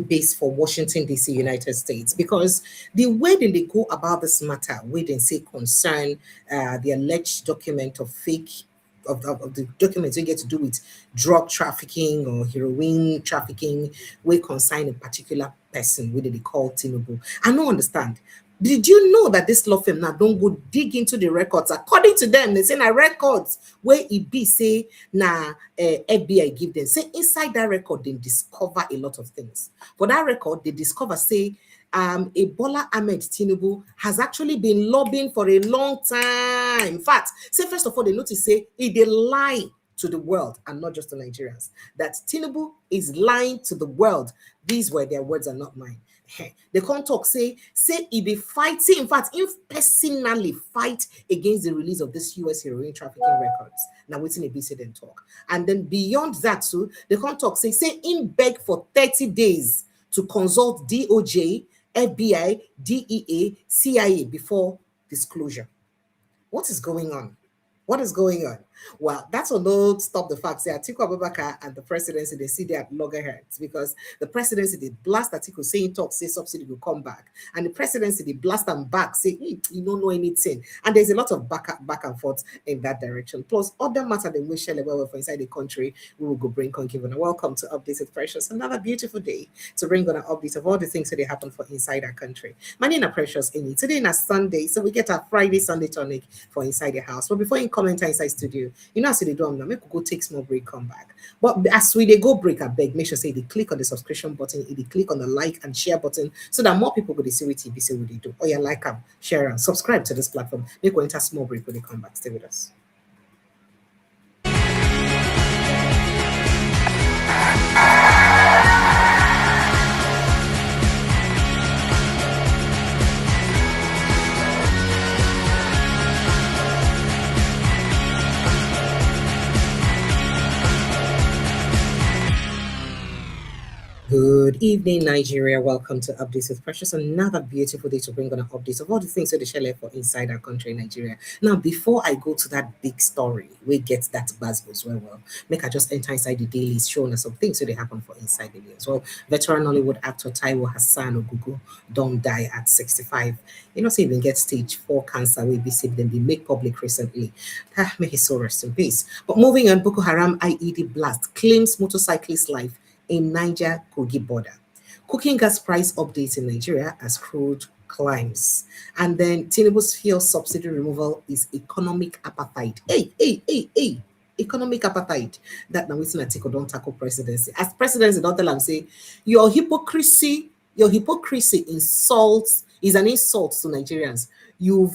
base for Washington, D.C., United States, because the way that they go about this matter, where they say concern the alleged document of fake of the documents we get to do with drug trafficking or heroin trafficking, we consign a particular person, whether they call Tinubu. I don't understand. Did you know that this law firm now don't go dig into the records? According to them, they say na records where it be say na FBI give them. Say inside that record, they discover a lot of things. For that record, they discover say Bola Ahmed Tinubu has actually been lobbying for a long time. In fact, say first of all, they notice say he dey lie to the world and not just to Nigerians. That Tinubu is lying to the world. These were their words and not mine. They can't talk, say he be fighting, in fact, if personally fight against the release of this US heroin trafficking records. Now waiting a BC then talk. And then beyond that, too, they can't talk, say in beg for 30 days to consult DOJ, FBI, DEA, CIA before disclosure. What is going on? What is going on? Well, that will not stop the fact that Atiku Abubakar and the presidency, they see they at loggerheads, because the presidency, they blast Atiku saying talk, say subsidy will come back. And the presidency, they blast them back, say, you don't know anything. And there's a lot of back and forth in that direction. Plus, other matter than we share level for inside the country, we will go bring Concubine. Welcome to Updates with Precious. Another beautiful day to bring on an update of all the things that they happen for inside our country. My name is Precious Amy. Today is Sunday, so we get our Friday Sunday tonic for inside the house. But before you comment inside studio, you know, as they do now, make we go take small break, come back. But as we they go break, I beg, make sure say they click on the subscription button, they click on the like and share button, so that more people go to see what TV say what they do. Or you like them, share and subscribe to this platform. Make we enter small break when they come back. Stay with us. Good evening, Nigeria. Welcome to Updates with Precious. Another beautiful day to bring on an update of all the things that they share for inside our country, Nigeria. Now, before I go to that big story, we get that buzzwords well. Make I just enter inside the dailies, showing us some things that they happen for inside the daily as well. Veteran Hollywood actor Taiwo Hassan Ogugu don't die at 65. You know, say even get stage 4 cancer. We be sick, then be made public recently. May his soul rest in peace. But moving on, Boko Haram IED blast claims motorcyclist life in Niger Kogi border. Cooking gas price updates in Nigeria as crude climbs. And then Tinubu's fuel subsidy removal is economic apartheid. Hey. Economic apartheid. That now waiting Atiku don't tackle presidency. As presidency, don't tell him say your hypocrisy insults is an insult to Nigerians. You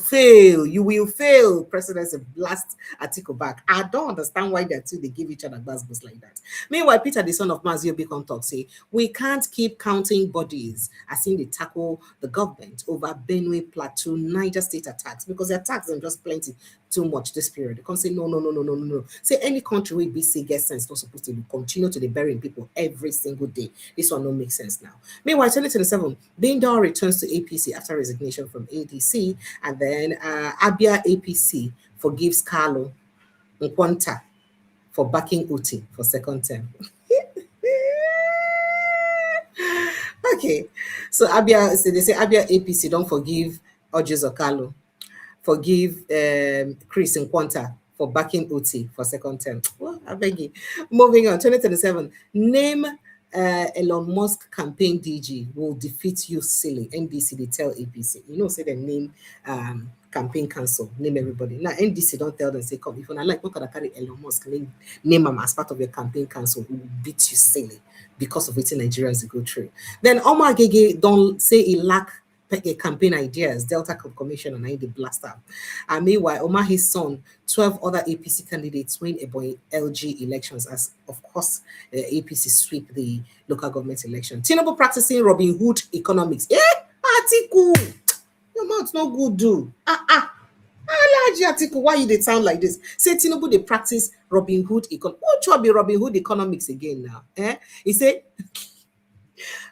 will fail. Presidency blast Atiku back. I don't understand why they two they give each other buzzwords like that. Meanwhile, Peter, the son of Mazio Bacon talk say we can't keep counting bodies as in they tackle the government over Benue Plateau, Niger State attacks, because the attacks are just plenty too much this period. They can't say no. Say any country where BC gets sense not supposed to continue to be burying people every single day. This one don't make sense now. Meanwhile, 2027, Bindor returns to APC after resignation from ADC, and then Abia APC forgives Carlo Nkwanta for backing Uti for second term. Okay, so Abia, so they say Abia APC don't forgive Ojes Okalo, forgive Chris Nkwanta for backing Uti for second term. Well, I beg you. Moving on, 2027, name Elon Musk campaign DG will defeat you silly. NDC they tell APC. You know, say the name campaign cancel, name everybody. Now NDC don't tell them, say, come, if you not like, look at carry Elon Musk, name him as part of your campaign cancel, we will beat you silly because of it Nigerians go through. Then Omar Gege don't say he lack campaign ideas, Delta Commission and I the blaster. And meanwhile, Omar his son, 12 other APC candidates win about LG elections as of course APC sweep the local government election. Tinubu practicing Robin Hood economics. Atiku, your mouth no good do. Alaji Atiku, why you they sound like this? Say Tinubu they practice Robin Hood economics. What should be Robin Hood economics again now? He said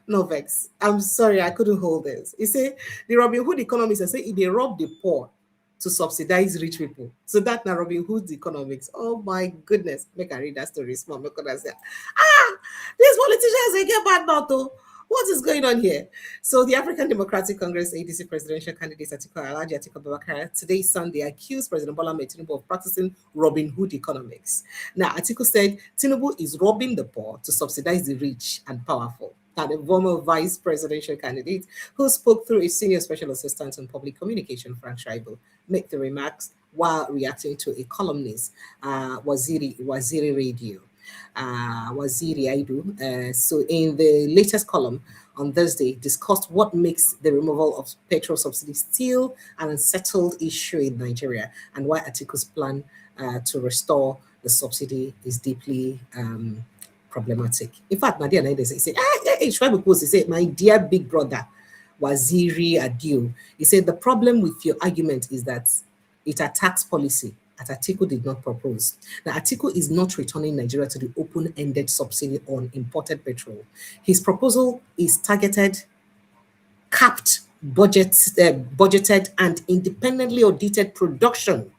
no vex. I'm sorry, I couldn't hold this. He said the Robin Hood economics, I say they rob the poor to subsidize rich people. So that now Robin Hood economics. Oh my goodness. Make I read that story small. Make I say, these politicians they get bad now though. What is going on here? So the African Democratic Congress ADC presidential candidate Atiku Abubakar today Sunday accused President Bola Tinubu of practicing Robin Hood economics. Now Atiku said Tinubu is robbing the poor to subsidize the rich and powerful. And the former vice presidential candidate, who spoke through a senior special assistant on public communication, Frank Schreiber, made the remarks while reacting to a columnist, Waziri Radio. Waziri Aidu. So in the latest column on Thursday, discussed what makes the removal of petrol subsidy still an unsettled issue in Nigeria and why Atiku's plan to restore the subsidy is deeply problematic. In fact, Nadia Naide said, Shwaibu Post, he said, my dear big brother, Waziri Adio, he said, the problem with your argument is that it attacks policy that Atiku did not propose. Now, Atiku is not returning Nigeria to the open-ended subsidy on imported petrol. His proposal is targeted, capped, budgeted, and independently audited production,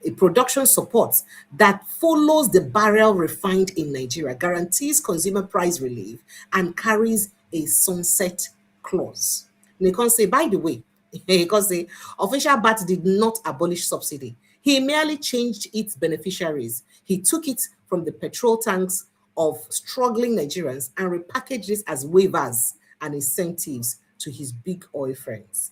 a production support that follows the barrel refined in Nigeria, guarantees consumer price relief, and carries a sunset clause. And you can say, by the way, because the official BAT did not abolish subsidy. He merely changed its beneficiaries. He took it from the petrol tanks of struggling Nigerians and repackaged it as waivers and incentives to his big oil friends.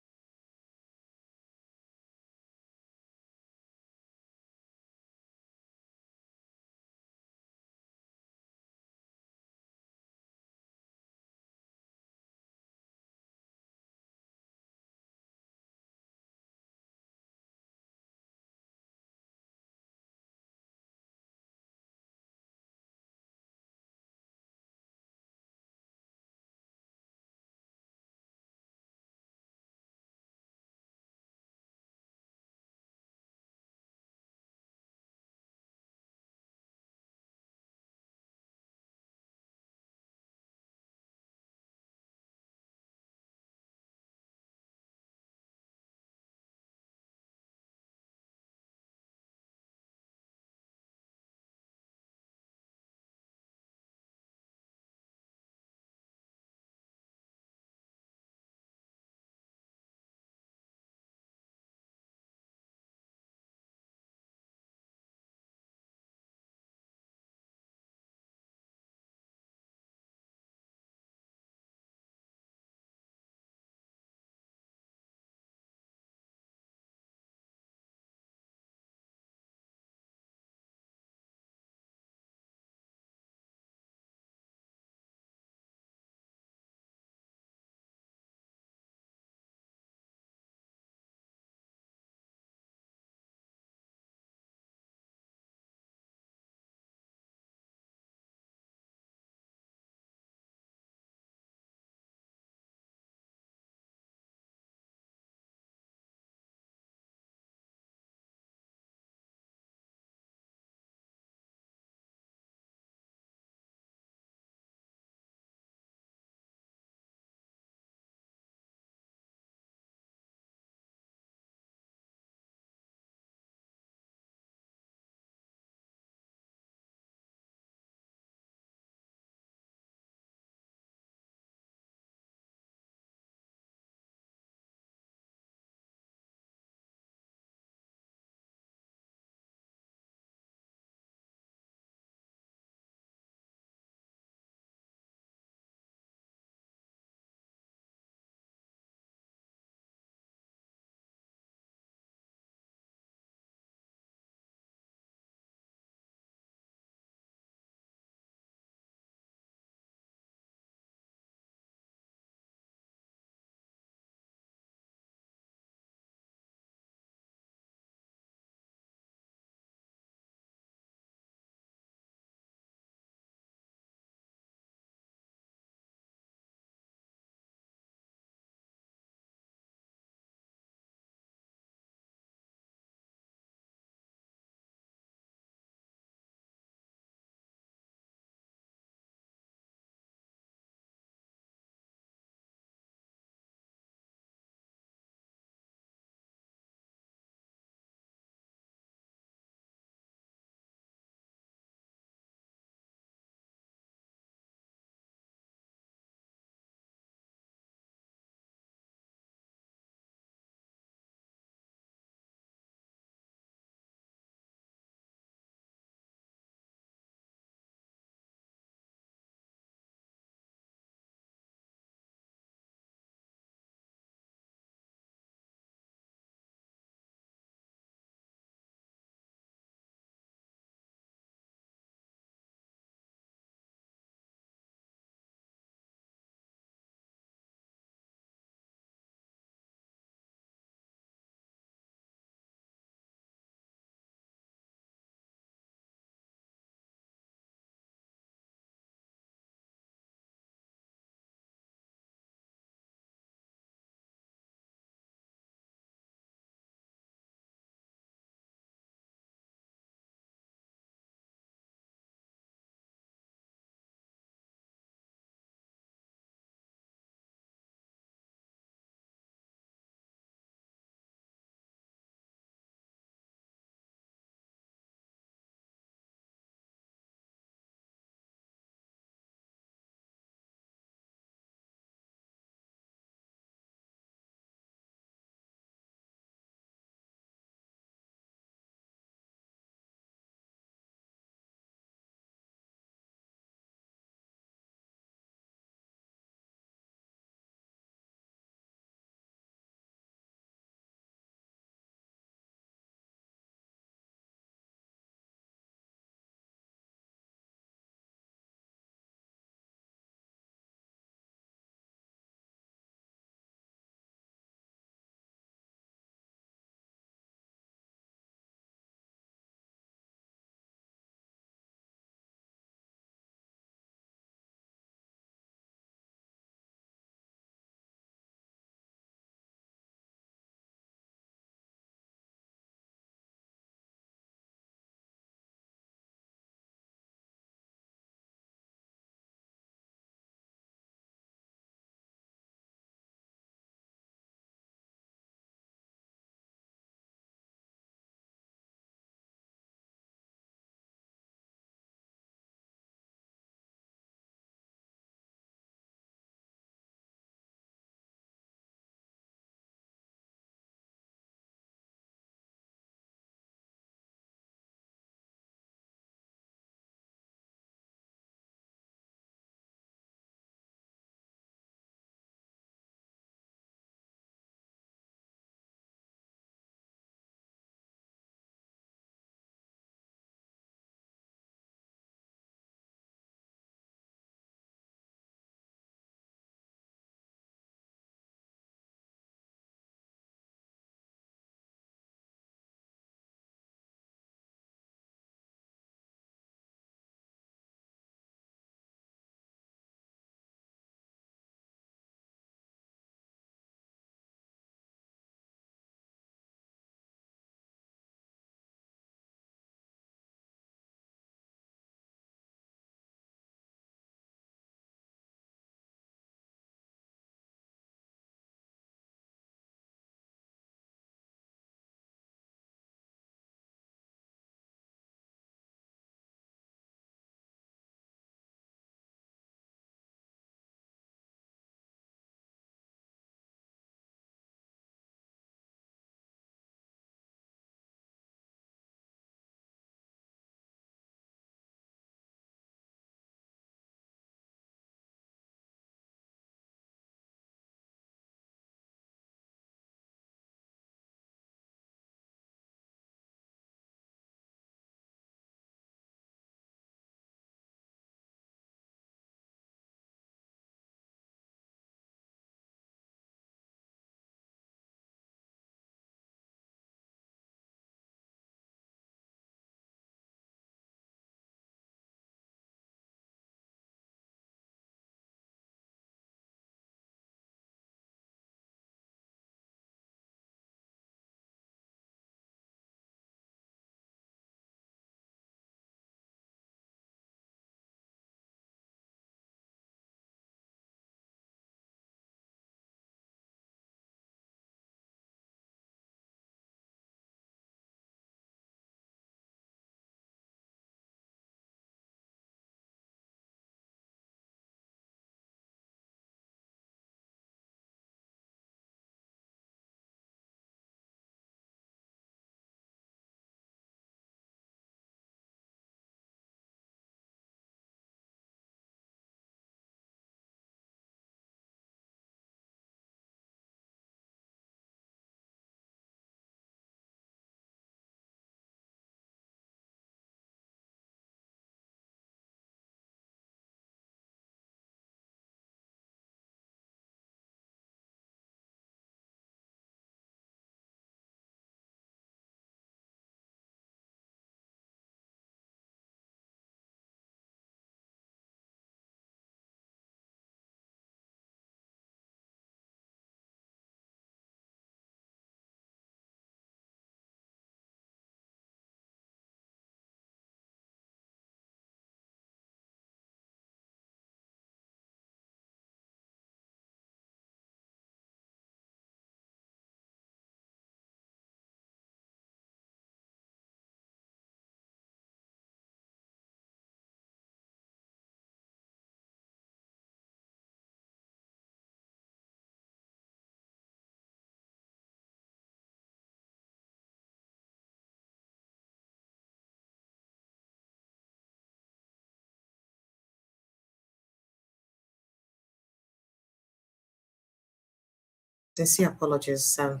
Sincere apologies. I've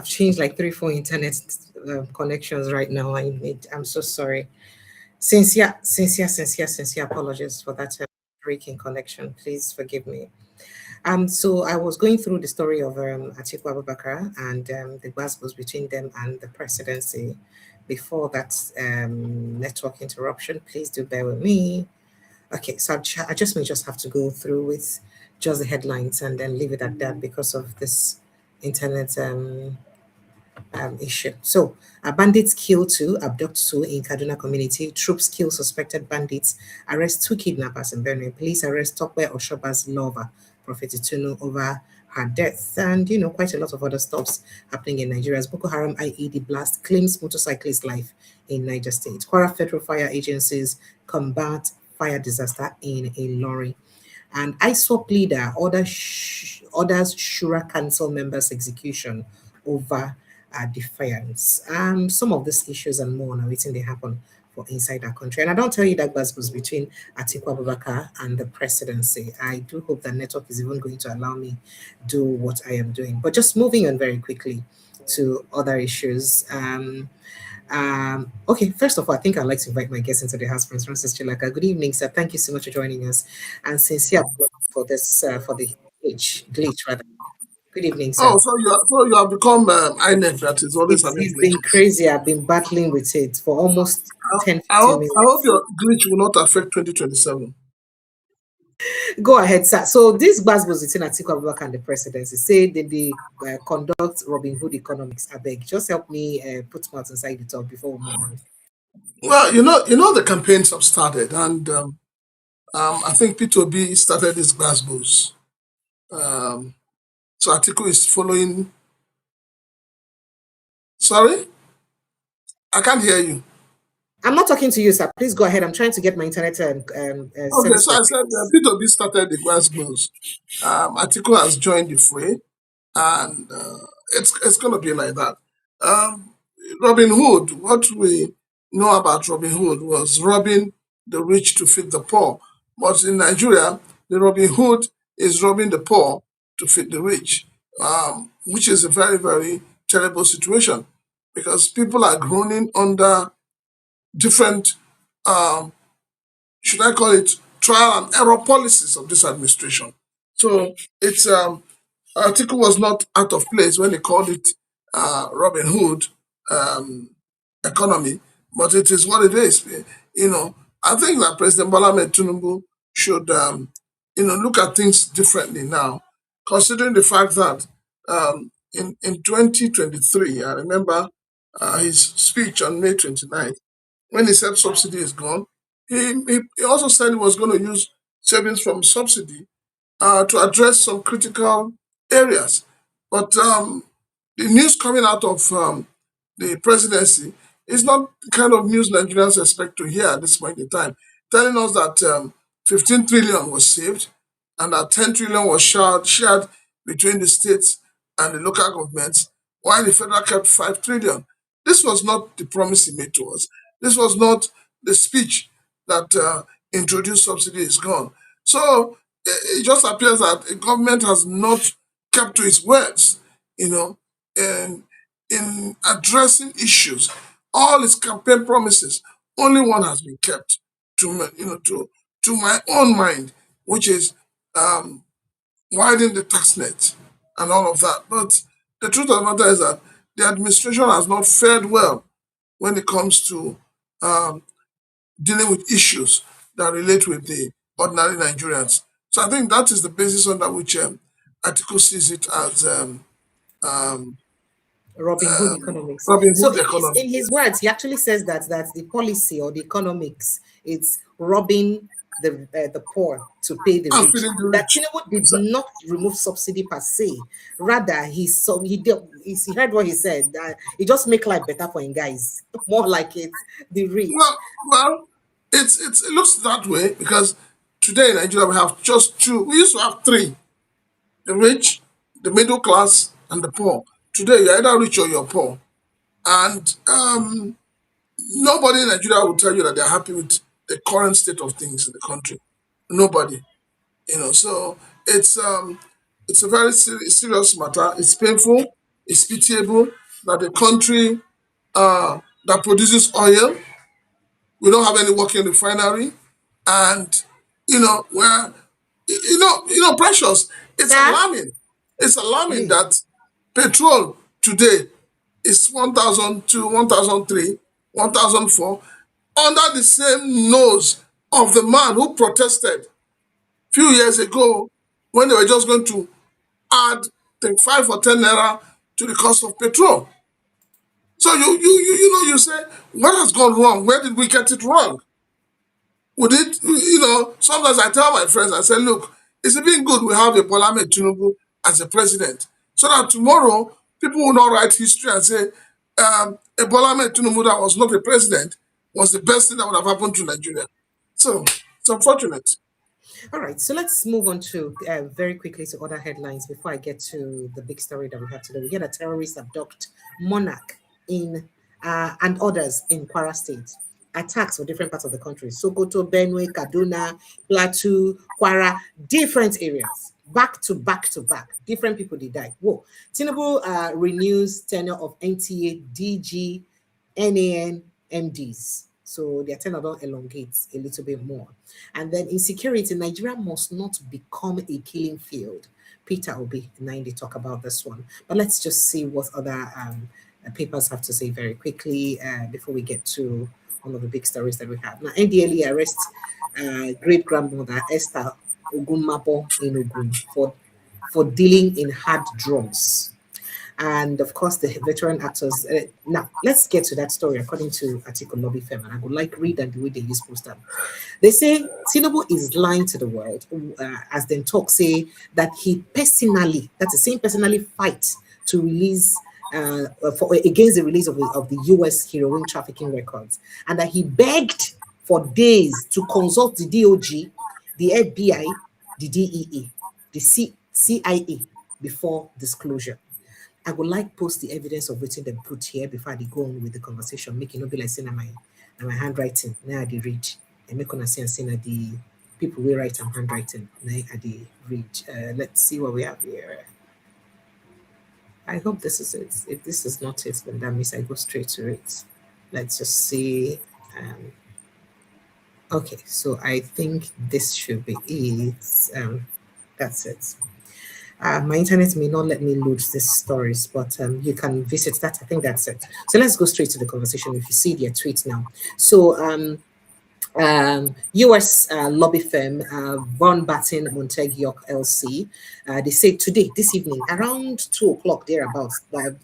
changed like three, four internet connections right now. I'm so sorry. Sincere apologies for that breaking connection. Please forgive me. So I was going through the story of Atiku Abubakar and the was between them and the presidency. Before that network interruption, please do bear with me. Okay, so I just may just have to go through with just the headlines and then leave it at that because of this internet issue. So, bandits kill two, abduct two in Kaduna community. Troops kill suspected bandits. Arrest two kidnappers in Benue. Police arrest Tokwe Oshoba's lover, Prophet Itunu, over her death. And, quite a lot of other stuffs happening in Nigeria. As Boko Haram IED blast claims motorcyclist life in Niger State. Kwara Federal Fire Agencies combat fire disaster in a lorry. And ISWAP leader orders Shura Council members' execution over defiance. Some of these issues and more are waiting they happen for inside our country. And I don't tell you that was between Atiku Abubakar and the presidency. I do hope that network is even going to allow me do what I am doing. But just moving on very quickly to other issues. Okay, first of all, I think I'd like to invite my guest into the house, Prince Francis Chilaka. Good evening, sir. Thank you so much for joining us. And sincere apologies for this, for the glitch, rather. Good evening, sir. Oh, so you have become INEC that is always having It's been glitches. crazy. I've been battling with it for almost I, 10, I 15 hope I hope minutes. your glitch will not affect 2027. Go ahead, sir. So this buzz was between Atiku Abubakar and the presidency. Say that they conduct Robin Hood economics. I beg, just help me put mouth inside the talk before we move on. Well, the campaigns have started, and I think P2B started this Glasgows. Um, so Atiku is following. Sorry, I can't hear you. I'm not talking to you, sir. Please go ahead. I'm trying to get my internet Okay, service so I said correct. P2B started the Glasgows. Atiku has joined the fray, and it's going to be like that. Um, Robin Hood, what we know about Robin Hood was robbing the rich to feed the poor. But in Nigeria, the Robin Hood is robbing the poor to feed the rich, which is a very, very terrible situation because people are groaning under different um, should I call it trial and error policies of this administration. So it's article was not out of place when he called it Robin Hood um, economy, but it is what it is. I think that President Bola Tinubu should look at things differently now, considering the fact that in 2023, I remember his speech on May 29th when he said subsidy is gone. He also said he was going to use savings from subsidy to address some critical areas. But the news coming out of the presidency is not the kind of news Nigerians expect to hear at this point in time, telling us that 15 trillion was saved and that 10 trillion was shared between the states and the local governments, while the federal kept 5 trillion. This was not the promise he made to us. This was not the speech that introduced subsidy is gone. So it just appears that the government has not kept to its words, you know, in, in addressing issues. All its campaign promises, only one has been kept to my own mind, which is um, widen the tax net and all of that. But the truth of the matter is that the administration has not fared well when it comes to um, dealing with issues that relate with the ordinary Nigerians. So I think that is the basis under which Article sees it as um, Robin Hood economics. Robin So Hood economy. in his words, he actually says that the policy or the economics it's robbing the poor to pay the I'm rich. feeling the That rich. Tinubu did Exactly. not remove subsidy per se. Rather, he did. He heard what he said. He just make life better for him guys. More like it's the rich. Well, it looks that way because today in Nigeria we have just two. We used to have three: the rich, the middle class, and the poor. Today you're either rich or you're poor, and nobody in Nigeria will tell you that they're happy with the current state of things in the country. Nobody. So it's It's a very serious matter. It's painful. It's pitiable that a country that produces oil, we don't have any working refinery, and where precious. It's Sir? alarming. It's alarming Hey. that petrol today is 1,000 to 1,003, 1,004 under the same nose of the man who protested few years ago when they were just going to add, I think, 5 or 10 naira to the cost of petrol. So you say, what has gone wrong? Where did we get it wrong? Would it, sometimes I tell my friends, I say, look, it's been good we have a Bola Tinubu as a president. So that tomorrow, people will not write history and say, a Bola Tinubu that was not a president was the best thing that would have happened to Nigeria. So it's unfortunate. All right, so let's move on to very quickly to other headlines before I get to the big story that we have today. We get a terrorist abduct monarch in and others in Kwara State. Attacks for different parts of the country: Sokoto, Benue, Kaduna, Plateau, Kwara, different areas, back to back to back. Different people they die. Whoa! Tinubu renews tenure of NTA DG NAN MDs. So their tenure don't elongate a little bit more. And then insecurity, Nigeria must not become a killing field. Peter Obi, 90, talk about this one. But let's just see what other papers have to say very quickly before we get to one of the big stories that we have. Now, NDLE arrests great grandmother Esther Ogunmapo in Ogun for dealing in hard drugs. And of course, the veteran actors. Now, let's get to that story according to Article Lobby Firm. And I would like read and the way they use poster. They say Tinubu is lying to the world, as then talk say that he personally, that's the same personally fight to release against the release of the US heroin trafficking records, and that he begged for days to consult the DOG, the FBI, the DEA, the CIA before disclosure. I would like post the evidence of written them put here before they go on with the conversation. Make it not be like saying my handwriting. Now I read. And make on say and saying that the people will write and handwriting. Now I read. Let's see what we have here. I hope this is it. If this is not it, then that means I go straight to it. Let's just see. Okay, so I think this should be it. That's it. My internet may not let me load these stories, but you can visit that. I think that's it. So let's go straight to the conversation. If you see their tweet now. So US lobby firm Von Batten Montague York LC. They say today, this evening, around 2 o'clock thereabouts, 4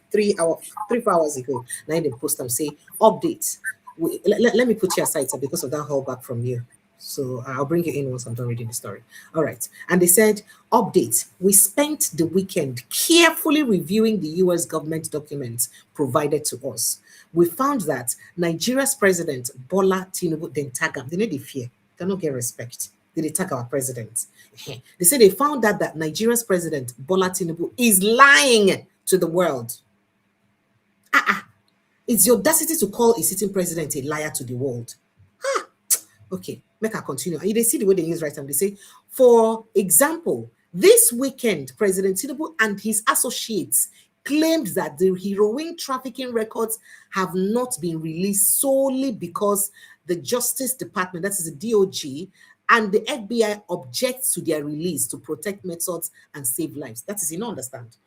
hours ago. Now they post them say update. Let me put you aside, sir, because of that hold back from you. So I'll bring you in once I'm done reading the story. All right. And they said, update. We spent the weekend carefully reviewing the US government documents provided to us. We found that Nigeria's president, Bola Tinubu, then tag him. They know they fear. They don't get respect. They tag our president. They say they found out that Nigeria's president, Bola Tinubu, is lying to the world. It's the audacity to call a sitting president a liar to the world. Okay, make I continue. And they see the way they use right and they say, for example, this weekend, President Tinubu and his associates claimed that the heroin trafficking records have not been released solely because the Justice Department, that is the DOG, and the FBI objects to their release to protect methods and save lives. That is, you don't understand.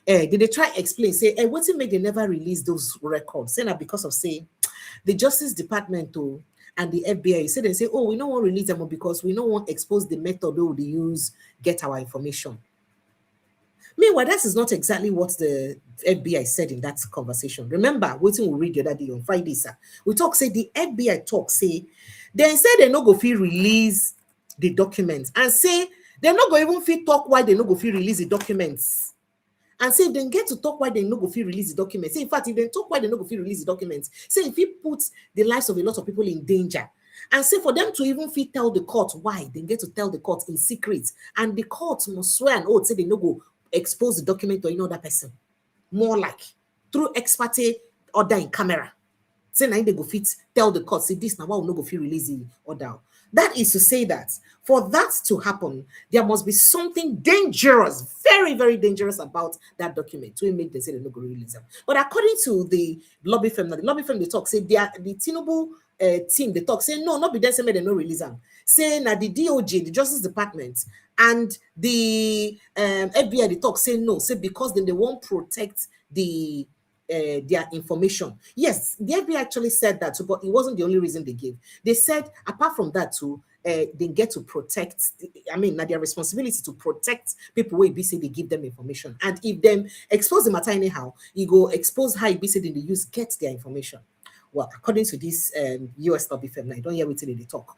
Did they try explain, say, what's it make they never release those records? Say that because of, say, the Justice Department too, and the FBI say they say, oh, we don't want to release them because we don't want to expose the method they use, get our information. Meanwhile, that is not exactly what the FBI said in that conversation. Remember, waiting we read the other day on Friday, sir. We talk, say the FBI talk, say, they say they no go feel release the documents and say they're not going to even feel talk why they no go feel release the documents. And say if they get to talk why they no go feel release the documents. Say in fact, if they talk why they no go feel release the documents, say if it puts the lives of a lot of people in danger, and say for them to even feel tell the court why, they get to tell the court in secret, and the court must swear an oath say they no go expose the document to any other person. More like through ex parte order in camera. Say now they go fit tell the court, say this now why we no go feel release the order. That is to say that for that to happen, there must be something dangerous, very, very dangerous about that document to make them say they no go release them. But according to the lobby firm, now the lobby firm they talk say they are the Tinubu team they talk say no, not be them say make they no release them. Say now the DOJ, the Justice Department, and the FBI they talk say no, say because then they won't protect their information. Yes, the FBI actually said that, too, but it wasn't the only reason they gave. They said, apart from that, too, they get to protect. I mean, now their responsibility to protect people where be say they give them information, and if them expose the matter anyhow, you go expose how it be say they use get their information. Well, according to this US lobby firm, now I don't hear what they talk.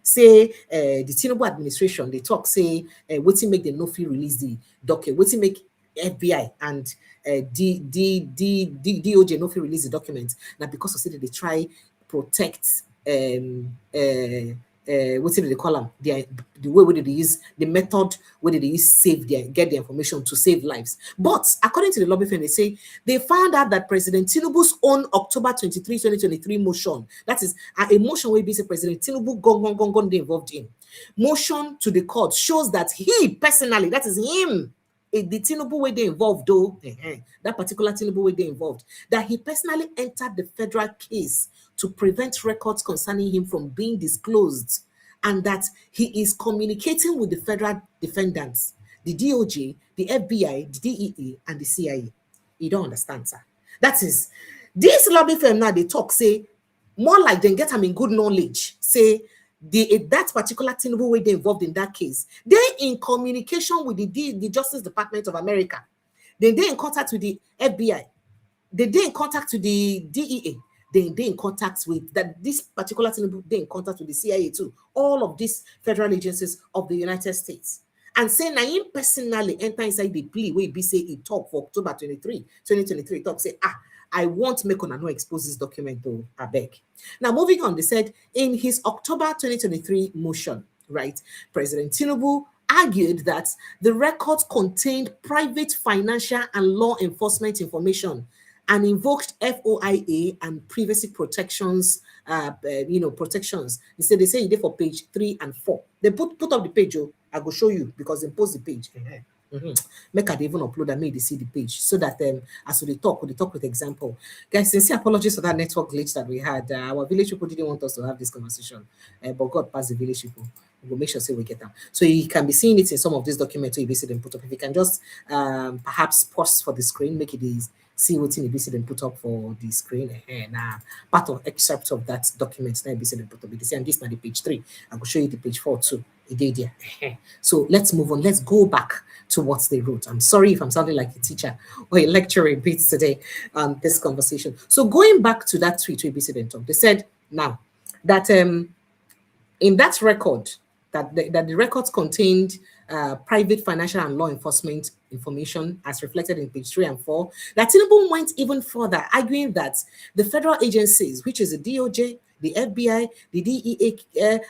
Say the Tinubu administration, they talk say waiting make them no fee release the docket, waiting make FBI and DOJ no fit release the document now because of say that they try protect what they call them the way where they use the method where they use save their get the information to save lives. But according to the lobby firm, they say they found out that President Tinubu's own October 23, 2023 motion, that is a motion where BC President Tinubu gone involved in motion to the court, shows that he personally, that is him, the Tinubu way they involved though, that particular Tinubu way they involved, that he personally entered the federal case to prevent records concerning him from being disclosed, and that he is communicating with the federal defendants, the DOJ, the FBI, the DEA, and the CIA. You don't understand, sir. That is, this lobby firm now they talk, say, more like they get them in good knowledge, say, that particular Tinubu way they involved in that case, they in communication with the Justice Department of America, they in contact with the FBI, they in contact with the DEA, they in contact with that this particular Tinubu, they in contact with the CIA too, all of these federal agencies of the United States. And say na him personally enter inside the plea where be say he talk for October 23, 2023, talk say I won't make on no expose this document though, I beg. Now, moving on, they said in his October 2023 motion, right, President Tinubu argued that the records contained private financial and law enforcement information and invoked FOIA and privacy protections, protections. They say it for page 3 and 4. They put up the page, I will show you because they post the page. Make I even upload and make they see the page so that as we talk with example. Guys, sincere apologies for that network glitch that we had. Our village people didn't want us to have this conversation, but God passed the village people. We'll make sure say we get them. So you can be seeing it in some of these documents you visit and put up. If you can just perhaps pause for the screen, make it easy. See what in the visit and put up for the screen. Now part of excerpt of that document now visit and put up. And this now the page 3. I will show you the page 4 too. So let's move on. Let's go back to what they wrote. I'm sorry if I'm sounding like a teacher or a lecturer a bit today on this conversation. So going back to that tweet we visited and talk, they said now that in that record that the records contained private financial and law enforcement information as reflected in page 3 and 4, that Tinubu went even further, arguing that the federal agencies, which is the DOJ, the FBI, the DEA,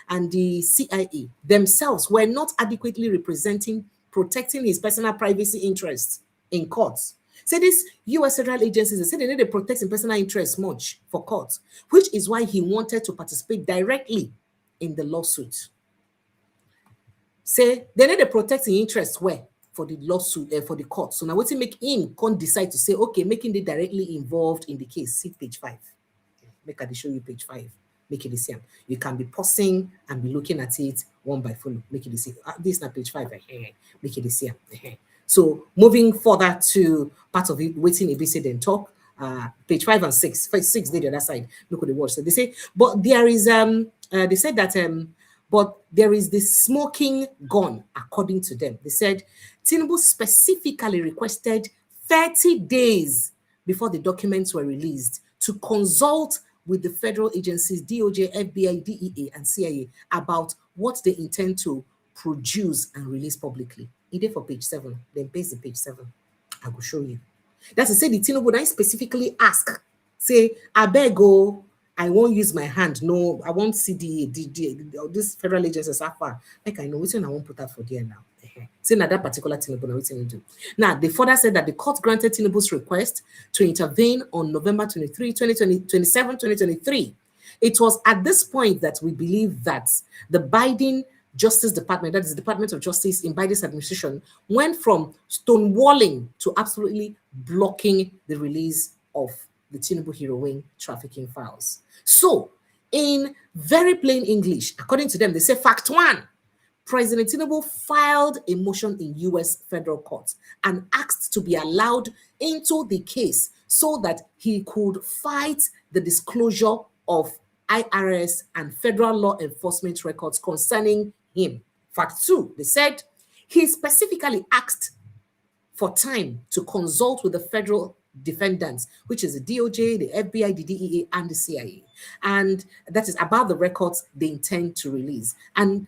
and the CIA themselves were not adequately protecting his personal privacy interests in courts. So these US federal agencies, they said they need to protect his personal interests much for courts, which is why he wanted to participate directly in the lawsuit. Say they need to protect his interests where? For the lawsuit, for the court. So now what make him can't decide to say, okay, making it directly involved in the case. See page 5. Make I show you page 5. Make it the same. You can be pausing and be looking at it one by follow. Make it the same. This is not page 5. Make it the same. So moving further to part of it, waiting ABC then talk. Page 5 and 6. 6 the other side. Look at the words. So they say, but there is they said that but there is this smoking gun, according to them. They said Tinubu specifically requested 30 days before the documents were released to consult with the federal agencies, DOJ, FBI, DEA, and CIA about what they intend to produce and release publicly. It is for page 7. Then paste the page 7. I will show you. That's to say the Tinubu I specifically ask, say, I beg go, I won't use my hand. No, I won't see this federal agency so far. Like I know which one I won't put that for there now. Say now that particular Tinubu now what do. Now they further said that the court granted Tinubu's request to intervene on November 23, 2023. It was at this point that we believe that the Biden Justice Department, that is the Department of Justice in Biden's administration, went from stonewalling to absolutely blocking the release of the Tinubu heroin trafficking files. So, in very plain English, according to them, they say fact one, President Tinubu filed a motion in US federal court and asked to be allowed into the case so that he could fight the disclosure of IRS and federal law enforcement records concerning him. Fact two, they said he specifically asked for time to consult with the federal defendants, which is the DOJ, the FBI, the DEA, and the CIA, and that is about the records they intend to release, and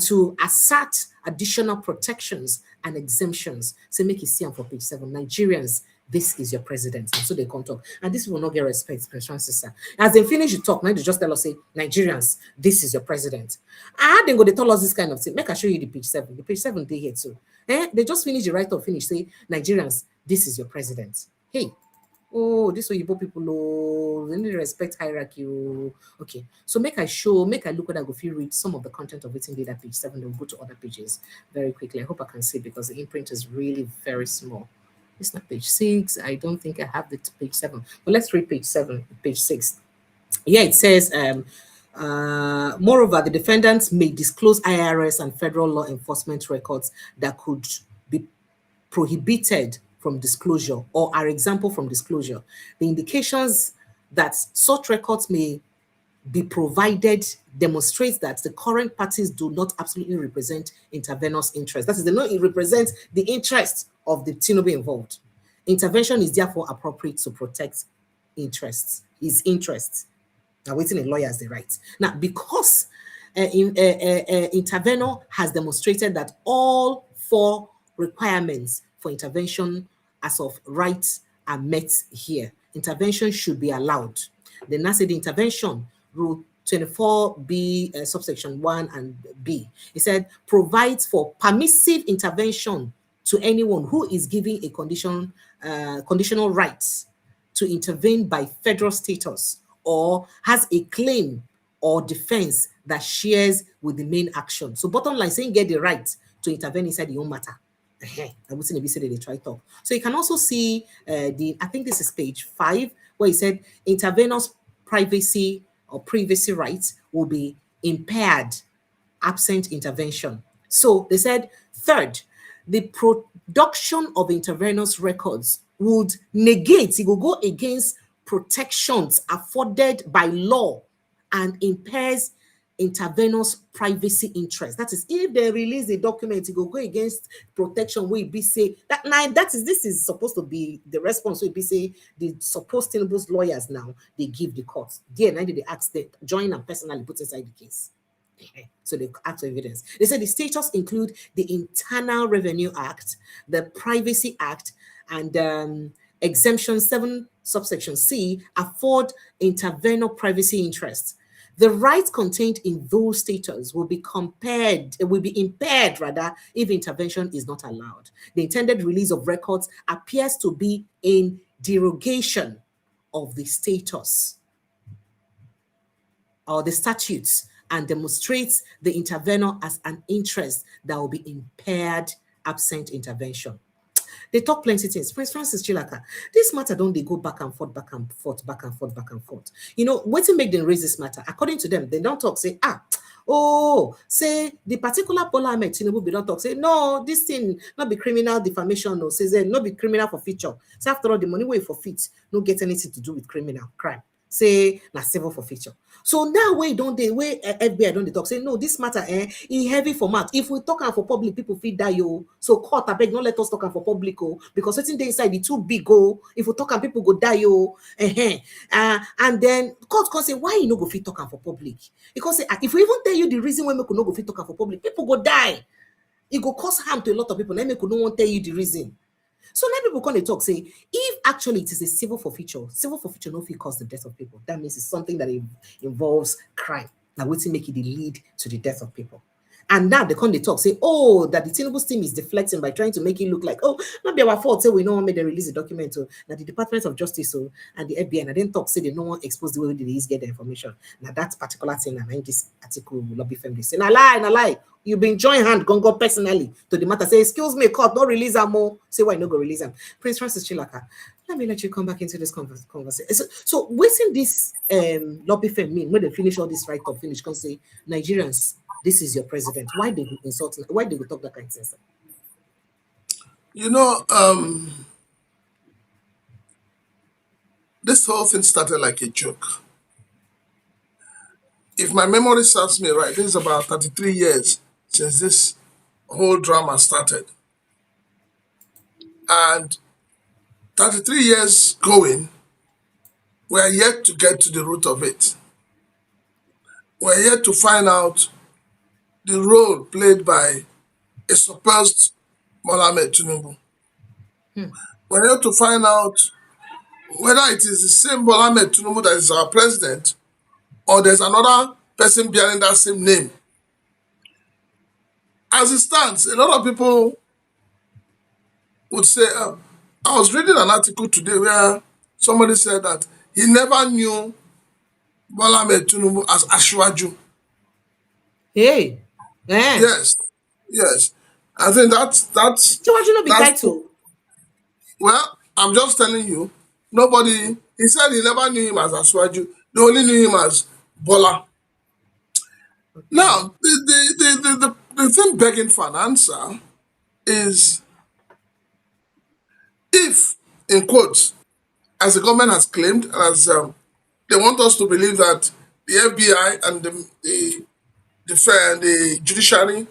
to assert additional protections and exemptions. So make it see on for page 7. Nigerians, this is your president. And so they come talk. And this will not get respect, Francis. As they finish the talk, now they just tell us, say, Nigerians, this is your president. Ah, then go they tell us this kind of thing. Make I show you the page 7. The page 7 they here too. They just finish the right of finish, say, Nigerians, this is your president. Hey, oh, this way you people, oh, they need to respect hierarchy. Oh. Okay, so make I look what I go feel read some of the content of it in that page 7. Then we'll go to other pages very quickly. I hope I can see because the imprint is really very small. It's not page 6. I don't think I have the page 7. But let's read page 7, page 6. Yeah, it says, moreover, the defendants may disclose IRS and federal law enforcement records that could be prohibited from disclosure or are example from disclosure. The indications that such records may be provided demonstrates that the current parties do not absolutely represent intervenors' interest. That is, they don't represent the interest of the Tinubu involved. Intervention is therefore appropriate to protect his interests. Now, waiting a lawyer has the right. Now, because intervenor has demonstrated that all 4 requirements for intervention as of rights are met here, intervention should be allowed. Then now say the intervention, Rule 24B, subsection 1 and B. It said provides for permissive intervention to anyone who is giving a conditional rights to intervene by federal status or has a claim or defense that shares with the main action. So bottom line, saying get the right to intervene inside your own matter. I would say maybe say they try talk. So you can also see I think this is page 5, where he said intervenors' privacy or privacy rights will be impaired absent intervention. So they said, third, the production of intervenors' records would negate, it will go against protections afforded by law and impairs intervenors' privacy interest. That is, if they release a document, it will go against protection where it be say that now this is supposed to be the response where it be say the supposed Tinubu's lawyers now they give the court. There, now they ask they join and personally put inside the case. So they act for evidence. They said the status include the Internal Revenue Act, the Privacy Act, and exemption 7 subsection C afford intervenor privacy interests. The rights contained in those statutes will be impaired rather if intervention is not allowed. The intended release of records appears to be in derogation of the status or the statutes and demonstrates the intervenor as an interest that will be impaired absent intervention. They talk plenty things. Prince Francis Chilaka, this matter don't they go back and forth, back and forth, back and forth, back and forth. You know, what to make them raise this matter? According to them, they don't talk, say, say the particular Bola Tinubu be don't talk, say, no, this thing not be criminal defamation, no, say, not be criminal for feature. So after all, the money way for fit, no get anything to do with criminal crime. Say, na civil for feature. So now where don't they, where FBI don't they talk, say, no, this matter, heavy format. If we talk for public, people feel die, yo. So court, I beg, not let us talk for public, oh, because certain day inside, the too big, oh. If we talk people go die, yo. And then court can say, why you no go fit talk for public? Because if we even tell you the reason why we could not go fit talk for public, people go die. It go cause harm to a lot of people. Let me could no one tell you the reason. So let people come and talk, say, if actually it is a civil forfeiture no fit cause the death of people. That means it's something that involves crime. Now, what's make it lead to the death of people? And now they come, they talk, say, oh, that the Tinubu's team is deflecting by trying to make it look like, oh, not be our fault, say we no one made them release the document, so that the Department of Justice and the FBI, and I didn't talk, say they no one exposed the way they get the information. Now that particular thing, and this article lobby firm, they say, na lie. You've been join hand gongo personally to the matter. Say, excuse me, court, don't release them more. Say why no go release them. Prince Francis Chilaka, let me let you come back into this conversation. So waiting this lobby firm mean when they finish all this write-up, finish, can say, Nigerians, this is your president. Why they go insult? Why they go talk that kind of thing? You know, this whole thing started like a joke. If my memory serves me right, this is about 33 years since this whole drama started. And 33 years going, we are yet to get to the root of it. We are yet to find out the role played by a supposed Bola Tinubu. We are yet to find out whether it is the same Bola Tinubu that is our president or there's another person bearing that same name. As it stands, a lot of people would say, I was reading an article today where somebody said that he never knew Bola Tinubu as Ashwaju. Hey, eh. Yes, yes. I think So why should not be that's title? well, I'm just telling you, nobody he said he never knew him as Ashwaju, they only knew him as Bola. Okay. Now, the thing begging for an answer is if, in quotes, as the government has claimed, as they want us to believe that the FBI and the judiciary,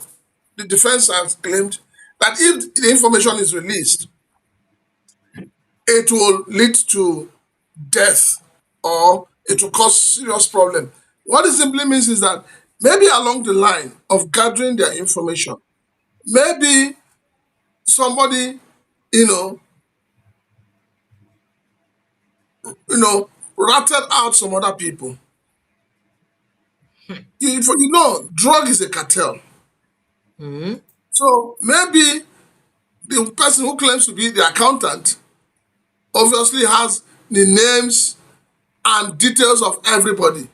the defense has claimed that if the information is released, it will lead to death or it will cause serious problem. What it simply means is that maybe along the line of gathering their information, maybe somebody, you know, ratted out some other people. Drug is a cartel. Hmm. So maybe the person who claims to be the accountant obviously has the names and details of everybody.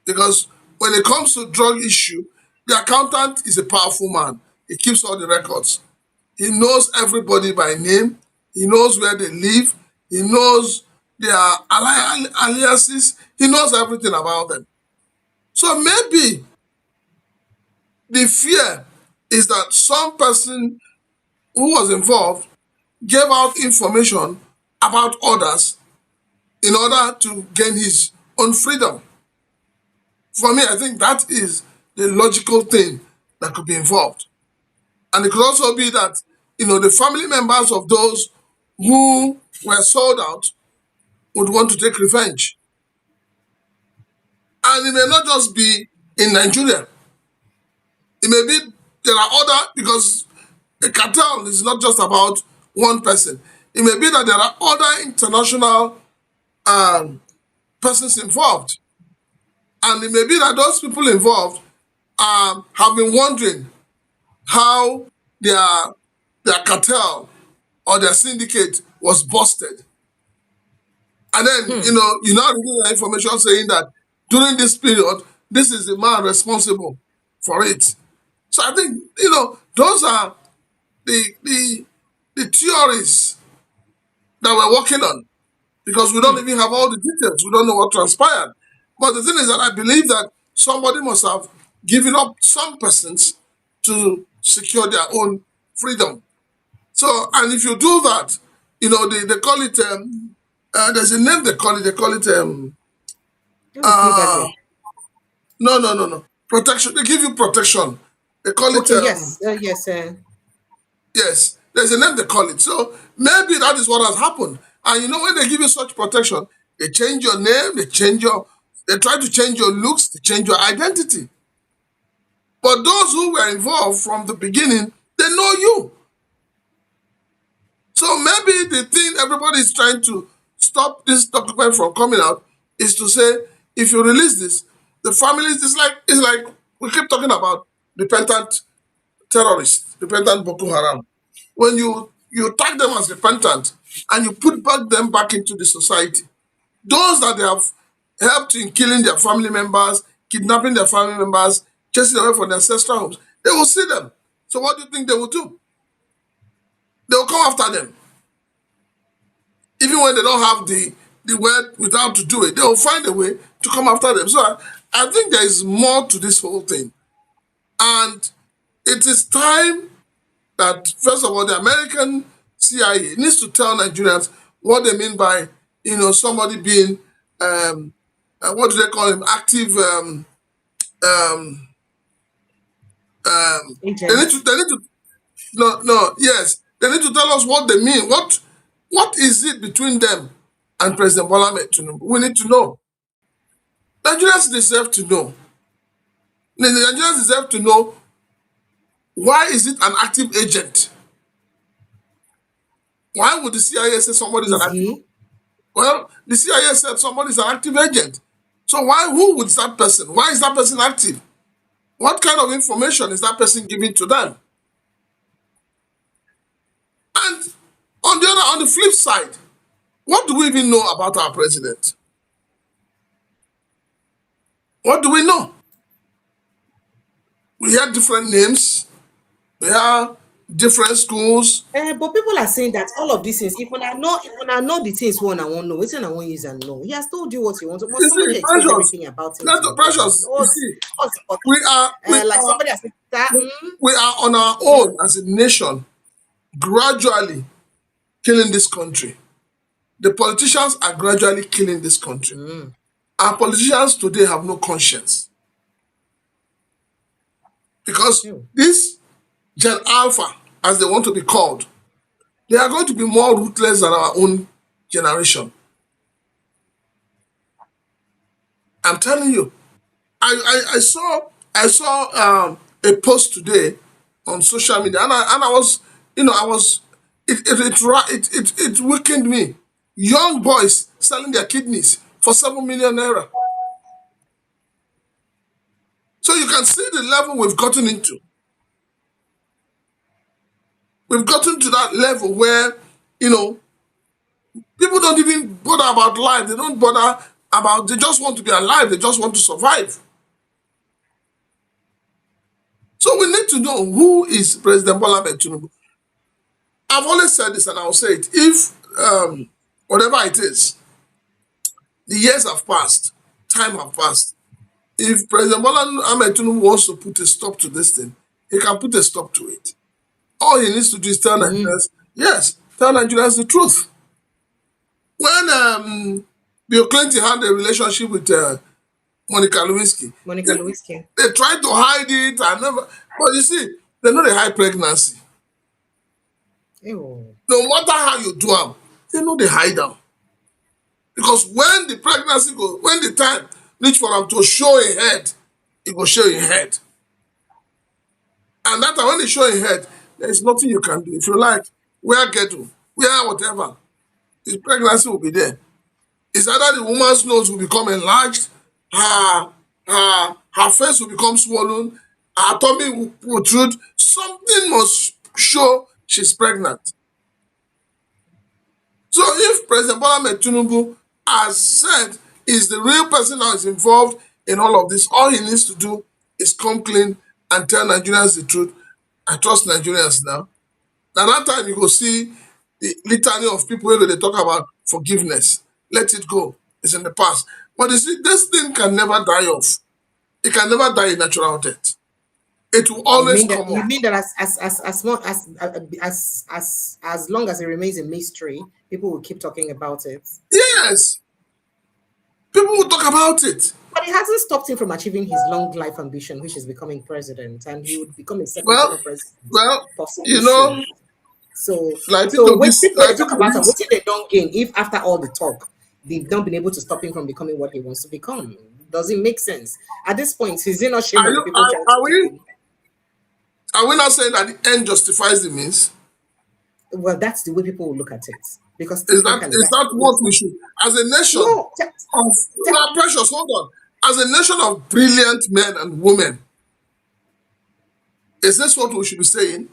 Because when it comes to drug issue, the accountant is a powerful man. He keeps all the records. He knows everybody by name. He knows where they live. He knows their aliases. He knows everything about them. So maybe the fear is that some person who was involved gave out information about others in order to gain his own freedom. For me, I think that is the logical thing that could be involved. And it could also be that, the family members of those who were sold out would want to take revenge. And it may not just be in Nigeria. It may be there are other, because a cartel is not just about one person. It may be that there are other international persons involved. And it may be that those people involved have been wondering how their cartel or their syndicate was busted. And then, you now reading the information saying that during this period, this is the man responsible for it. So I think, those are the theories that we're working on, because we don't even have all the details. We don't know what transpired. But the thing is that I believe that somebody must have given up some persons to secure their own freedom. So, and if you do that, they call it, there's a name they call it. They call it, Not be plea uh, bargain. no. Protection. They give you protection. They call it, Okay, yes, yes. yes, there's a name they call it. So maybe that is what has happened. And when they give you such protection, they change your name, they try to change your looks, they change your identity. But those who were involved from the beginning, they know you. So maybe the thing everybody is trying to stop this document from coming out is to say, if you release this, the families, it's like we keep talking about repentant terrorists, repentant Boko Haram. When you tag them as repentant and you put them back into the society, those that they have helped in killing their family members, kidnapping their family members, chasing away from their ancestral homes, they will see them. So what do you think they will do? They will come after them. Even when they don't have the word without to do it, they will find a way to come after them. So I think there is more to this whole thing. And it is time that, first of all, the American CIA needs to tell Nigerians what they mean by, somebody being, what do they call him, active, um, Agents. they need to, no, no, yes, they need to tell us what they mean. What is it between them and President Bola Tinubu? We need to know. Nigerians deserve to know. The Nigerians deserve to know, why is it an active agent? Why would the CIA say somebody is an Is active? he? Well, the CIA said somebody is an active agent. So who would that person? Why is that person active? What kind of information is that person giving to them? And on the flip side, what do we even know about our president? What do we know? We hear different names. We have different schools. But people are saying that all of these things, if I know the things one I won't know, it's I won't use and know. He has told you what you want. Must You see, somebody explain precious, everything about him to not the president? precious. You see, What's we important? are we Like are somebody has said that. we are on our own as a nation, gradually killing this country. The politicians are gradually killing this country. Our politicians today have no conscience, because Ew. this Gen Alpha, as they want to be called, they are going to be more ruthless than our own generation. I'm telling you. I saw a post today on social media, and I was, I was, it weakened me. Young boys selling their kidneys for 7 million naira. So you can see the level we've gotten into. We've gotten to that level where, you know people don't even bother about life. They don't bother about. They just want to be alive. They just want to survive. So we need to know, who is President Bola Tinubu. I've always said this, and I'll say it. If whatever it is, the years have passed, time have passed. If President Bola Tinubu wants to put a stop to this thing, he can put a stop to it. All he needs to do is tell Nigerians, yes, tell Nigerians the truth. When Bill Clinton had a relationship with Monica Lewinsky, Monica Lewinsky. they tried to hide it and never. But you see, they know they hide pregnancy. Ew. No matter how you do them, they know they hide them. Because when the pregnancy goes, when the time reach for them to show a head, it will show a head. And that time when they show a head, there is nothing you can do. If you like, wear ghetto, wear whatever, the pregnancy will be there. It's either the woman's nose will become enlarged, her face will become swollen, her tummy will protrude. Something must show she's pregnant. So if President Bola Tinubu has said is the real person that is involved in all of this, all he needs to do is come clean and tell Nigerians the truth. I trust Nigerians now. Now that time you go see the litany of people where they talk about forgiveness. Let it go. It's in the past. But you see, this thing can never die off. It can never die a natural death. It will always come You up. mean that as long as long as it remains a mystery, people will keep talking about it. Yes. People will talk about it. But it hasn't stopped him from achieving his long life ambition, which is becoming president, and he would become a second term Well, president well, possibly you know, soon. So, like so when people they Like talk people about him, this, what they don't gain if after all the talk they've not been able to stop him from becoming what he wants to become? Does it make sense? At this point, is it not shame are on the you people trying to keep him? are we not saying that the end justifies the means? Well, that's the way people will look at it. Because technically Is that's that what we should, as a nation no. of, now precious, hold on, as a nation of brilliant men and women, Is this what we should be saying?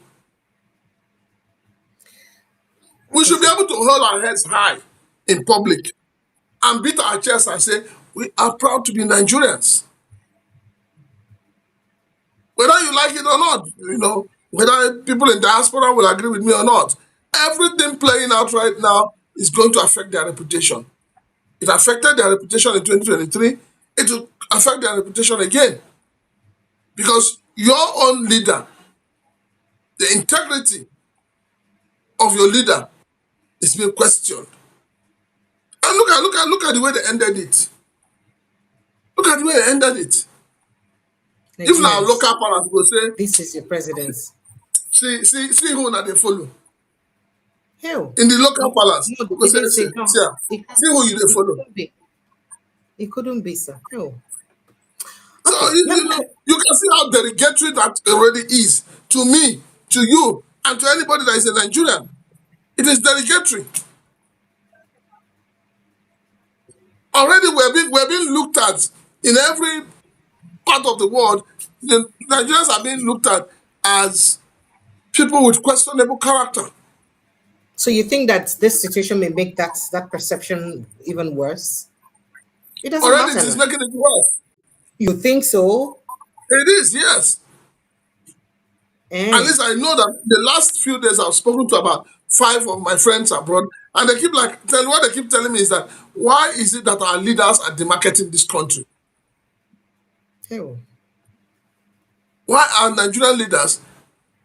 I We should think be it, able to hold our heads high in public and beat our chests and say, we are proud to be Nigerians. Whether you like it or not, whether people in diaspora will agree with me or not, everything playing out right now is going to affect their reputation. It affected their reputation in 2023. It will affect their reputation again. Because your own leader, the integrity of your leader is being questioned. And look at the way they ended it. Look at the way they ended it. If now Nigerians, local parents will say, this is your presidents. see who now they follow. Hell, In the local no, palace, no, they go say, didn't say no. It, see who you they it follow. couldn't be. It couldn't be, sir. Hell. So Okay, you can see how derogatory that already is to me, to you, and to anybody that is a Nigerian. It is derogatory. Already we're being looked at in every part of the world. The Nigerians are being looked at as people with questionable character. so you think that this situation may make that perception even worse? It doesn't Already it matter is now. making it worse. You think so? It is, yes. At Eh? least I know that the last few days I've spoken to about 5 of my friends abroad, and they keep what they keep telling me is that why is it that our leaders are demarketing this country? Hell. Why are Nigerian leaders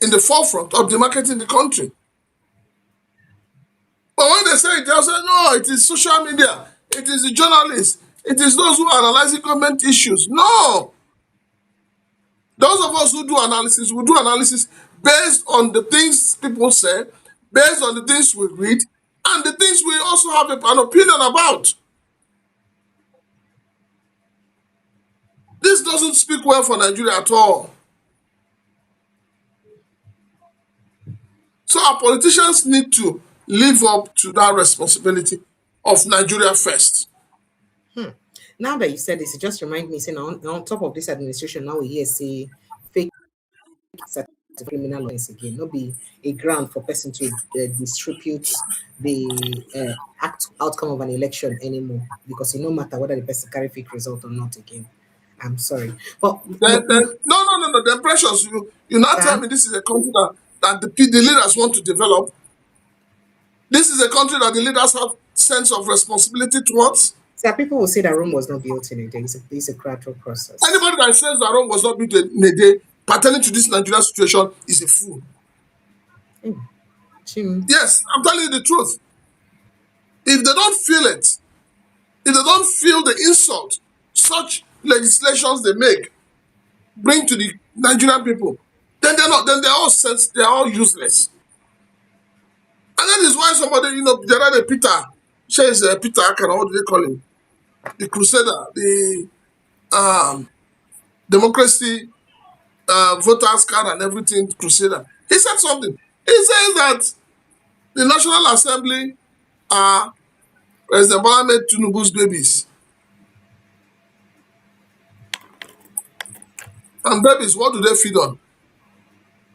in the forefront of demarketing the country? But when they say it, they'll say, no, it is social media, it is the journalists, it is those who are analyzing government issues. No! Those of us who do analysis, we do analysis based on the things people say, based on the things we read, and the things we also have an opinion about. This doesn't speak well for Nigeria at all. So our politicians need to live up to that responsibility of Nigeria first. Now that you said this, it just reminds me, saying on top of this administration, now we hear say fake certificate criminal offense again. Not be a ground for person to distribute the outcome of an election anymore, because it no matter whether the person carry fake result or not again. I'm sorry, but No. The precious, you now tell sir, me this is a country that the leaders want to develop. This is a country that the leaders have sense of responsibility towards. sir, people will say that Rome was not built in a day. It's a gradual process. Anybody that says that Rome was not built in a day pertaining to this Nigerian situation is a fool. Hmm. Chim. Yes, I'm telling you the truth. If they don't feel it, if they don't feel the insult such legislations they bring to the Nigerian people, then they're all they're all useless. And that is why somebody, the other day, Peter, says Peter, what do they call him? The crusader, the democracy, voters card and everything crusader. He said something. He says that the National Assembly are President Bola Tinubu's babies. And babies, what do they feed on?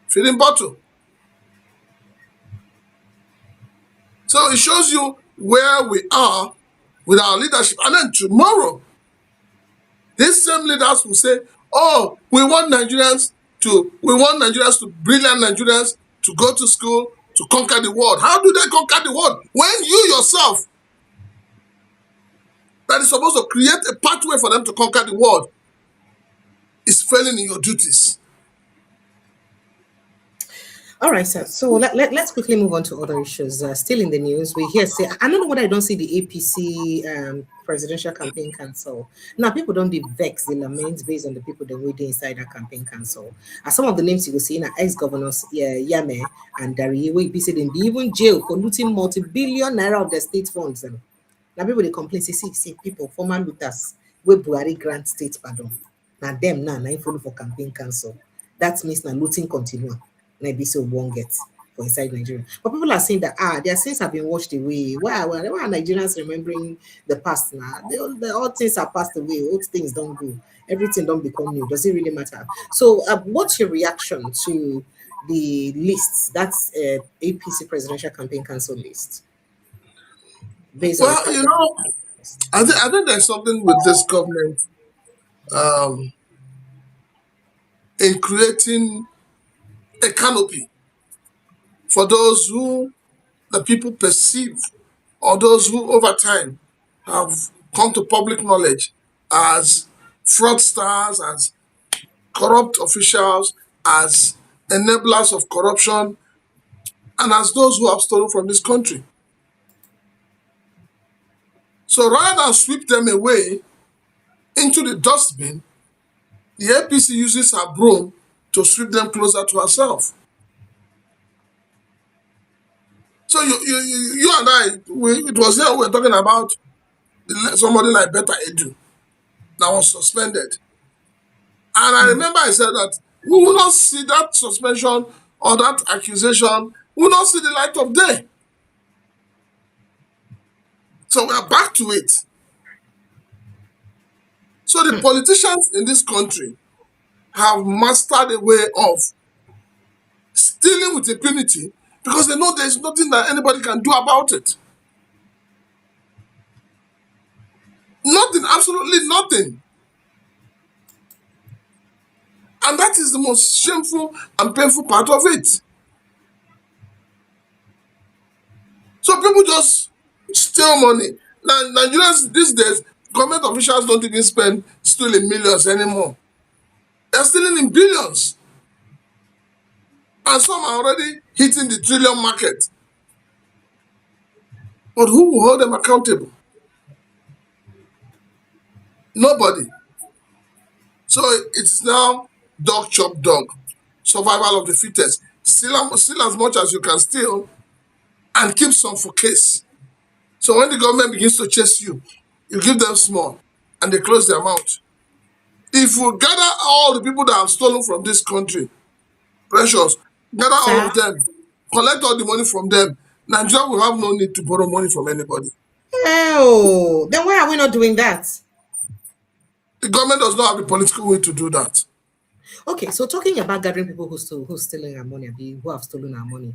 Feeding bottle. So it shows you where we are with our leadership. And then tomorrow, these same leaders will say, oh, we want Nigerians to, brilliant Nigerians, to go to school, to conquer the world. How do they conquer the world? When you yourself, that is supposed to create a pathway for them to conquer the world, is failing in your duties. All right, sir. So let's quickly move on to other issues. Still in the news, we hear say, I don't know what I don't see the APC presidential campaign council. Now, people don't vex, the lament based on the people that were inside that campaign council. As some of the names you will see, ex-governors Yame and Dari, we be said in be even jail for looting multi-billion naira of the state funds. Now, people they complain, say, see, people, former looters, we Buhari grant state pardon. Now, them now, follow for campaign council. That means now looting continue. Maybe so won't get. for inside Nigeria. But people are saying that their sins have been washed away. Why are Nigerians remembering the past now? All things are passed away. Old things don't go. Everything don't become new. Does it really matter? So, what's your reaction to the lists? That's APC Presidential Campaign Council list based on the Well, fact that I think there's something with this government um, in creating a canopy for those who the people perceive, or those who over time have come to public knowledge as fraudsters, as corrupt officials, as enablers of corruption, and as those who have stolen from this country. So rather than sweep them away into the dustbin, the APC uses her broom to sweep them closer to herself. So you and I, it was here we were talking about somebody like Betta Edu that was suspended. And I remember I said that we will not see that suspension or that accusation, we will not see the light of day. So we are back to it. So the politicians in this country have mastered a way of stealing with impunity because they know there's nothing that anybody can do about it. Nothing, absolutely nothing. And that is the most shameful and painful part of it. So people just steal money. Now, Nigerians these days, government officials don't even spend stealing millions anymore. They're stealing in billions. And some are already hitting the trillion market. But who will hold them accountable? Nobody. So it's now dog chop dog. Survival of the fittest. Steal as much as you can steal and keep some for case. So when the government begins to chase you, you give them small and they close their mouth. If we gather all the people that have stolen from this country, precious, gather all sir, of them, collect all the money from them, Nigeria will have no need to borrow money from anybody. oh, then why are we not doing that? The government does not have the political will to do that. Okay, so talking about gathering people who's stealing our money, who have stolen our money,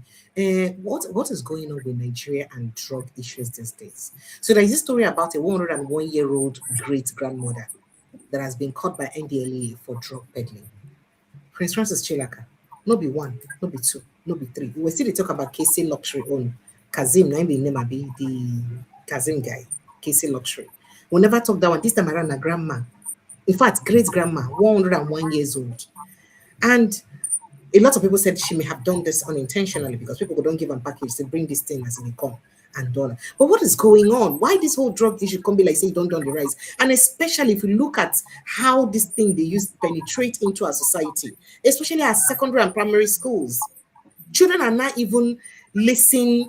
what is going on with Nigeria and drug issues these days? So there is this story about a 101-year-old great grandmother that has been caught by NDLEA for drug peddling. Prince Francis Chilaka, no be one, no be two, no be three. We still dey talk about KC Luxury own Kazim, na be name abi the Kazim guy, KC Luxury. We never talk that one. This time around, na grandma. In fact, great grandma, 101 years old. And a lot of people said she may have done this unintentionally because people don't give them package. They bring this thing as they come and dollar. But what is going on? Why this whole drug issue can be like say don't on the rise? And especially if you look at how this thing they use penetrate into our society, especially our secondary and primary schools. Children are not even listing,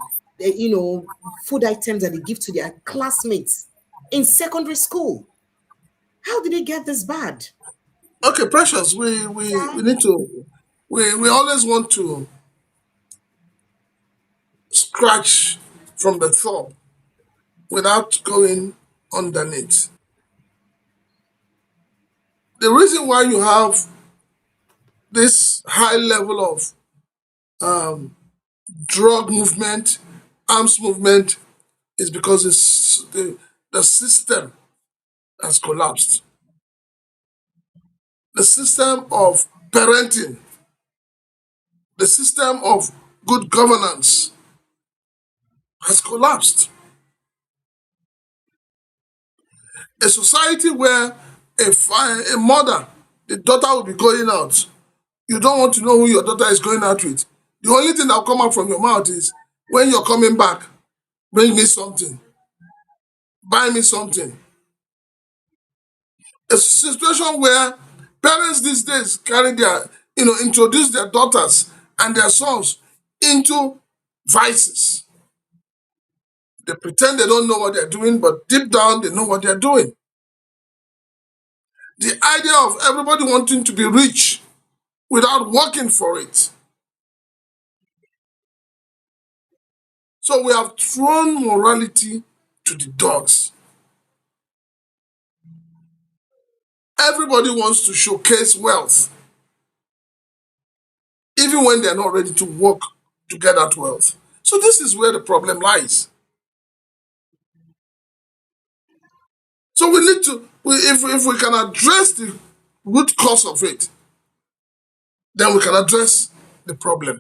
food items that they give to their classmates in secondary school. How did they get this bad? Okay, precious, we need to we always want to scratch from the top without going underneath. The reason why you have this high level of um, drug movement, arms movement, is because the system has collapsed. The system of parenting, the system of good governance has collapsed. A society where a mother, the daughter will be going out. You don't want to know who your daughter is going out with. The only thing that will come out from your mouth is when you're coming back, bring me something, buy me something. A situation where parents these days introduce their daughters and their sons into vices. They pretend they don't know what they're doing, but deep down they know what they're doing. The idea of everybody wanting to be rich without working for it. So we have thrown morality to the dogs. Everybody wants to showcase wealth, even when they're not ready to work to get that wealth. So this is where the problem lies. So we need to, if we can address the root cause of it, then we can address the problem.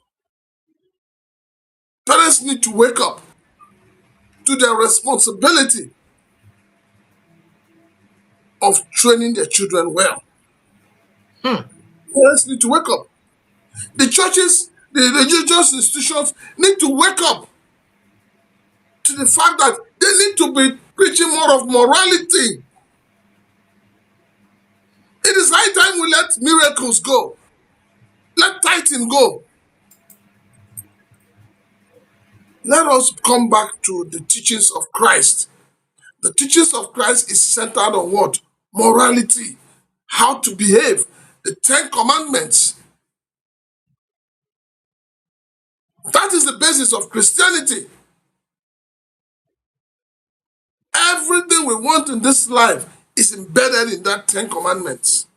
Parents need to wake up to their responsibility of training their children well. Hmm. Parents need to wake up. The churches, the religious institutions need to wake up to the fact that they need to be preaching more of morality. It is high time we let miracles go. Let tithing go. Let us come back to the teachings of Christ. The teachings of Christ is centered on what? Morality. How to behave. The 10 Commandments. That is the basis of Christianity. Everything we want in this life is embedded in that 10 Commandments.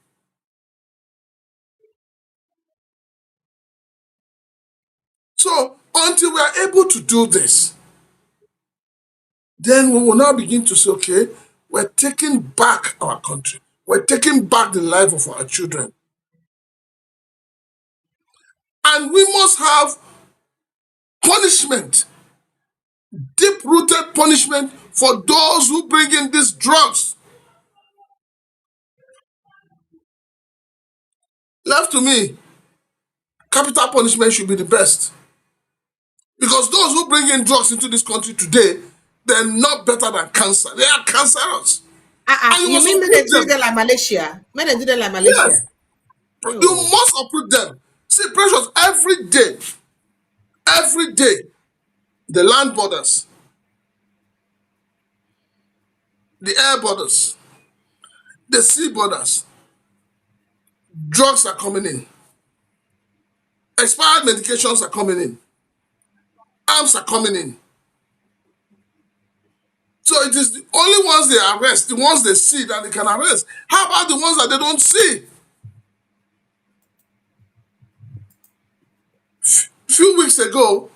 So, until we are able to do this, then we will now begin to say, okay, we're taking back our country. We're taking back the life of our children. And we must have punishment, deep-rooted punishment for those who bring in these drugs. Left to me, capital punishment should be the best. Because those who bring in drugs into this country today, they're not better than cancer. They are cancerous. And you You must mean when they uproot do them. that like Malaysia? When they do that like Yes, Malaysia? you Oh. must uproot them. See, precious, every day, the land borders, the air borders, the sea borders, drugs are coming in. Expired medications are coming in. Arms are coming in. So it is the only ones they arrest, the ones they see that they can arrest. How about the ones that they don't see? A few weeks ago,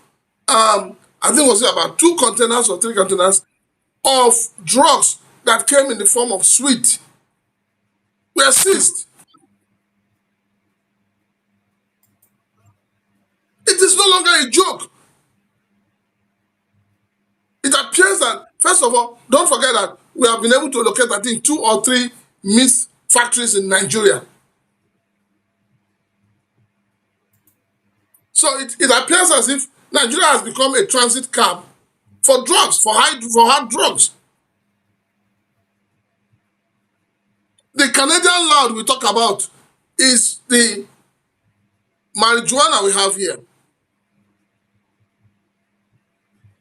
I think it was about 2 containers or 3 containers of drugs that came in the form of sweet were seized. It is no longer a joke. It appears that, first of all, don't forget that we have been able to locate, I think, 2 or 3 meat factories in Nigeria. So it appears as if Nigeria has become a transit camp for drugs, for hard drugs. The Canadian loud we talk about is the marijuana we have here.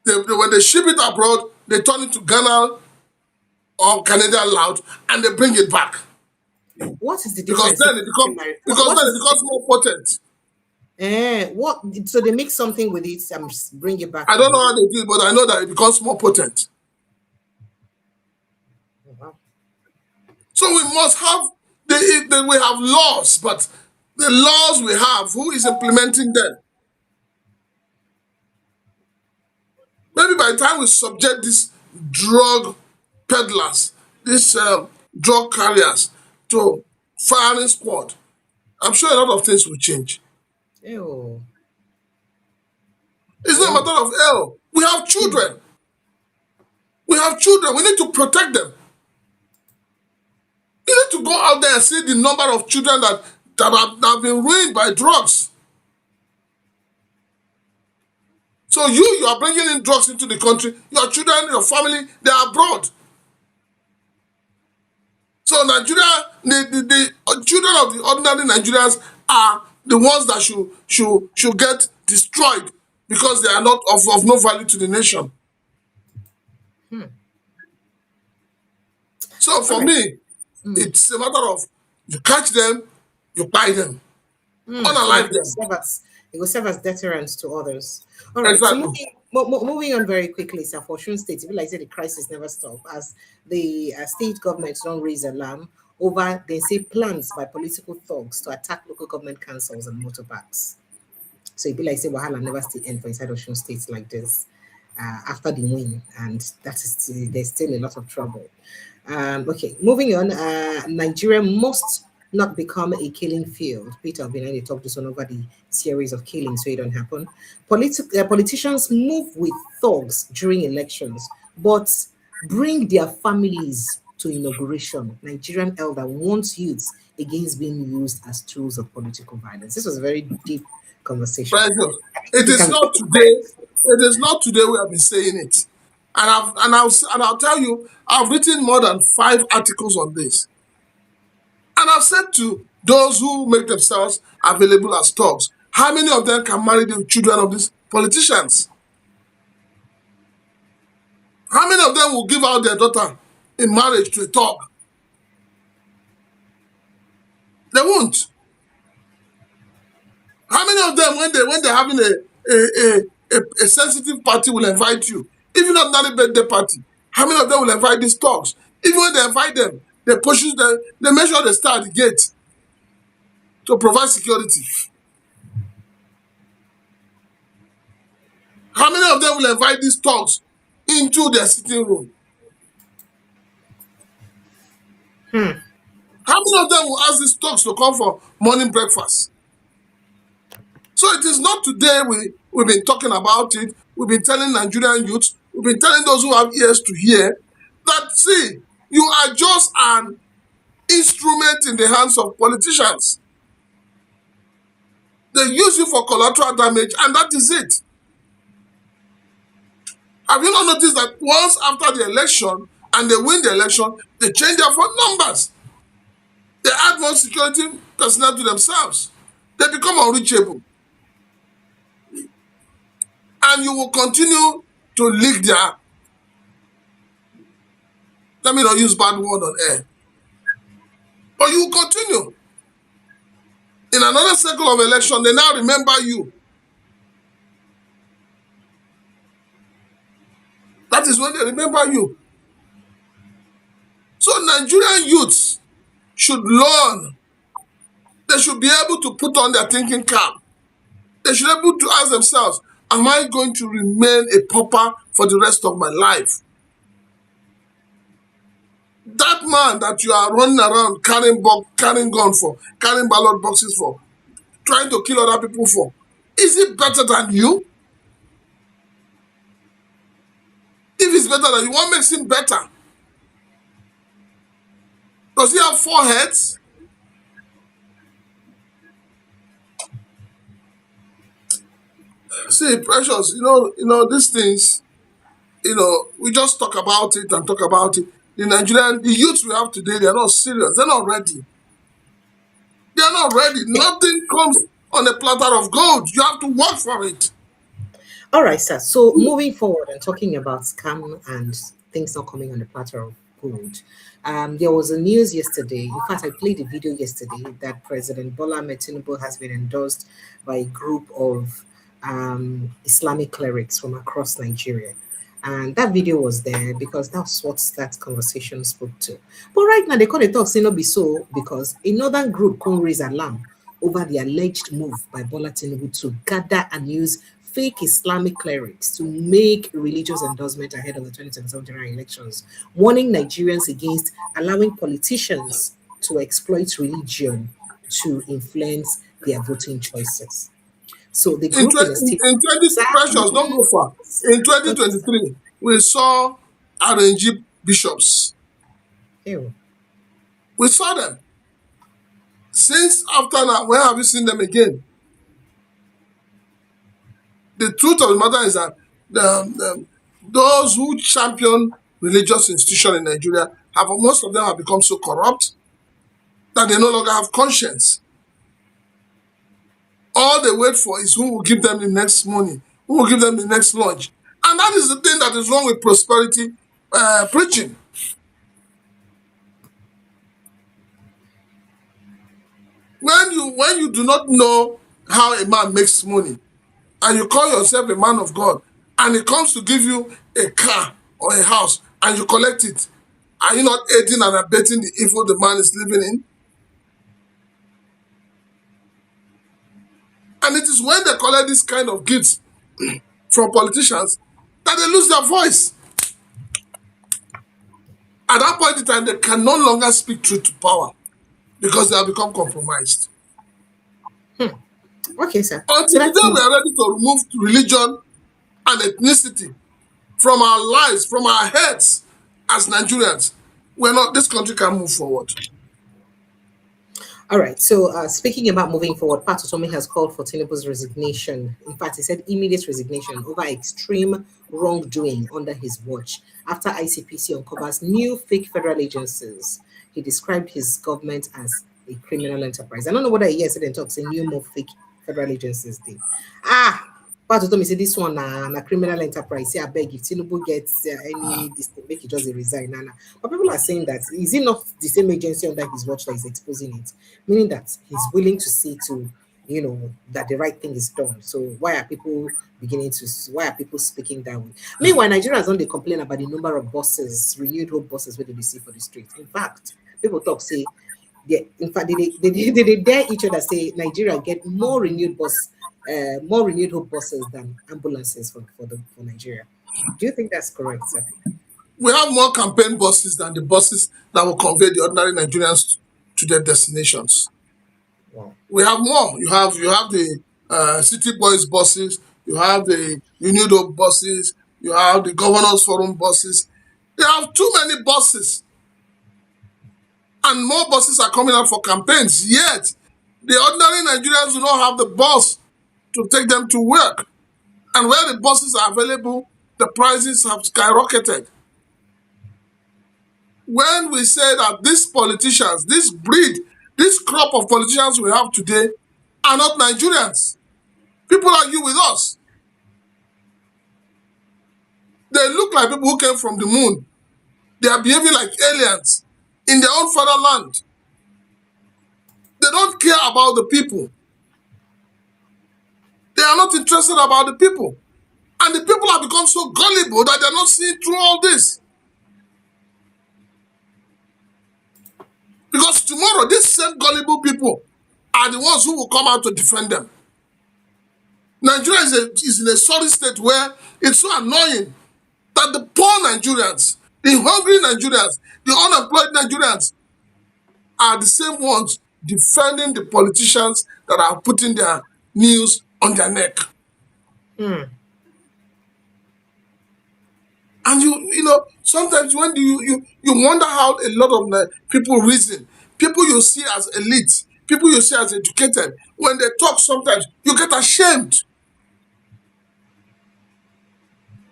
When they ship it abroad, they turn it to Ghana or Canadian loud and they bring it back. What is the Because difference then it becomes what is more potent. what so they mix something with it and bring it back I don't here? know how they do it, but I know that it becomes more potent. Wow. So we must have we have laws, but the laws we have, who is implementing them? Maybe by the time we subject these drug peddlers, these drug carriers to firing squad, I'm sure a lot of things will change. Ew. It's not a Wow. matter of hell. We have children. We have children. We need to protect them. You need to go out there and see the number of children that have been ruined by drugs. So you are bringing in drugs into the country. Your children, your family, they are abroad. So Nigeria, the children of the ordinary Nigerians are the ones that should get destroyed because they are not of no value to the nation. So All for right. me, it's a matter of you catch them, you buy them, So that unalive them. it will serve as deterrent to others. All right. So Exactly. Moving on very quickly, sir, for Osun State, if you like say the crisis never stop as the state government don't raise alarm over, they say, plans by political thugs to attack local government councils and motor parks. So it be like say Wahala never still end for inside Osun States like this after the win, and that is still, there's still a lot of trouble. Okay, moving on. Nigeria must not become a killing field. Peter Binani talked this one over the series of killings so it don't happen. Politicians move with thugs during elections, but bring their families to inauguration. Nigerian elder warns youths against being used as tools of political violence. This was a very deep conversation. Precious. I think It we is can. not today. It is not today we have been saying it. And I'll tell you, I've written more than 5 articles on this. And I've said to those who make themselves available as thugs, how many of them can marry the children of these politicians? How many of them will give out their daughter in marriage to a thug? They won't. How many of them, when they're having a sensitive party, will invite you? Even not a birthday party. How many of them will invite these thugs? Even when they invite them, they push them, they make sure they start at the gate to provide security. How many of them will invite these thugs into their sitting room? How many of them will ask these thugs to come for morning breakfast? So it is not today we've been talking about it. We've been telling Nigerian youths, we've been telling those who have ears to hear that, see, you are just an instrument in the hands of politicians. They use you for collateral damage, and that is it. Have you not noticed that once after the election and they win the election, they change their phone numbers? They add more security personnel to themselves. They become unreachable. And you will continue to leak their, let me not use bad word on air, but you will continue. In another cycle of election, they now remember you. That is when they remember you. So Nigerian youths should learn. They should be able to put on their thinking cap. They should be able to ask themselves, am I going to remain a pauper for the rest of my life? That man that you are running around carrying gun for, carrying ballot boxes for, trying to kill other people for, is it better than you? If it's better than you, what makes him better? Does he have 4 heads? See, Precious, these things, we just talk about it and talk about it. The youths we have today, they are not serious. They're not ready. They are not ready. Nothing comes on a platter of gold. You have to work for it. All right, sir. So moving forward and talking about scam and things not coming on the platter of gold, there was a news yesterday. In fact, I played a video yesterday that President Bola Tinubu has been endorsed by a group of Islamic clerics from across Nigeria. And that video was there because that's what that conversation spoke to. But right now, they call it talk, say no be so, because another group can raise alarm over the alleged move by Bola Tinubu to gather and use fake Islamic clerics to make religious endorsement ahead of the 2027 general elections, warning Nigerians against allowing politicians to exploit religion to influence their voting choices. So the In, group in a twen- statement, in 20, sir, Precious, don't go far. In okay, sir. 2023, we saw RNG bishops. Ew. We saw them. Since after now, where have you seen them again? The truth of the matter is that those who champion religious institution in Nigeria most of them have become so corrupt that they no longer have conscience. All they wait for is who will give them the next money, who will give them the next lunch. And that is the thing that is wrong with prosperity preaching. When you do not know how a man makes money, and you call yourself a man of God, and it comes to give you a car or a house and you collect it, are you not aiding and abetting the evil the man is living in? And it is when they collect this kind of gifts from politicians that they lose their voice. At that point in time, they can no longer speak truth to power because they have become compromised. Okay, sir. So Until the let's day we move. are ready to remove religion and ethnicity from our lives, from our heads as Nigerians, we're not. This country can move forward. All right. So, speaking about moving forward, Pat Otomi has called for Tinubu's resignation. In fact, he said immediate resignation over extreme wrongdoing under his watch after ICPC uncovers new fake federal agencies. He described his government as a criminal enterprise. I don't know whether yesterday talks a new more fake federal agencies. Day. Pat Otomi said this one na criminal enterprise. Say I beg if Tinubu gets any this thing, make it just a resign. But people are saying that is it not the same agency under his watch that is exposing it? Meaning that he's willing to see to that the right thing is done. So why are people why are people speaking that way? Meanwhile, Nigerians don't they complain about the number of buses, renewed hope buses where they see for the streets. In fact, people talk say in fact they dare each other say Nigeria get more renewed hope buses than ambulances for Nigeria. Do you think that's correct, sir? We have more campaign buses than the buses that will convey the ordinary Nigerians to their destinations. Wow. We have more. You have the City Boys buses. You have the Renewed Hope buses. You have the Governors Forum buses. They have too many buses, and more buses are coming out for campaigns. Yet, the ordinary Nigerians do not have the bus to take them to work. And where the buses are available, the prices have skyrocketed. When we say that these politicians, this breed, this crop of politicians we have today are not Nigerians, people argue with us. They look like people who came from the moon. They are behaving like aliens in their own fatherland. They don't care about the people. They are not interested about the people. And the people have become so gullible that they're not seeing through all this. Because tomorrow, these same gullible people are the ones who will come out to defend them. Nigeria is in a sorry state where it's so annoying that the poor Nigerians, the hungry Nigerians, the unemployed Nigerians are the same ones defending the politicians that are putting their news on their neck. Hmm. And sometimes when you wonder how a lot of people reason, people you see as elite, people you see as educated, when they talk sometimes you get ashamed.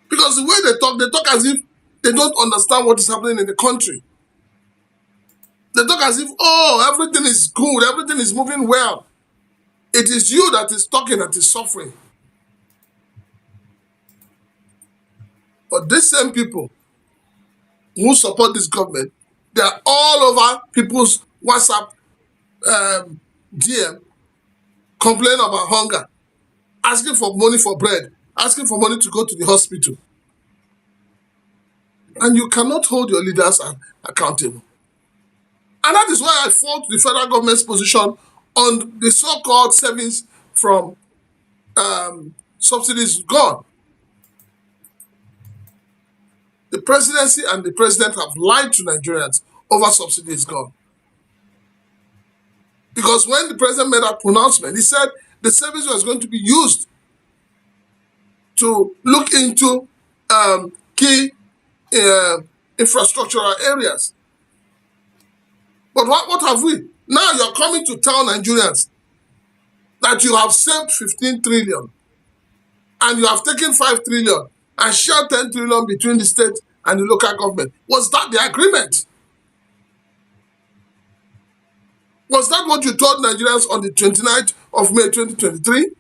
Because the way they talk as if they don't understand what is happening in the country. They talk as if, oh, everything is good, everything is moving well. It is you that is talking that is suffering. But these same people who support this government, they are all over people's WhatsApp DM complaining about hunger, asking for money for bread, asking for money to go to the hospital. And you cannot hold your leaders accountable. And that is why I fault the federal government's position on the so-called savings from subsidies gone. The presidency and the president have lied to Nigerians over subsidies gone. Because when the president made that pronouncement, he said the savings was going to be used to look into key infrastructural areas. But what have we? Now you're coming to tell Nigerians that you have saved 15 trillion and you have taken 5 trillion and shared 10 trillion between the state and the local government. Was that the agreement? Was that what you told Nigerians on the 29th of May 2023?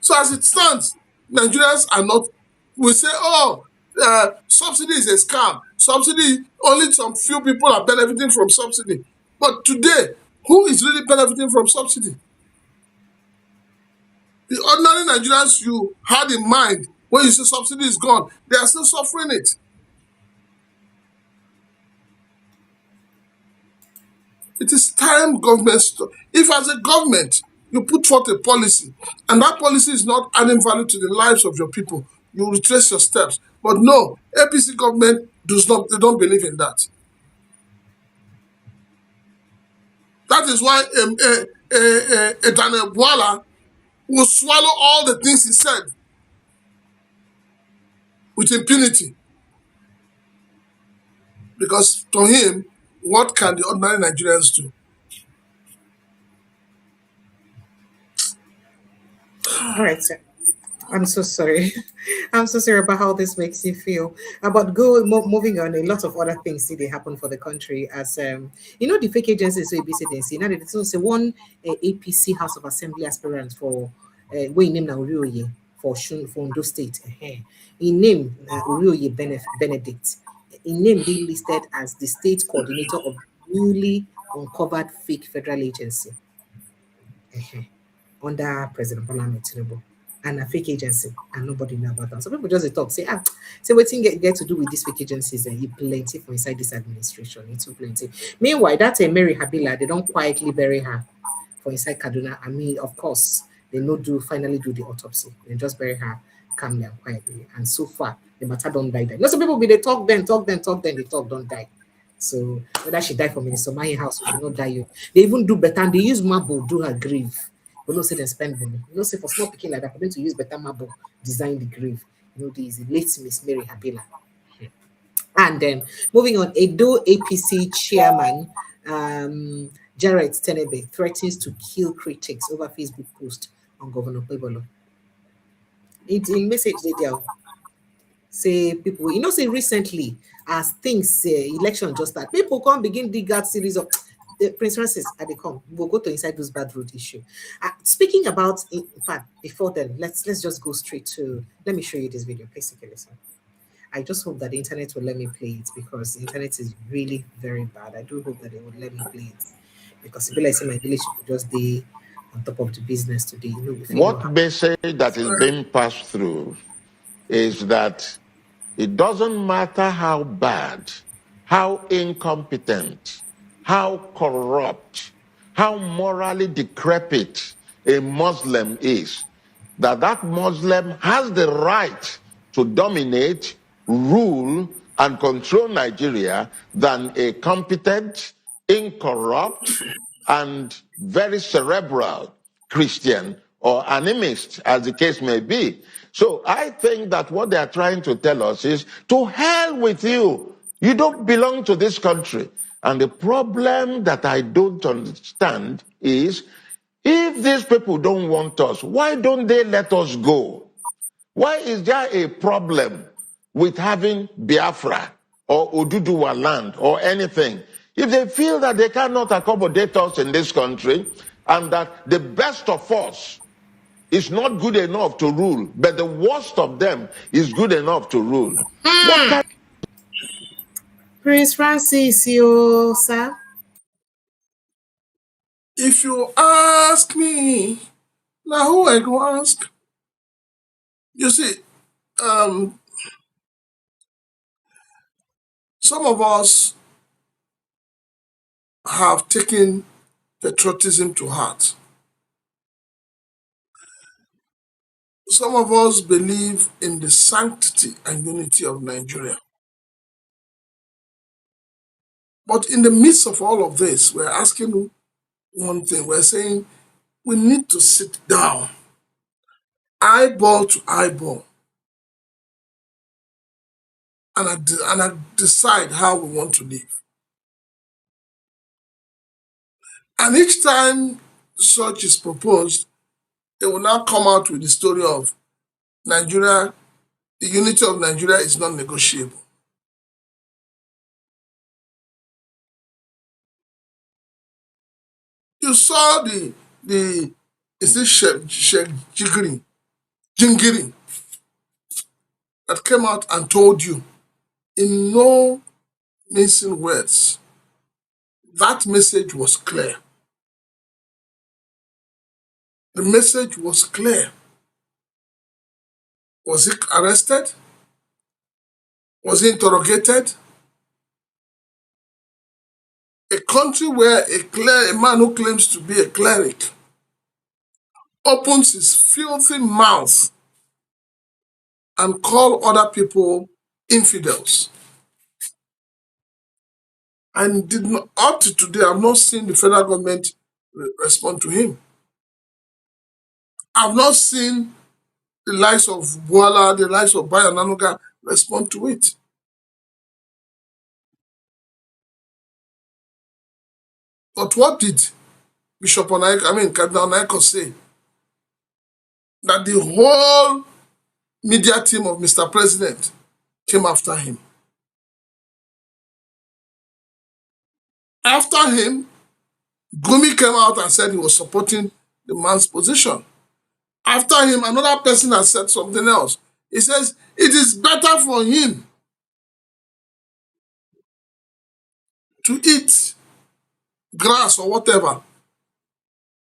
So as it stands, Nigerians are not, we say, oh, subsidy is a scam. Subsidy, only some few people are benefiting from subsidy. But today, who is really benefiting from subsidy? The ordinary Nigerians you had in mind when you say subsidy is gone, they are still suffering it. It is time government, if as a government you put forth a policy and that policy is not adding value to the lives of your people, you retrace your steps. But no, APC government they don't believe in that. That is why Daniel Bola will swallow all the things he said with impunity. Because to him, what can the ordinary Nigerians do? All right, sir. I'm so sorry. I'm so sorry about how this makes you feel. But moving on, a lot of other things see they happen for the country as the fake agencies so ABC they see now they don't say one APC House of Assembly aspirant for we name now Urioye for Ondo State. In name Urioye Benedict. In name they listed as the state coordinator of newly uncovered fake federal agency. Under President Bola Tinubu and a fake agency, and nobody know about that. So people just dey talk, say what thing get to do with these fake agencies, and you plenty for inside this administration. It's too plenty. Meanwhile, that Mary Habila, they don't quietly bury her for inside Kaduna. I mean, of course, they no do finally do the autopsy. They just bury her calmly and quietly. And so far, the matter don't die. No, some people be they talk then, they talk don't die. So whether she die from Minister Mahi house or she not die, they even do better. And they use marble do her grave. But no say they spend money. You know, say for small picking like that, for them to use better marble, design the grave. This late Miss Mary Habila. And then moving on, Edo APC chairman Jared Tenebe threatens to kill critics over Facebook post on Governor Pebolo. In message they tell say people, say recently as things election just start, people come begin dig out series of Prince Francis they come. We'll go to inside those bad road issue. Speaking about, in fact, before then, let's just go straight to. Let me show you this video. Basically, listen. I just hope that the internet will let me play it because the internet is really very bad. I do hope that it would let me play it because if like say my village could just be on top of the business today, if you know What how. message that is being passed through is that it doesn't matter how bad, how incompetent, how corrupt, how morally decrepit a Muslim is, that Muslim has the right to dominate, rule, and control Nigeria than a competent, incorrupt, and very cerebral Christian or animist, as the case may be. So I think that what they are trying to tell us is, to hell with you. You don't belong to this country. And the problem that I don't understand is, if these people don't want us, why don't they let us go? Why is there a problem with having Biafra or Oduduwa land or anything? If they feel that they cannot accommodate us in this country and that the best of us is not good enough to rule, but the worst of them is good enough to rule, what kind? Prince Francis, you sir. If you ask me, now who I go ask? You see, um, some of us have taken patriotism to heart. Some of us believe in the sanctity and unity of Nigeria. But in the midst of all of this, we're asking one thing. We're saying we need to sit down, eyeball to eyeball, and decide how we want to live. And each time such is proposed, they will now come out with the story of Nigeria, the unity of Nigeria is not negotiable. You saw the is this Sheikh Jingiri that came out and told you in no mincing words. That message was clear. The message was clear. Was he arrested? Was he interrogated? A country where a man who claims to be a cleric opens his filthy mouth and call other people infidels. And did not, up to today, I've not seen the federal government respond to him. I've not seen the likes of Bola, the likes of Bayananuga respond to it. But what did Cardinal Onaiko say? That the whole media team of Mr. President came after him. After him, Gumi came out and said he was supporting the man's position. After him, another person has said something else. He says it is better for him to eat grass or whatever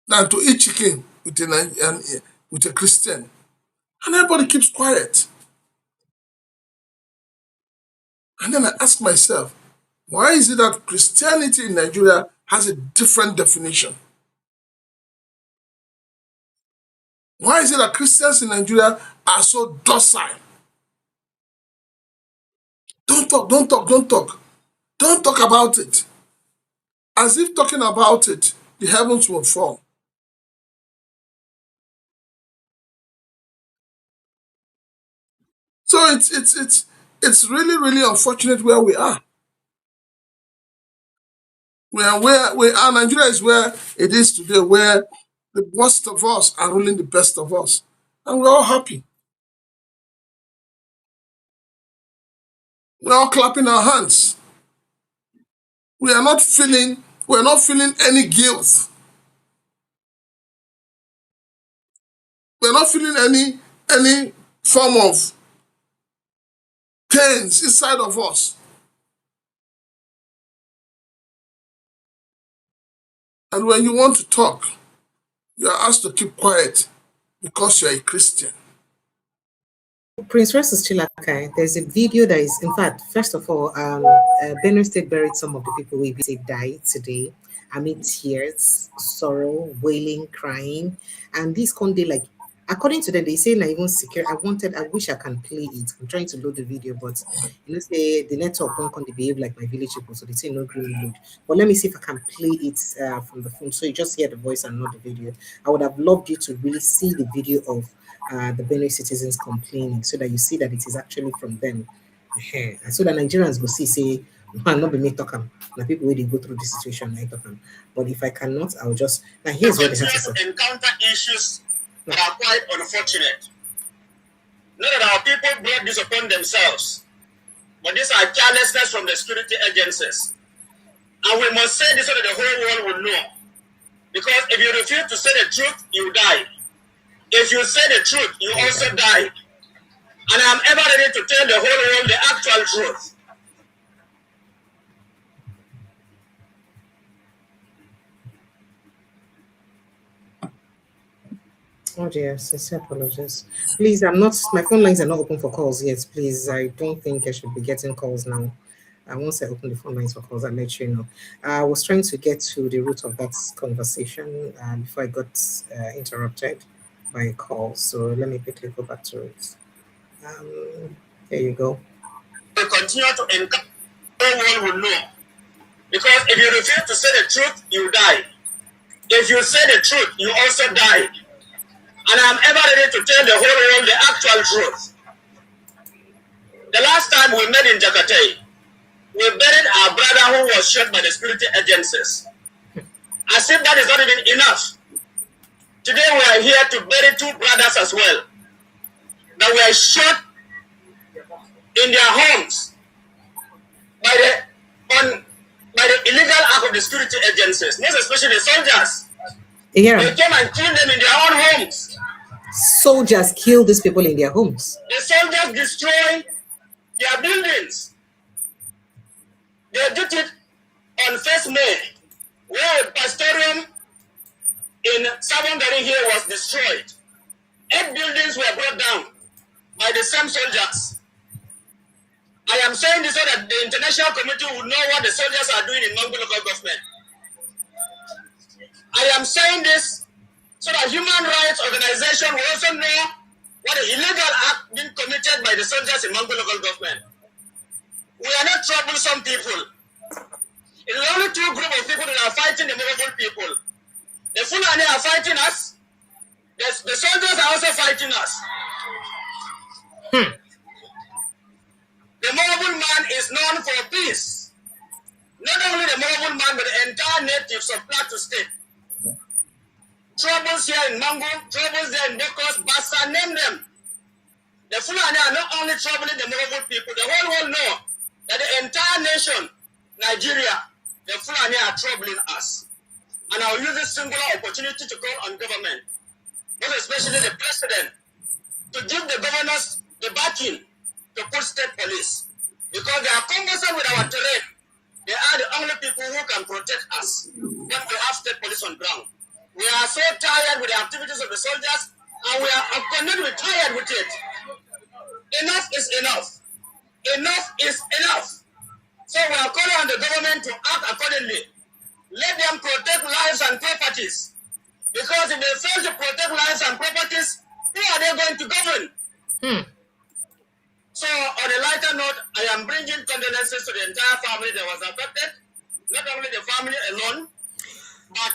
than to eat chicken with a Christian. And everybody keeps quiet. And then I ask myself, why is it that Christianity in Nigeria has a different definition? Why is it that Christians in Nigeria are so docile? Don't talk, don't talk, don't talk. Don't talk about it. As if talking about it, the heavens will fall. So it's really, really unfortunate where we are. Where we are. Nigeria is where it is today, where the worst of us are ruling the best of us. And we're all happy. We're all clapping our hands. We're not feeling any guilt. We're not feeling any form of pains inside of us. And when you want to talk, you are asked to keep quiet because you're a Christian. Prince Francis Chilakai, there's a video that is, in fact, first of all, Benue State buried some of the people we say died today amid tears, sorrow, wailing, crying, and this Conde, like, according to them, they say not even secure. I wish I can play it. I'm trying to load the video, but say the network don't come to behave like my village people, so they say no green load. But let me see if I can play it from the phone, so you just hear the voice and not the video. I would have loved you to really see the video of the Benue citizens complaining, so that you see that it is actually from them. So that Nigerians will say, man, not be me talk am. Now people where they go through the situation, I talk am. But if I cannot, I'll just now here's what they have to say. Encounter issues that are quite unfortunate. Not that our people brought this upon themselves, but these are carelessness from the security agencies. And we must say this so that the whole world will know. Because if you refuse to say the truth, you die. If you say the truth, you also die. And I'm ever ready to tell the whole world the actual truth. Oh dear, sincere apologies. Please, my phone lines are not open for calls yet. Please, I don't think I should be getting calls now. Once I open the phone lines for calls, I'll let you know. I was trying to get to the root of that conversation before I got interrupted by a call. So let me quickly go back to it. There you go. We continue to encourage the whole world will know. Because if you refuse to say the truth, you die. If you say the truth, you also die. And I'm ever ready to tell the whole world the actual truth. The last time we met in Jakarta, we buried our brother who was shot by the security agencies. As if that is not even enough. Today we are here to bury two brothers as well that were shot in their homes by the illegal act of the security agencies, most especially the soldiers. Yeah. They came and killed them in their own homes. Soldiers kill these people in their homes. The soldiers destroy their buildings. They did it on 1st May, where a pastorium in Savongari here was destroyed. 8 buildings were brought down by by the same soldiers. I am saying this so that the international community will know what the soldiers are doing in Mangu local government. I am saying this so that human rights organization will also know what the illegal act being committed by the soldiers in Mangu local government. We are not troublesome people. It is only two groups of people that are fighting the movable people. The Fulani are fighting us. The soldiers are also fighting us. The movable man is known for peace. Not only the movable man, but the entire natives of Plateau State. Troubles here in Mangu, troubles there in Bokos, Bassa, name them. The Fulani are not only troubling the movable people, the whole world know that the entire nation, Nigeria, the Fulani are troubling us. And I'll use this singular opportunity to call on government, most especially the president, to give the governors the backing to put state police. Because they are cumbersome with our terrain. They are the only people who can protect us when we have state police on ground. We are so tired with the activities of the soldiers, and we are completely tired with it. Enough is enough. Enough is enough. So we are calling on the government to act accordingly. Let them protect lives and properties. Because if they fail to protect lives and properties, who are they going to govern? So on a lighter note, I am bringing condolences to the entire family that was affected. Not only the family alone, but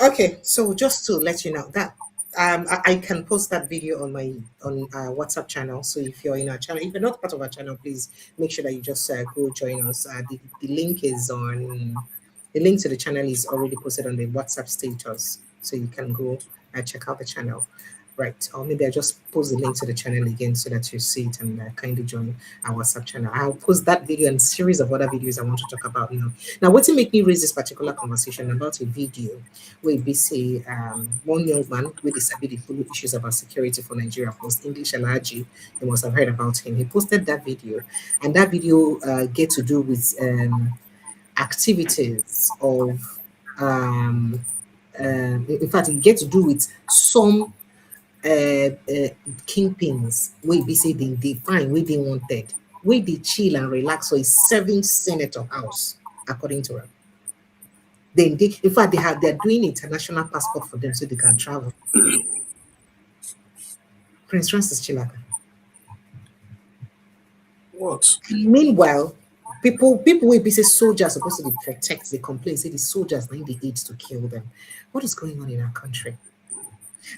Okay, so just to let you know that I can post that video on my WhatsApp channel. So if you're in our channel, if you're not part of our channel, please make sure that you just go join us. The link is on the link to the channel is already posted on the WhatsApp status, so you can go and check out the channel. Right, or maybe I just post the link to the channel again so that you see it and kindly join our WhatsApp channel. I'll post that video and series of other videos I want to talk about now. Now, what make me raise this particular conversation about a video where we say one young man with disability follow issues about security for Nigeria post English Alaji. You must have heard about him. He posted that video, and that video get to do with activities of in fact, it get to do with some kingpins wey be say they fine wey they wanted wey they chill and relax for a serving senator house according to them. Then they, in fact, they're doing international passport for them so they can travel. Prince Francis Chilaka. What? Meanwhile, people will be say soldiers supposed to be protect. They complain say the soldiers need the aids to kill them. What is going on in our country?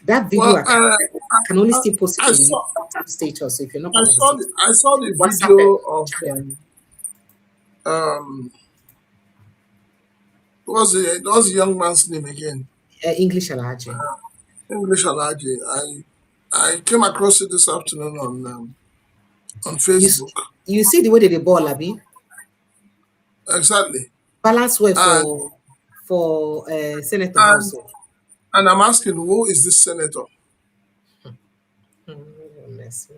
That video Well, I can only still post it I on the saw WhatsApp status. So if you're not I part of the saw status, the I saw the WhatsApp video of channel, um what's the young man's name again? English Alaji. English Alaji. I came across it this afternoon on You Facebook. you see the way they ball, Abi? Exactly. Balance way And for Senator and House. and I'm asking, who is this senator? Mess me.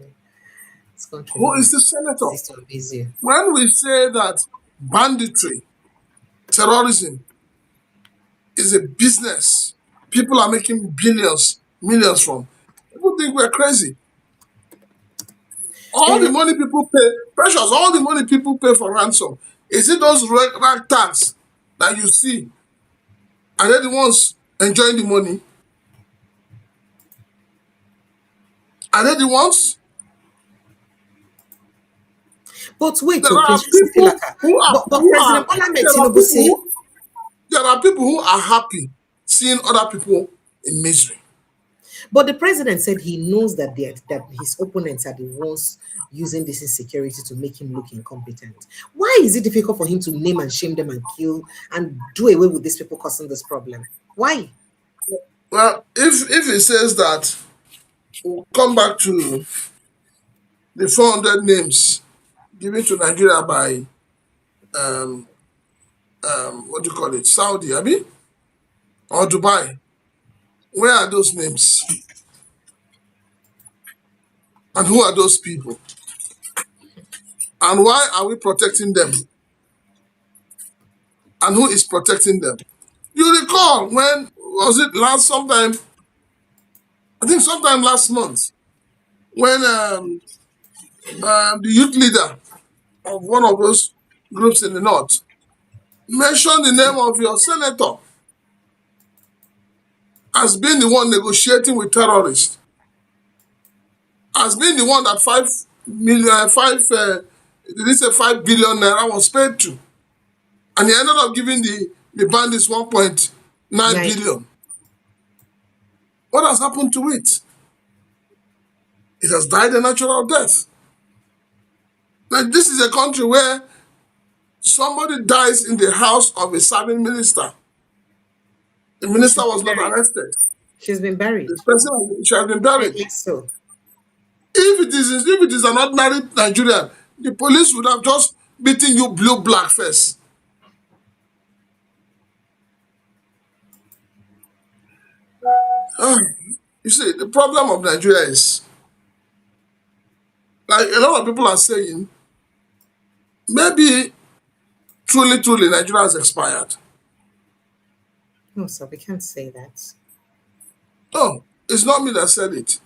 This country Who no is this senator? this one busy. When we say that banditry, terrorism is a business, people are making billions, millions from. People think we're crazy. All the Eh, money people pay, precious, all the money people pay for ransom, is it those rag tags that you see? Are they the ones enjoying the money? Are they the ones? but wait, There to are Prince Francis people Kilaka. who are But President Bola there are Tinubu people say who happy seeing other people in misery. but the president said he knows that that his opponents are the ones using this insecurity to make him look incompetent. Why is it difficult for him to name and shame them and kill and do away with these people causing this problem? Why? Well, if he says that, we'll come back to the 400 names given to Nigeria by um what do you call it, Saudi, Abi, or Dubai. Where are those names? And who are those people? And why are we protecting them? And who is protecting them? You recall when was it last sometime? I think sometime last month. when the youth leader of one of those groups in the north mentioned the name of your senator as being the one negotiating with terrorists, as being the one that 5 naira was paid to, and he ended up giving the bandits 1.9 Right. billion. What has happened to it? It has died a natural death. Like, this is a country where somebody dies in the house of a serving minister. The minister She's been was not buried. arrested. She's been The buried. person should have been buried. Rightly so. If it is an ordinary Nigerian, the police would have just beaten you blue black first. Ah, you see, the problem of Nigeria is, like a lot of people are saying, maybe truly Nigeria has expired. No, sir, we can't say that. No, it's not me that said it.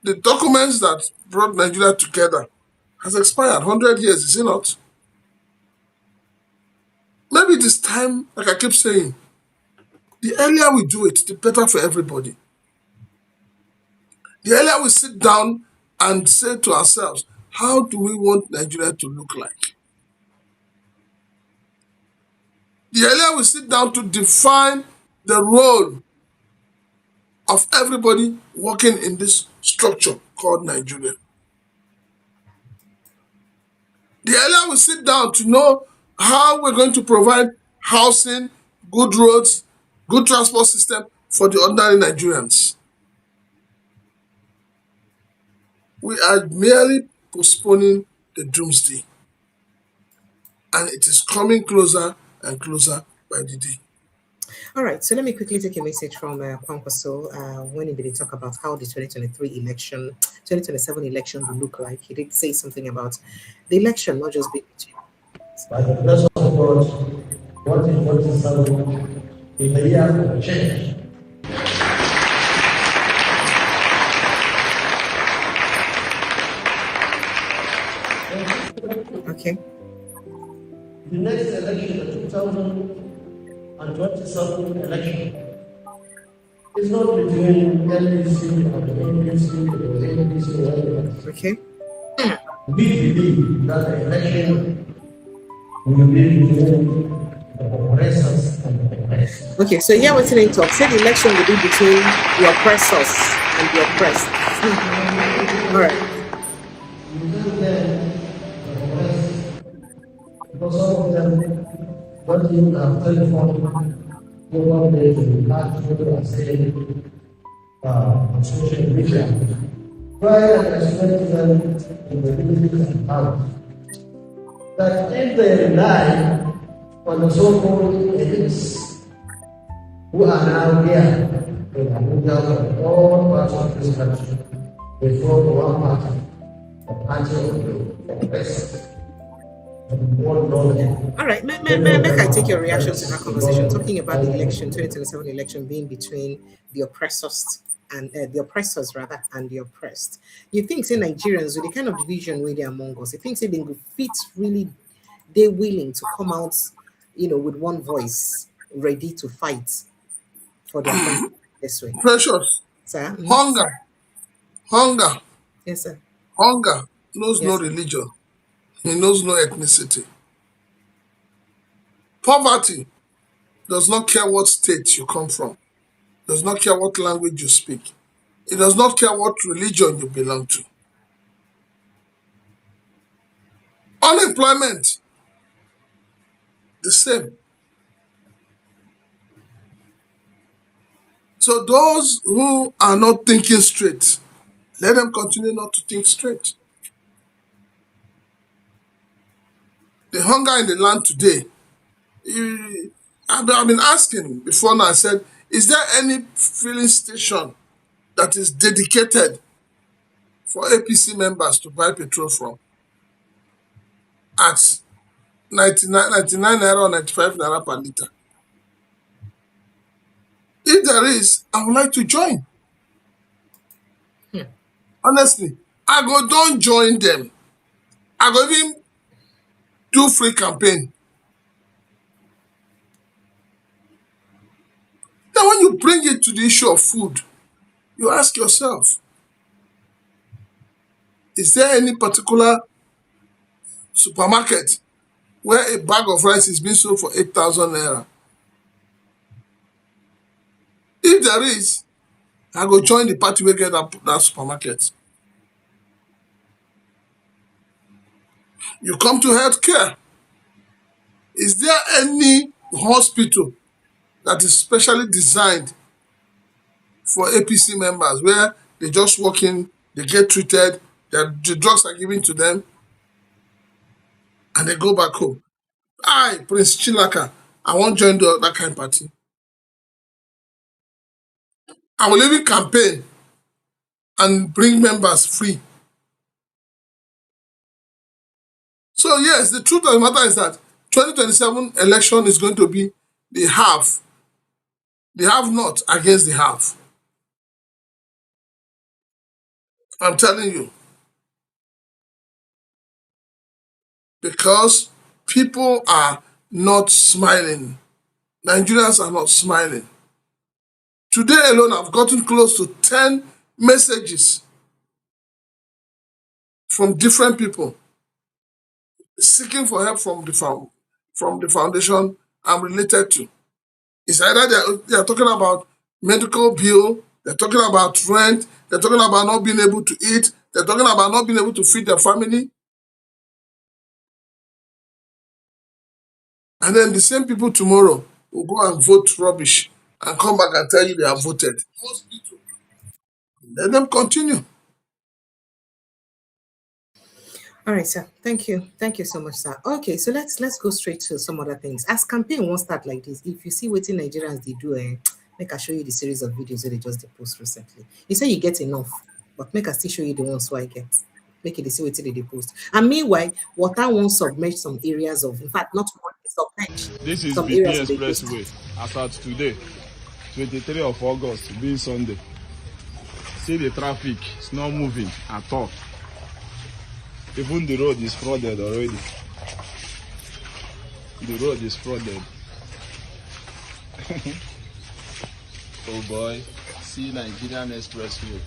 The documents that brought Nigeria together has expired 100 years, is it not? Maybe it is time, like I keep saying, the earlier we do it, the better for everybody. The earlier we sit down and say to ourselves, how do we want Nigeria to look like? The earlier we sit down to define the role of everybody working in this structure called Nigeria. The earlier we sit down to know how we're going to provide housing, good roads, good transport system for the ordinary Nigerians. We are merely postponing the doomsday, and it is coming closer and closer by the day. All right, so let me quickly take a message from Kwankwaso when he did talk about how the 2023 election, 2027 election will look like. He did say something about the election not just being between. By the grace of God, what is 27 is the year of change. Okay. The next election, the 2027 election, is not between LDC and the NDC or the NDC or others. Okay. We believe that the election will be between the oppressors and the oppressed. Okay, so here what's in talk. Say the election will be between the oppressors and the oppressed. All right. We tell them the oppressed, because some of them don't even have telephone, go one day to the country and say on social media, why I expect them in the villages and towns, that if they rely on the so-called elites who are now here in Abuja from all parts of this country, they form one party, the party of the oppressed. All right, make I take your reaction to that conversation, talking about the election, 2027 election being between the oppressors and the oppressors rather and the oppressed. You think say Nigerians with the kind of division where they among us, you think say they go fit really they willing to come out, with one voice, ready to fight for their country this way. Precious, Sir? Mhm. hunger, hunger, Yes, sir. hunger knows no Yes, sir. religion. He knows no ethnicity. Poverty does not care what state you come from, does not care what language you speak. It does not care what religion you belong to. Unemployment, the same. So those who are not thinking straight, let them continue not to think straight. The hunger in the land today, I've been asking before now, I said, is there any filling station that is dedicated for APC members to buy petrol from at 99 naira or 95 naira per litre? If there is, I would like to join. Honestly, I go don't join them. I go even do free campaign. Then when you bring it to the issue of food, you ask yourself, is there any particular supermarket where a bag of rice is being sold for 8,000 naira? If there is, I go join the party wey get that supermarket. You come to healthcare. Is there any hospital that is specially designed for APC members where they just walk in, they get treated, the drugs are given to them, and they go back home? I, Prince Chilaka, I won't join that kind of party. I will even campaign and bring members free. So yes, the truth of the matter is that 2027 election is going to be the have not against the have. I'm telling you. Because people are not smiling. Nigerians are not smiling. Today alone, I've gotten close to 10 messages from different people seeking for help from the foundation I'm related to. It's either they are talking about medical bill, they're talking about rent, they're talking about not being able to eat, they're talking about not being able to feed their family. And then the same people tomorrow will go and vote rubbish and come back and tell you they have voted. Let them continue. All right, sir. Thank you. Thank you so much, sir. Okay, so let's go straight to some other things. As campaign won't start like this, if you see what Nigerians they do, make I show you the series of videos that they just post recently. You say you get enough, but make I still show you the ones who I get. Make it see what they post. And meanwhile, water won't submerge some areas of, in fact, not one submerge This is some BP areas of the coast. Expressway. As at today, 23 of August, being Sunday. See the traffic, it's not moving at all. Even the road is flooded already. The road is flooded. Oh boy, see Nigerian Expressway.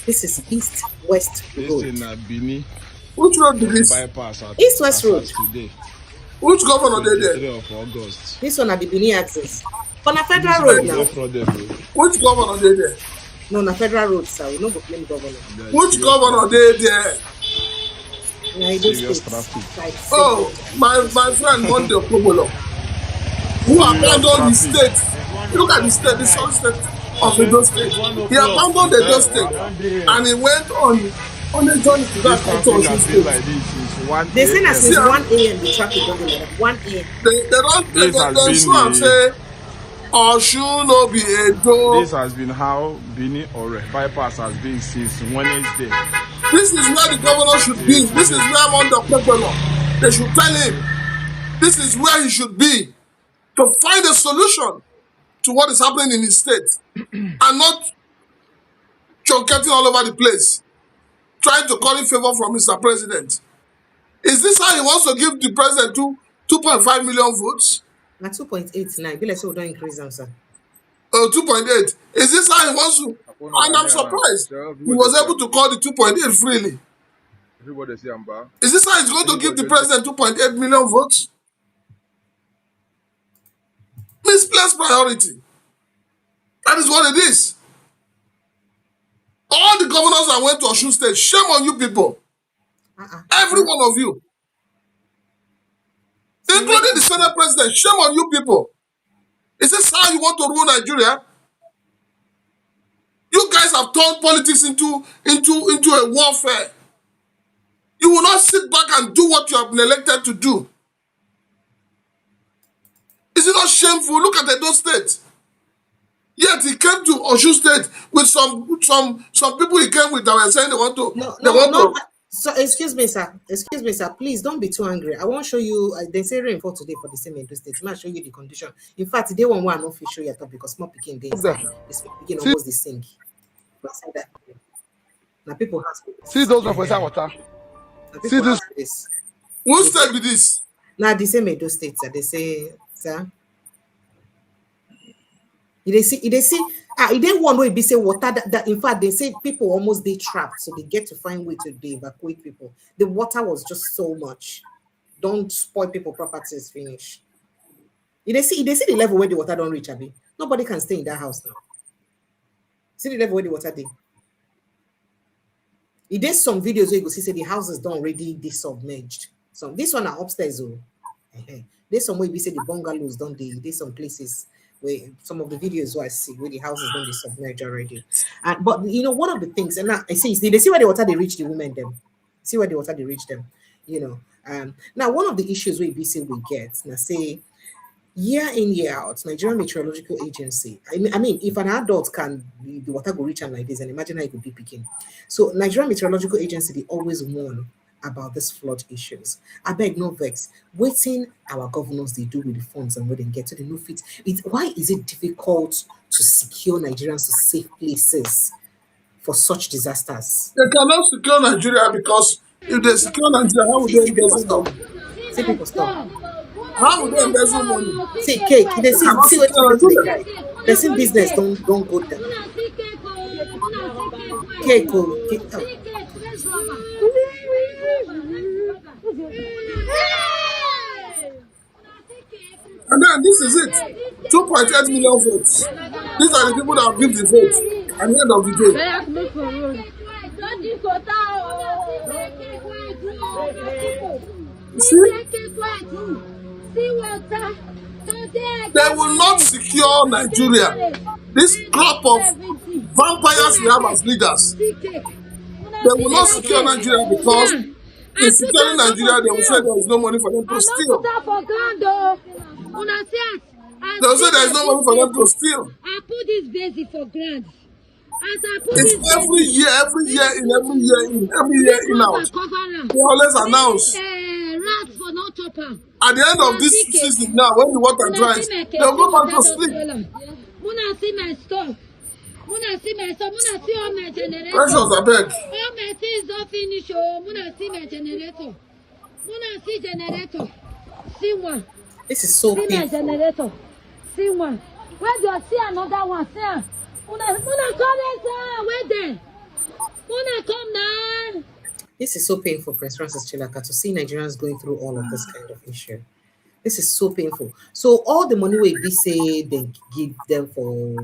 This is East-West This Road. in Bini, Which road be this? bypass at East-West Road. today. Which governor dey there? 23 of August. This one at the Benin access. On a federal This road road now. dey flooded. Which governor dey there? No, na federal road, sir. We no go blame governor. Which governor dey there? Na Edo Serious State. traffic. Like, Oh, my friend Monday Okobolo, who abandoned the state. Look at the state, the southern state of Edo State. He abandoned the Edo State and he went on a journey to that This country traffic of has state. been like this since 1 they say that since See, 1 a.m. the traffic don't be like that. 1 a.m. They This has don't been show am the- say Osun no be Edo. This has been how Bini or bypass has been since Wednesday. This is where the governor should be. This is where Monday Okobolo. They should tell him this is where he should be to find a solution to what is happening in his state and not truncating all over the place, trying to call in favor from Mr. President. Is this how he wants to give the president 2.5 million votes? Na 2.89. Be like say we don't increase them, sir. 2.8. Is this how he wants to? And I'm surprised he was able to call the 2.8 freely. Everybody say Amba. Is this how he's going to give the president 2.8 million votes? Misplaced priority. That is what it is. All the governors that went to Osun State, shame on you people. Every one of you. Including the Senate president, shame on you people. Is this how you want to rule Nigeria? You guys have turned politics into a warfare. You will not sit back and do what you have been elected to do. Is it not shameful? Look at Edo State. Yet he came to Osun State with some people he came with that were saying they want to. No. So excuse me, sir. Excuse me, sir. Please don't be too angry. I won't show you. They say rainfall today for the same Edo State. I show you the condition. In fact, they won't want to show you at all because small picking days. The small picking almost the sink. But I said that. Now people ask for See this. those ones for inside water. Now See people this. ask for this. Who They say, said with this? now the same Edo states that they say, sir, they see, it didn't one way be say water that in fact they say people almost they trapped, so they get to find way to they evacuate people. The water was just so much. Don't spoil people properties finish. They see the level where the water don't reach, Abby. Nobody can stay in that house now. See the level where the water they. It did some videos where you go see say the houses don't already they submerged. So this one are upstairs though. There's some way we say the bungalows don't they? There's some places where some of the videos where I see where the houses don't they submerged already. And but one of the things, and now I see they see where the water they reach the women them. See where the water they reach them. Now one of the issues we say we get now say year in, year out, Nigerian Meteorological Agency. I mean, if an adult can the water go reach and like this, and imagine how it could be picking. So Nigerian Meteorological Agency, they always warn about these flood issues. I beg no vex. Waiting our governors they do with the funds and where they get to the new fit. Why is it difficult to secure Nigerians to safe places for such disasters? They cannot secure Nigeria because if they secure Nigeria, how would they See people embezzle stop. money? See people stop. How would they embezzle money? See cake. They They cannot see what secure you do to the Nigeria. guy. Person business don't go down. Cake, oh, cake. Oh. And then this is it. 2.8 million votes. These are the people that give the vote at the end of the day. You see, they will not secure Nigeria. This crop of vampires we have as leaders, they will not secure Nigeria because in securing Nigeria, they will say there is no money for them to steal. They will say there is no money for them to steal. I put this basic for grant. As I put It's this every basic, year, every year in, out. They always announce rats for no chopper. at the end of this season now, when the water dries, they'll go back to sleep. Muna see my stuff. Muna see my stuff. Muna see all my generator. Precious, I beg. All my things don't finish. Oh, Muna see my generator. Muna see generator. See one. This is so See my painful. generator. See one. Where do I see another one? See am. Muna come here. Where there? Muna come now. This is so painful, Prince Francis Chilaka, to see Nigerians going through all of this kind of issue. This is so painful. So all the money we be say they give them for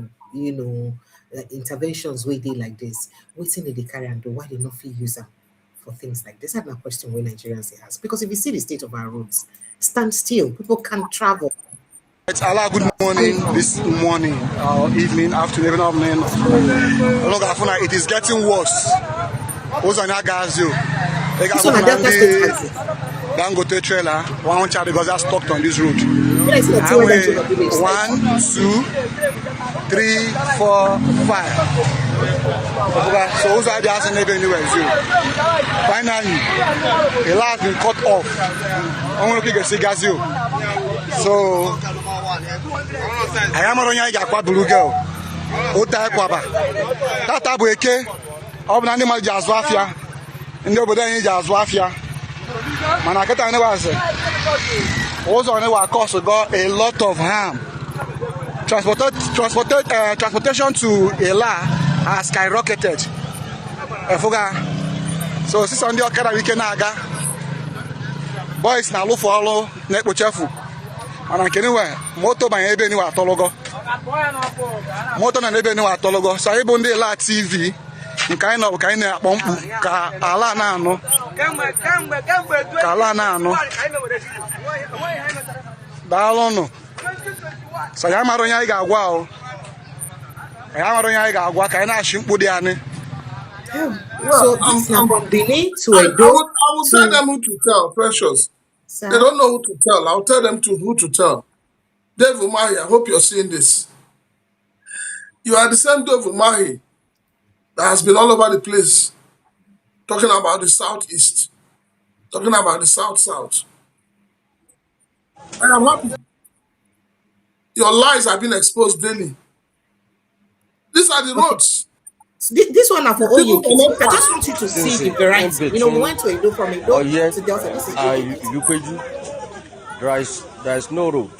interventions where they like this, waiting they carry and do why they not feel use them for things like this. That's my question where Nigerians they ask. Because if you see the state of our roads, stand still, people can't travel. It's Allah, good morning, this morning, evening, afternoon, evening. Look, it is getting worse. Ozana Gazio. This one a Delta State taxi. Dangote trailer, one child because that's stuck on this road. When I see the two that you village, 1, 2, 3, 4, 5. So who's the house never anywhere? Finally, the last been cut off. I'm looking at Gazio. So I am on your aqua blue girl. Ota Quaba. Tata Bueke. Ọ bụ na ndị mmadụ ji azụ afịa, ndị obodo anyị ji azụ afịa, mana nkịta anyị wasị ụzọ anyị wa cause go a lot of harm. Transportation to Ela has skyrocketed. Efuga. So sisi ndị ọkada wike na-aga, boys na-alụ for ọlụ na-ekpochefu, mana nke niwe moto banye ebe niwe atọlụgo, moto na ebe niwe atọlụgo. So anyị bụ ndị Ela TV nke anyị nọ bụ ka anyị na-akpọ mkpu ka ala na-anụ, ka ala na-anụ. Daalụnụ. So ya mara onye anyị ga-agwa ahụ, ya mara onye anyị ga-agwa ka anyị na-achị mkpu dị anyị. So this now from Benin to I Edo. will tell them who to tell, Precious. Sir, They don't know who to tell. I'll tell them who to tell. Dave Umahi, I hope you're seeing this. You are the same Dave Umahi that has been all over the place talking about the Southeast, talking about the South. I am happy. Your lies have been exposed daily. These are the roads. So this one are for People Oyekiti. cannot I pass. just want you to see Since the variety. You know, we between went to Edo from Edo Oye to Delta. This is and Oyekiti. Yukweju, there is no road.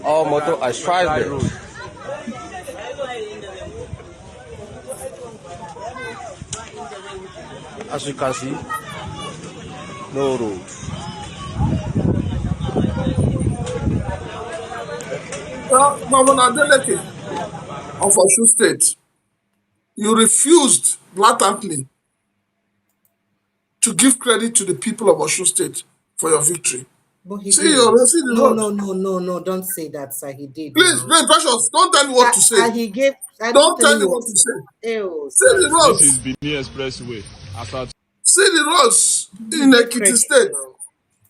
All motor I tried there. As you can see, no road. Governor Adeleke of Osun State, you refused blatantly to give credit to the people of Osun State for your victory. But he See did. see the No, road. no, no, no, no. Don't say that, sir. He did Please, now. please, precious, don't tell me what to say. He gave. I'm not Don't tell telling me you what what to to say. say. Oh, See sorry, the sir. This is roads. Benin Expressway. After See the roads He in gave Ekiti credit State. now.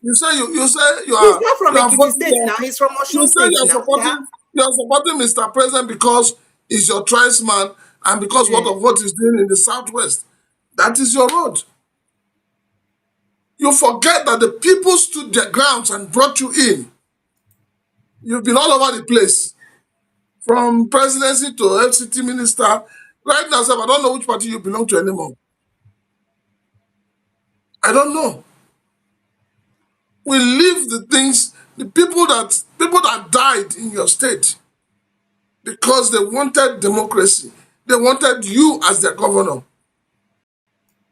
You say He's not from you are Ekiti voting State for, now. He's from you Osun say State now. Yeah. you are supporting Mr. President because he's your tribesman and because Eh. what he's doing in the southwest. That is your road. You forget that the people stood their grounds and brought you in. You've been all over the place, from presidency to FCT minister. Right now, sir, I don't know which party you belong to anymore. I don't know. We leave the things, the people that died in your state because they wanted democracy. They wanted you as their governor.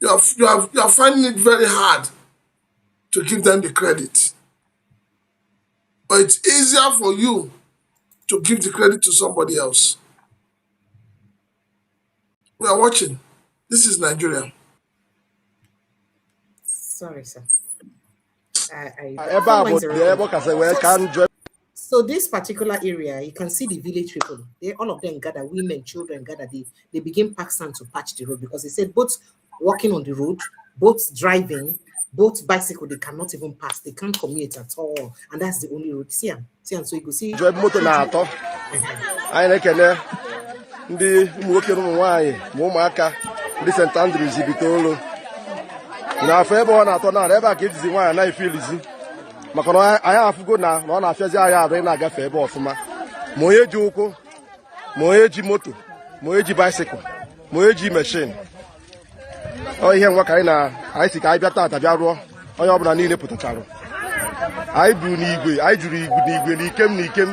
You are finding it very hard to give them the credit. But it's easier for you to give the credit to somebody else. We are watching. This is Nigeria. Sorry, sir. Phone lines are open. So this particular area, you can see the village people. All of them gather, women, children gather. They begin pack sand to patch the road because they said both walking on the road, both driving, both bicycle, they cannot even pass. They can't commute at all, and that's the only road. See, so you go see. Moto na-atọ. Anyị na-ekele ndị ụmụ nwoke na ụmụ nwaanyị ma ụmụaka ndị St. Andrews Ibitoolu. N'afọ ebe ọ na-atọ na ebe a ka ejizi nwaanyị na-efilizi maka na anyị afụgo na ọ na-afịazi anyị arụ ị na-agafe ebe ọfụma ma onye ji ụkwụ ma onye ji moto ma onye ji baisikụl ma onye ji meshin. Ọ ihe nwa ka anyị si ka anyị bịa taata bịa rụọ onye ọbụla niile pụtachara. Anyị buru n'igwe, anyị juru n'igwe n'ikem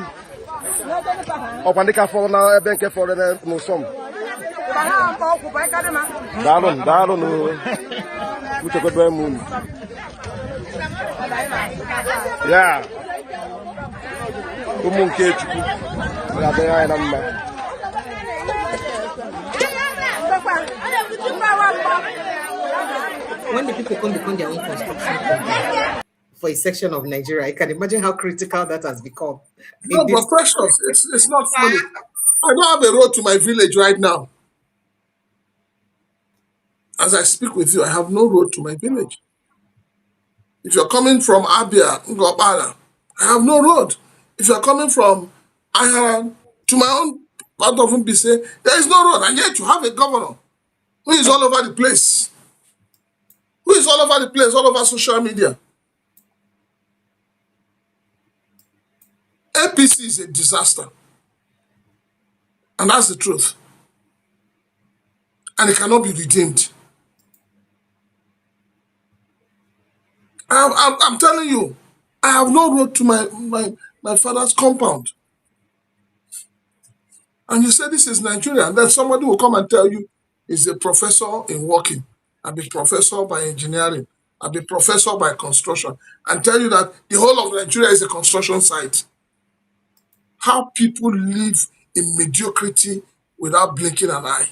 ọkwa ndị ka fọrọ na ebe nke fọrọ n'ụsọ m. Daalụ uchekwebe m unu. Ya ụmụ nke Chukwu ga-adịrị anyị na mma. When the people come become their own construction company for a section of Nigeria, I can imagine how critical that has become. No, but precious, it's not funny. I don't have a road to my village right now. As I speak with you, I have no road to my village. If you're coming from Abia, Ngopala, I have no road. If you're coming from Aharan to my own part of Mbise, there is no road. And yet you have a governor who is all over the place. Who is all over the place, all over social media. APC is a disaster. And that's the truth. And it cannot be redeemed. I'm telling you, I have no road to my father's compound. And you say this is Nigeria, and then somebody will come and tell you he's a professor in working, I'll be professor by engineering, I'll be professor by construction, and tell you that the whole of Nigeria is a construction site. How people live in mediocrity without blinking an eye.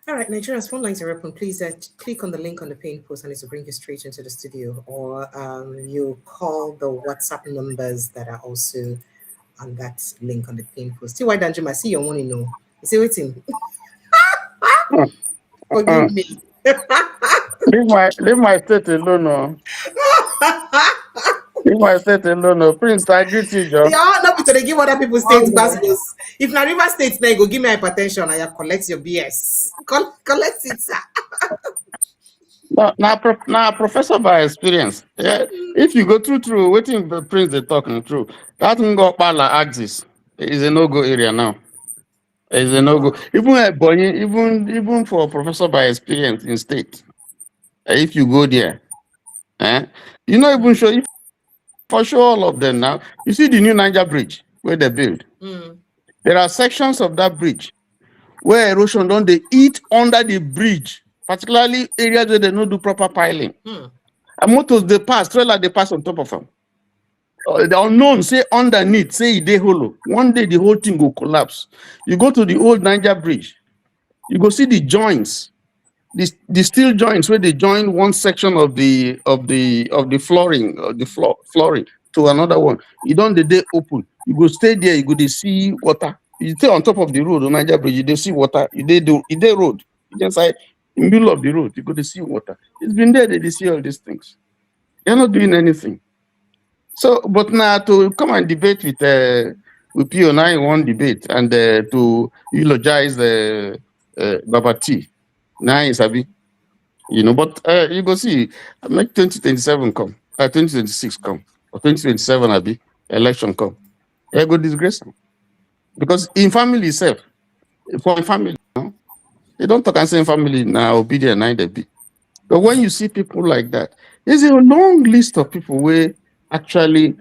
All right, Nigeria's phone lines are open. Please click on the link on the pin post and it will bring you straight into the studio, or you call the WhatsApp numbers that are also on that link on the pin post. See why Danjuma, I see your money, no. You see waiting. Forgive me. leave my state alone, no. Leave my state alone, no. Prince, I greet you, Joe. Yeah, not because they give other people states basketballs. If na River State now, go give me hypertension and you collect your BS. Collect it, sir. Now, professor by experience. Yeah, if you go through waiting the prince they talking through, that Ngokpala axis is a no-go area now. It's a no-go. Even Bonny, even for professor by experience in state, if you go there, eh, you're not even sure if for sure all of them now. You see the new Niger Bridge where they build. There are sections of that bridge where erosion don't they eat under the bridge, particularly areas where they don't do proper piling. And motors they pass, trailer they pass on top of them. The unknown say underneath, say they hollow. One day the whole thing will collapse. You go to the old Niger Bridge, you go see the joints, the steel joints where they join one section of the flooring, flooring to another one. You don't the day open. You go stay there, you go to see water. You stay on top of the road on Niger Bridge, you dey see water. You dey road. You inside in the middle of the road, you go to see water. It's been there, they see all these things. They're not doing anything. So, but now to come and debate with you and I in one debate and to eulogize Baba T. Now is Abi, but you go see, make 2027 come, 2026 come, or 2027 Abi, election come. I go disgrace him. Because in family itself, for family, they don't talk and say in family now obedient now they be. But when you see people like that, there's a long list of people where actually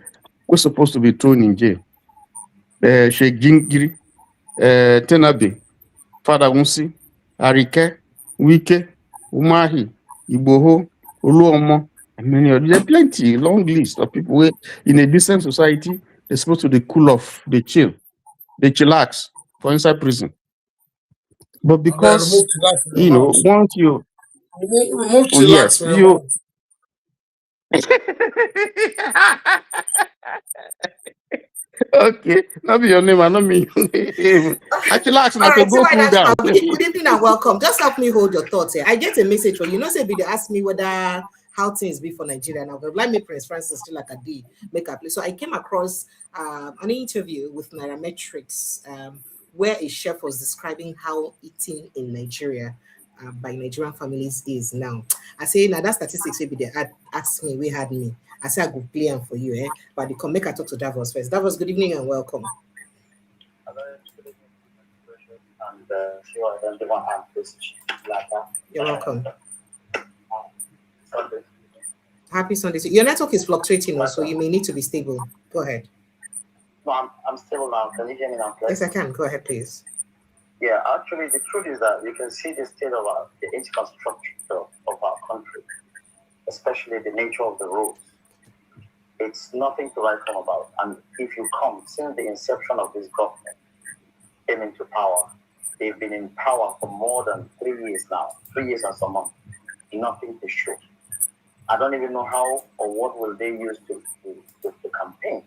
we're supposed to be thrown in jail. Sheikh Gingiri, Tenabe, Father Unsi, Arike, Wike, Umahi, Igboho, Oluomo, and many others. There are plenty, long list of people where in a decent society, they're supposed to cool off, they chill, they chillax for inside prison. But because, once you... Remove chillax from your mouth. Okay, not be your name, I don't mean your name. Actually, ask not to go cool down. Good evening and welcome. Just help me hold your thoughts here. I get a message from you. Say, they ask me whether how things be for Nigeria now. But like me, Prince Francis, still like a D makeup. So I came across an interview with Nairametrics where a chef was describing how eating in Nigeria by Nigerian families is now. I say, now that statistics will be there. Ask me, we had me. I say I go play them for you, but they come make a talk to Davos first. Davos, good evening and welcome. You're welcome. Happy Sunday. Your network is fluctuating, so you may need to be stable. Go ahead. No, I'm stable now. Can you hear me now? Yes, I can. Go ahead, please. Yeah, actually, the truth is that you can see the state of the infrastructure of our country, especially the nature of the roads. It's nothing to write home about. And if you come, since the inception of this government came into power, they've been in power for more than 3 years now, 3 years and some months. Nothing to show. I don't even know how or what will they use to campaign.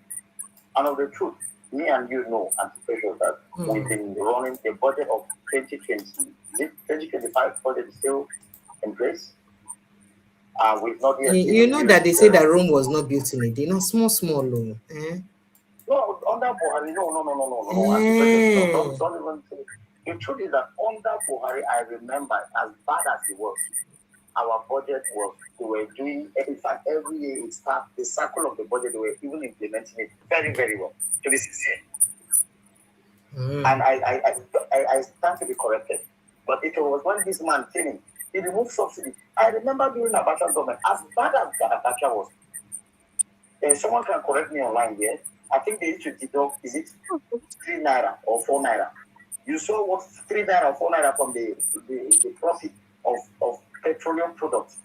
And of the truth, me and you know, Anti-Pressure, that we've been running the budget of 2020. Is it 2025 budget is still in place? We've not yet. You know that they say that Rome was not built in a day. No, small. No, under Buhari, no. Don't even say. The truth is that under Buhari, I remember, as bad as it was, our budget was, they were doing, in fact, every year it starts, the cycle of the budget, they were even implementing it very, very well, to be sincere. And I stand to be corrected. But it was when this man came in, he removed subsidy. I remember during Abacha government, as bad as Abacha was, someone can correct me online here. I think they used to deduct, is it 3 naira or 4 naira? You saw what 3 naira or 4 naira from the profit of petroleum products.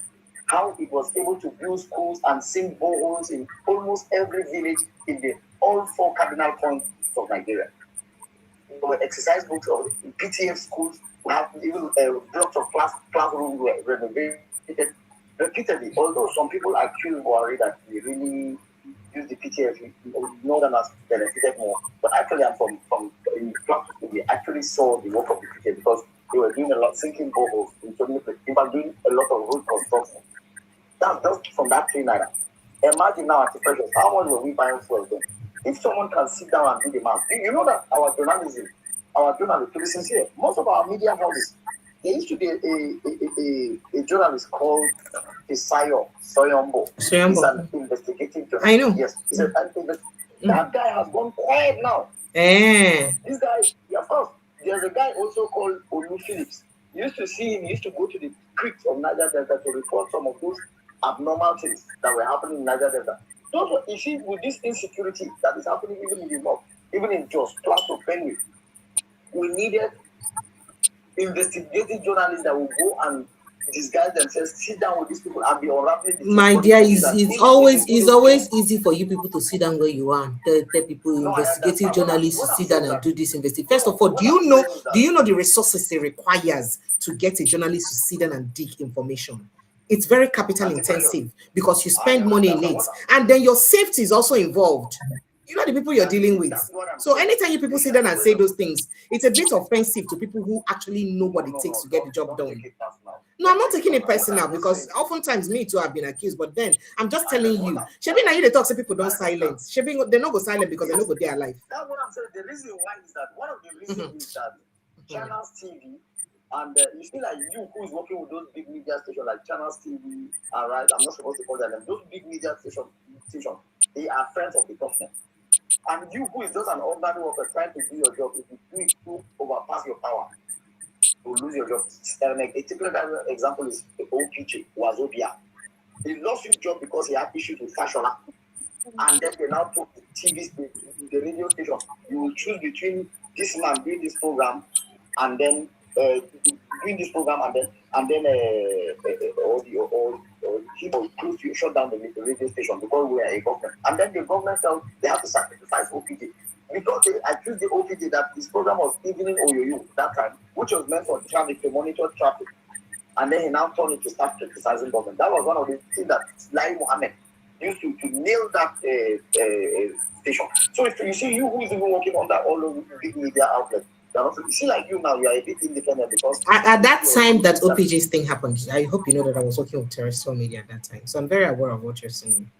How it was able to build schools and sink boreholes in almost every village in all 4 cardinal points of Nigeria. There were exercise books of PTF schools. We have even blocks of classrooms were renovated repeatedly. Although some people accuse Buhari that he really used the PTF, Northerners benefited more. But actually, I'm from in Plateau. We actually saw the work of the PTF because they were doing a lot, sinking boreholes in so many places. People doing a lot of road construction. That's just from that 3 naira. Imagine now at the pressure, how much were we buying fuel then? If someone can sit down and do the math, you know that our journalism, to be sincere, most of our media houses, there used to be a journalist called Fisayo Soyombo. He's an investigative journalist. I know. Yes, he's an that guy has gone quiet now. This guy, of course, there's a guy also called Olu Phillips. You used to see him, he used to go to the creeks of Niger Delta to report some of those abnormal things that were happening in Niger Delta. Those were, you see, with this insecurity that is happening even in the north, even in Jos, Plateau, Benue, we needed investigative journalists that will go and disguise themselves, sit down with these people and be unraveling the My dear, it's always easy for you people to sit down where you are. Tell people, investigative journalists, to sit down and do this investigation. First of all, do you know the resources it requires to get a journalist to sit down and dig information? It's very capital intensive because you spend money in it, and then your safety is also involved. You know the people you're dealing with. So anytime you people sit down and say those things, it's a bit offensive to people who actually know what it takes to get the job done. No, I'm not taking it personal because oftentimes me too have been accused, but then I'm just telling you, Shebi now you the talk say people don't silence. Shebi they not go silent because they not go there alive. That's what I'm saying. The reason why is that one of the reasons is that Channels TV and you see like you who is working with those big media stations like Channels TV, right? I'm not supposed to call them. Those big media stations, they are friends of the government. And you who is just an ordinary worker trying to do your job, if you do it to overpass your power, you lose your job. A typical example is the OPJ, Wazobia. He lost his job because he had issues with Fashola. And then they now took the TV, the radio station. You will choose between this man doing this program and then doing this program and then he will close to shut down the radio station because we are a government. And then the government felt they have to sacrifice OPJ. Because they accused the OPJ that this program was evening OYOU that time, which was meant for traffic, to monitor traffic. And then he now turned it to start criticizing government. That was one of the things that Lai Mohammed used to nail that station. So if you see you who is even working on that all over big media outlets, you see like you now, you are a bit independent because at that time that OPJ's thing happened, I hope you know that I was working with terrestrial media at that time. So I'm very aware of what you're saying.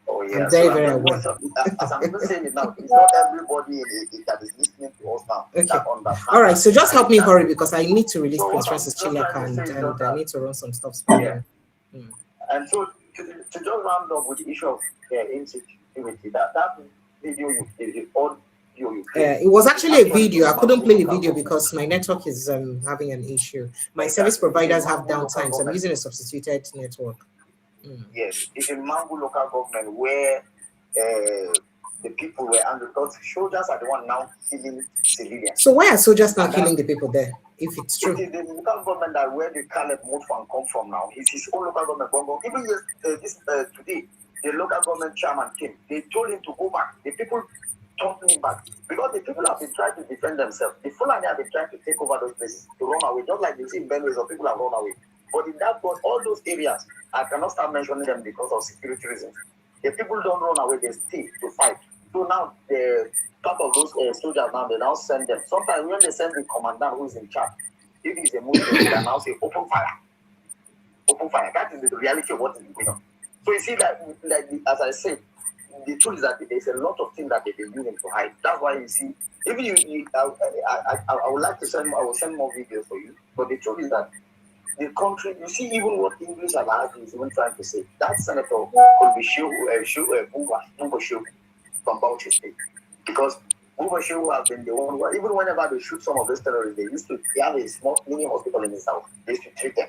Oh yeah, I'm very aware. As I'm even saying it now, it's not everybody that is listening to us now. Okay. All right, so just help me hurry because I need to release Prince Francis Chilaka and I need to run some stuff. Yeah. And so to just round up with the issue of insecurity, that video you did, it was actually a video. I couldn't play the video because my network is having an issue. My service providers have downtime, so I'm using a substituted network. Yes, it's in Mangu local government where the people were under because soldiers are the one now killing civilians. So why are soldiers now killing the people there? If it's true, it is the local government that where the Caleb Mutfan come from now. It's his own local government. Even today, the local government chairman came. They told him to go back. The people turned him back because the people have been trying to defend themselves. The Fulani have been trying to take over those places to run away, just like you see in Benue, some people have run away. But in that case, all those areas, I cannot start mentioning them because of security reasons. The people don't run away, they stay to fight. So now, the part of those soldiers now, they now send them. Sometimes when they send the commandant who is in charge, if he's a Muslim, they can now say, open fire. Open fire. That is the reality of what is going on. So you see that, as I said, the truth is that there's a lot of things that they've been using to hide. That's why you see, even I would like to send more videos for you, but the truth is that the country, you see, even what English Alliance is even trying to say, that senator could be Boomba from Bauchi State. Because Boomba has been the one who, even whenever they shoot some of those terrorists, they have a small mini hospital in the south. They used to treat them.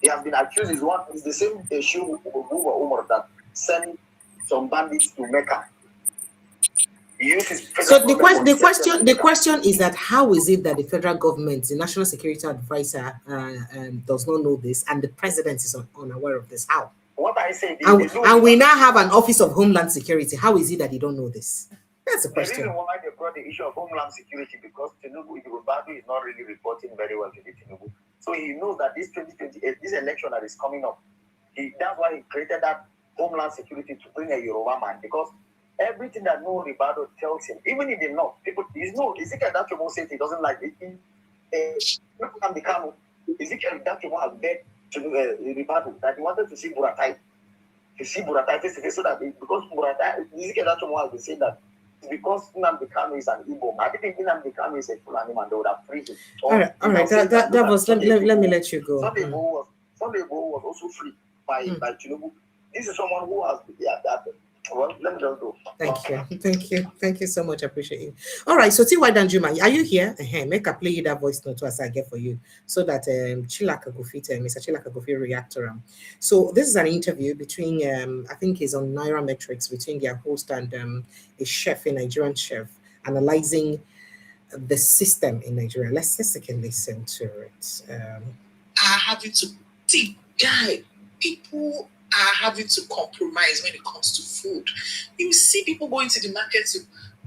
They have been accused, it's the same issue Boomba Umar that sent some bandits to Mecca. So the question is that how is it that the federal government, the national security advisor, does not know this, and the president is unaware of this? How? What I say, and we now have an Office of Homeland Security. How is it that they don't know this? That's the question. The reason why they brought the issue of Homeland Security because Tinubu is not really reporting very well to the Tinubu. So he knows that this 2028, this election that is coming up, that's why he created that Homeland Security to bring a Yoruba man because everything that no Ribado tells him, even in the north, people Ezekiel Dachomo says he doesn't like it. Ezekiel Dachomo has begged to Ribado that he wanted to see Buratai. To see Buratai face to face so that because Buratai, Ezekiel Dachomo has been saying that because Nnamdi Kanu is an Igbo man. I didn't think Nnamdi Kanu is a Fulani man. They would have freed him. All right. That was. Let me let you go. Sunday Igboho was also free by Tinubu. This is someone who has well, let me just go. Thank you so much. I appreciate it. All right. So T.Y. Danjuma, are you here? Make a play that voice note as I get for you, so that Chilaka Gofit, Mr. Chilaka Gofit react to him. So this is an interview between I think it's on Naira Metrics, between their host and a chef, a Nigerian chef, analyzing the system in Nigeria. Let's listen to it. Are having to see, guy, people are having to compromise when it comes to food. You see people going to the market to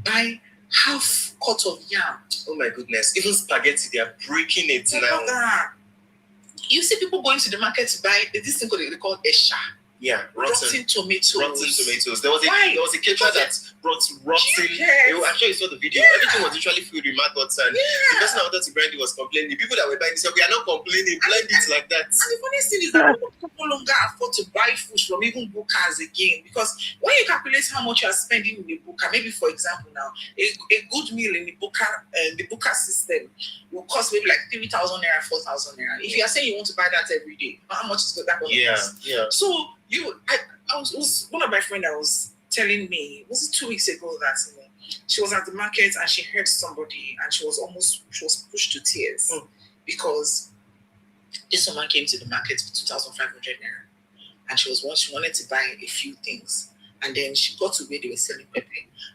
buy half cut of yam. Oh my goodness, even spaghetti, they are breaking it now. You see people going to the market to buy this thing they call esha. Yeah, rotten tomatoes. There was a caterer that brought rotten. I'm sure you saw the video. Everything was literally filled with maggots, and the person that wanted to grind it was complaining. The people that were buying it said, "We are not complaining. Blend it like that." And the funniest thing is that people no longer afford to buy food from even bukas again, because when you calculate how much you are spending in the buka, maybe for example now, a good meal in the buka system will cost maybe like 3,000 naira, 4,000 naira. If you are saying you want to buy that every day, how much is that going to cost? Yeah. So I was one of my friends that was telling me, was it 2 weeks ago that she was at the market and she heard somebody and she was pushed to tears because this woman came to the market for 2,500 naira and she wanted to buy a few things, and then she got to where they were selling pepper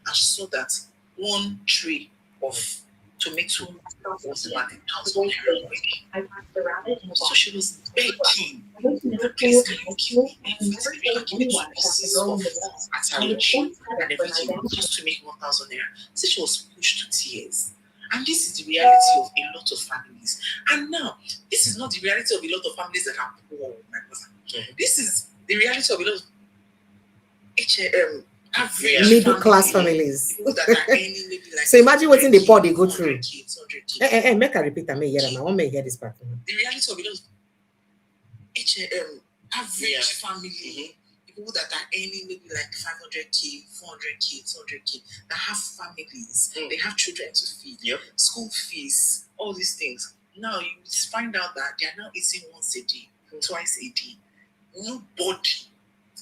and she saw that one tray of tomato was about 1,000 naira already. So she was begging, please can you give me everything? You can give me 2 pieces of attach and everything just to make 1,000 naira. So she was pushed to tears. And this is the reality of a lot of families. And now, this is not the reality of a lot of families that are poor, my brother. This is the reality of a lot of average middle class families. People that are earning maybe like so imagine what's in the pot they go through. 100K. Make a repeat. I want to hear this part. The reality of a lot of average family, people that are earning maybe like 500K, 400K, 200K, that have families, they have children to feed, school fees, all these things. Now you find out that they are now eating once a day, twice a day. Nobody.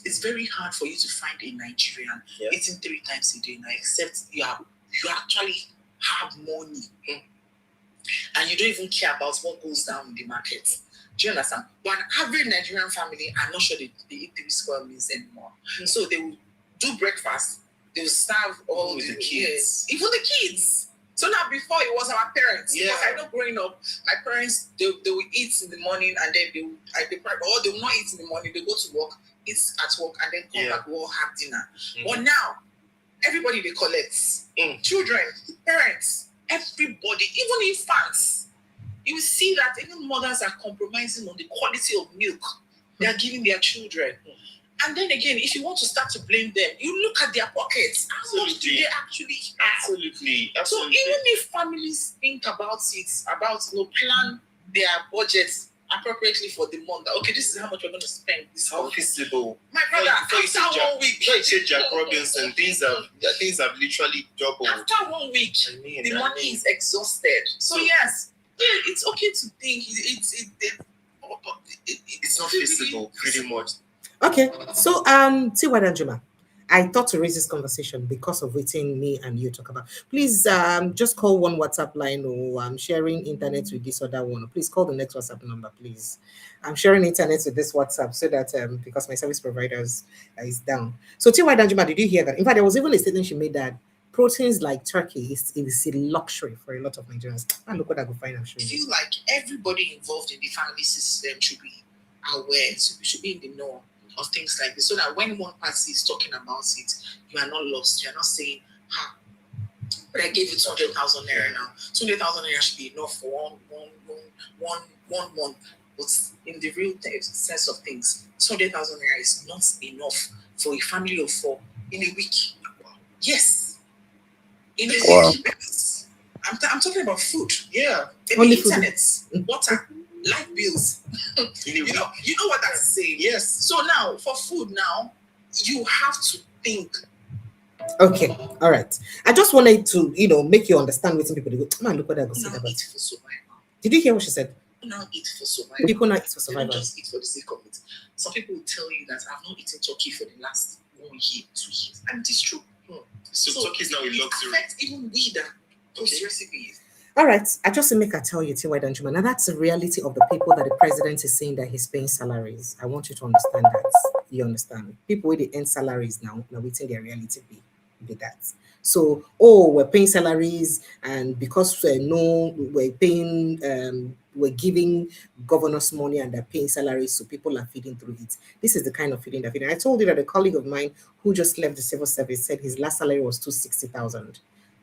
It's very hard for you to find a Nigerian eating 3 times a day now, except you actually have money and you don't even care about what goes down in the market. Do you understand? But an average Nigerian family, I'm not sure they eat 3 square meals anymore. So they will do breakfast, they will serve all the kids, even the kids. So now before it was our parents. Because I know growing up, my parents they will eat in the morning and then they will not eat in the morning, they go to work, eat at work, and then come back, we'll have dinner. But now everybody they collect. Children, parents, everybody, even infants. You will see that even mothers are compromising on the quality of milk they are giving their children. And then again, if you want to start to blame them, you look at their pockets. How much do they actually have? Absolutely. So even if families think about it, plan their budgets appropriately for the month. Okay, this is how much we're going to spend. This how feasible. My brother, after 1 week, you say Jack Robinson, things have literally doubled. After 1 week, the money is exhausted. So yes, it's okay to think it's not feasible, pretty much. Okay, so T.Y. Danjuma, I thought to raise this conversation because of waiting me and you talk about. Please just call one WhatsApp line, or I'm sharing internet with this other one. Please call the next WhatsApp number, please. I'm sharing internet with this WhatsApp so that because my service providers is down. So T.Y. Danjuma, did you hear that? In fact, there was even a statement she made that proteins like turkey is a luxury for a lot of Nigerians. And look what I could find. I feel like everybody involved in the family system should be aware, should be in the know of things like this, so that when one party is talking about it, you are not lost. You are not saying, but I gave you 200,000 naira now. 200,000 naira should be enough for one month. But in the real sense of things, 200,000 naira is not enough for a family of 4 in a week. Yes. In a week. I'm talking about food. Yeah. Only internet, water, light bills. you know what that's saying. Yes. So now for food now, you have to think Okay, all right. I just wanted to, make you understand what some people they go. Man, look what I go say about. Eat for survival. Did you hear what she said? Now eat for survival. People not eat for They don't survival. just eat for the sake of it. Some people will tell you that I've not eaten turkey for the last 1 year, 2 years, and it is true. So turkey is now a luxury. Affect even we that those recipes. All right, I just make I tell you, T.Y. Danjuma, now that's the reality of the people that the president is saying that he's paying salaries. I want you to understand that. You understand? People with the end salaries now waiting their reality be that. So, we're paying salaries, and because we're paying, we're giving governors money and they're paying salaries, so people are feeding through it. This is the kind of feeding they're feeding. I told you that a colleague of mine who just left the civil service said his last salary was 260,000,